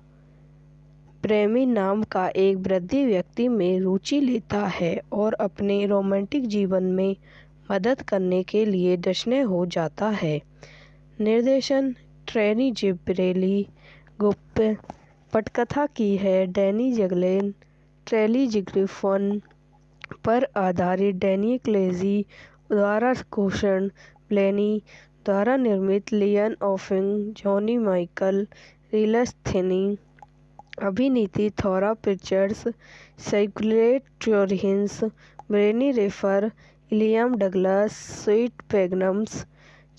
[SPEAKER 3] प्रेमी नाम का एक वृद्ध व्यक्ति में रुचि लेता है और अपने रोमांटिक जीवन में मदद करने के लिए जश्न हो जाता है। निर्देशन ट्रेनी जिब्रेली गुप्त। पटकथा की है डैनी जगलेन, ट्रेली जिग्रिफन पर आधारित डैनी क्लेजी द्वारा घोषण ब्लेनी द्वारा निर्मित लियन ऑफिंग, जॉनी माइकल, रिलस थिनी। अभिनीति थोरा पिक्चर्स, साइक्लेट जोरहिंस, ब्रेनी रेफर, इलियम डगलस, स्वीट पैगनम्स।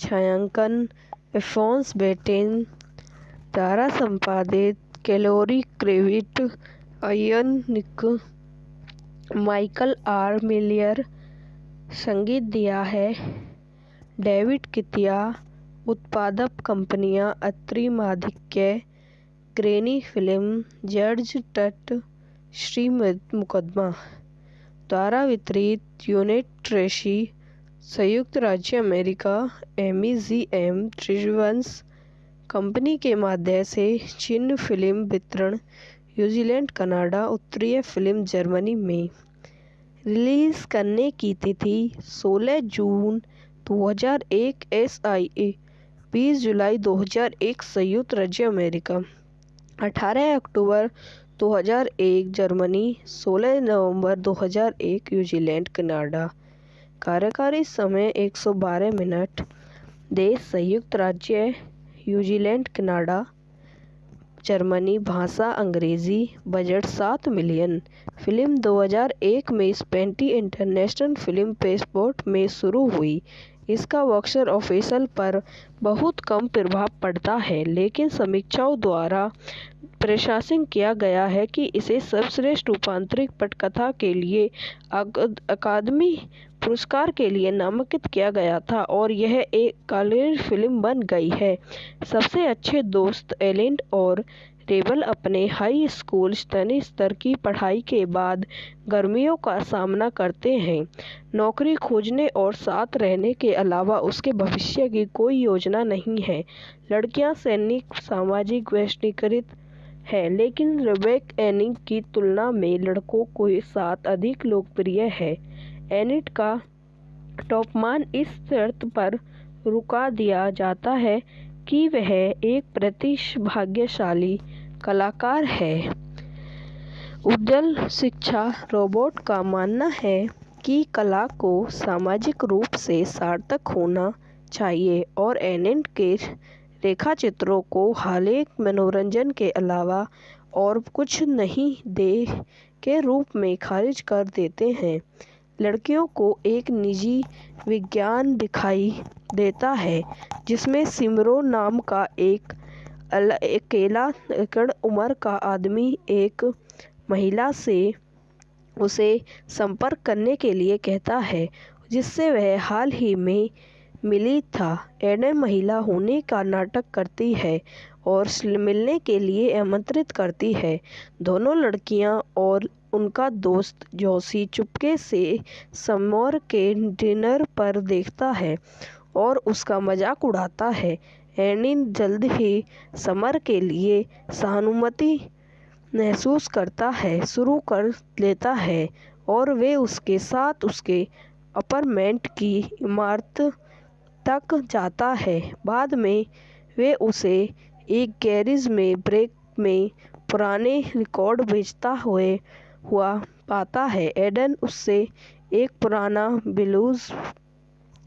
[SPEAKER 3] छायांकन एफोन्स बेटेन द्वारा संपादित कैलोरी क्रेविट, आयन निक, माइकल आर मिलियर। संगीत दिया है डेविड कितिया। उत्पादक कंपनियां अत्रि माधिक्य, ग्रेनी फिल्म, जॉर्ज टट, श्री मुकदमा। द्वारा वितरित यूनिट ट्रेसी, संयुक्त राज्य अमेरिका, MEGM त्रिवंश कंपनी के माध्यम से चीन फिल्म वितरण, न्यूजीलैंड, कनाडा, उत्तरीय फिल्म जर्मनी में। रिलीज करने की तिथि 16 जून 2001 SIA, 20 जुलाई 2001 संयुक्त राज्य अमेरिका, 18 अक्टूबर 2001 जर्मनी, 16 नवंबर 2001 न्यूजीलैंड, कनाडा। कार्यकारी समय 112 मिनट। देश संयुक्त राज्य न्यूजीलैंड, कनाडा, जर्मनी। भाषा अंग्रेज़ी। Budget 7 million. फिल्म 2001 में स्पेंटी इंटरनेशनल फिल्म फेस्टिवल में शुरू हुई। इसका बॉक्स ऑफिस पर बहुत कम प्रभाव पड़ता है, लेकिन समीक्षकों द्वारा प्रशंसित किया गया है कि इसे सर्वश्रेष्ठ रूपांतरित पटकथा के लिए अकादमी पुरस्कार के लिए नामांकित किया गया था और यह एक कॉलेज फिल्म बन गई है। सबसे अच्छे दोस्त एलिन और रेबल अपने हाई स्कूल स्तर की पढ़ाई के बाद गर्मियों का सामना करते हैं। नौकरी खोजने और साथ रहने के अलावा उसके भविष्य की कोई योजना नहीं है। लड़कियां सैनिक सामाजिक वैश्वीकृत है, लेकिन रेबेका एनिंग की तुलना में लड़कों के साथ अधिक लोकप्रिय है। एनिट का तापमान इस शर्त पर रुका दिया जाता है कि वह एक प्रतिभाशाली कलाकार है। उज्ज्वल शिक्षा। रोबोट का मानना है कि कला को सामाजिक रूप से सार्थक होना चाहिए और एनिट के रेखाचित्रों को हालिक मनोरंजन के अलावा और कुछ नहीं दे के रूप में खारिज कर देते हैं। लड़कियों को एक निजी विज्ञान दिखाई देता है जिसमें सिमरो नाम का एक अकेला उम्र का आदमी एक महिला से उसे संपर्क करने के लिए कहता है जिससे वह हाल ही में मिली था। एडन महिला होने का नाटक करती है और मिलने के लिए आमंत्रित करती है। दोनों लड़कियां और उनका दोस्त जोशी चुपके से समर के डिनर पर देखता है और उसका मजाक उड़ाता है। एनिन जल्द ही समर के लिए सहानुभूति महसूस करता है शुरू कर लेता है और वे उसके साथ उसके अपार्टमेंट की इमारत तक जाता है। बाद में वे उसे एक गैरेज में ब्रेक में पुराने रिकॉर्ड बेचता हुआ पाता है। एडन उससे एक पुराना ब्लूज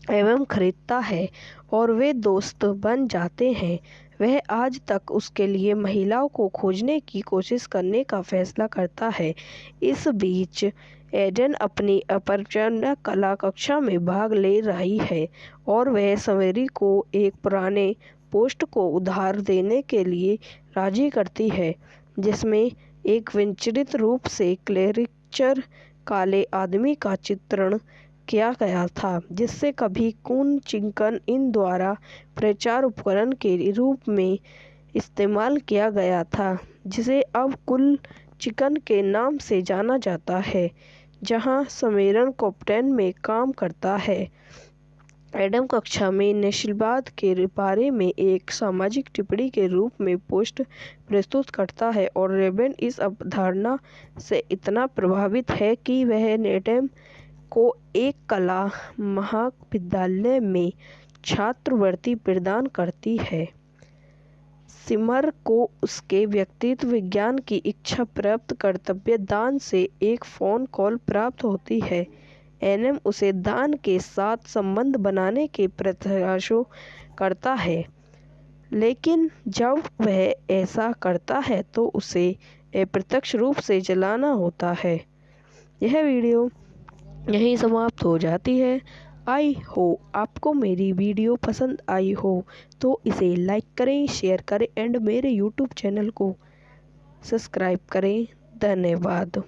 [SPEAKER 3] एल्बम खरीदता है और वे दोस्त बन जाते हैं। वह आज तक उसके लिए महिलाओं को खोजने की कोशिश करने का फैसला करता है। इस बीच एडन अपनी अपरचना कला कक्षा में भाग ले रही है और वह सवेरी को एक पुराने पोस्ट को उधार देने के लिए राजी करती है जिसमें एक विचित्र रूप से कैरिकेचर काले आदमी का चित्रण किया गया था जिससे कभी कून चिकन इन द्वारा प्रचार उपकरण के रूप में इस्तेमाल किया गया था, जिसे अब कुल चिकन के नाम से जाना जाता है, जहां सम्मेलन कैप्टन में काम करता है। एडम कक्षा में नस्लवाद के बारे में एक सामाजिक टिप्पणी के रूप में पोस्ट प्रस्तुत करता है और रेबन इस अवधारणा से इतना प्रभावित है कि वह एडम को एक कला महाविद्यालय में छात्रवृत्ति प्रदान करती है। सिमर को उसके व्यक्तित्व विज्ञान की इच्छा प्राप्त कर्तव्य दान से एक फ़ोन कॉल प्राप्त होती है। एनएम उसे दान के साथ संबंध बनाने के प्रयासों करता है, लेकिन जब वह ऐसा करता है तो उसे अप्रत्यक्ष रूप से जलाना होता है। यह वीडियो यहीं समाप्त हो जाती है। आई हो आपको मेरी वीडियो पसंद आई हो तो इसे लाइक करें, शेयर करें एंड मेरे यूट्यूब चैनल को सब्सक्राइब करें। धन्यवाद।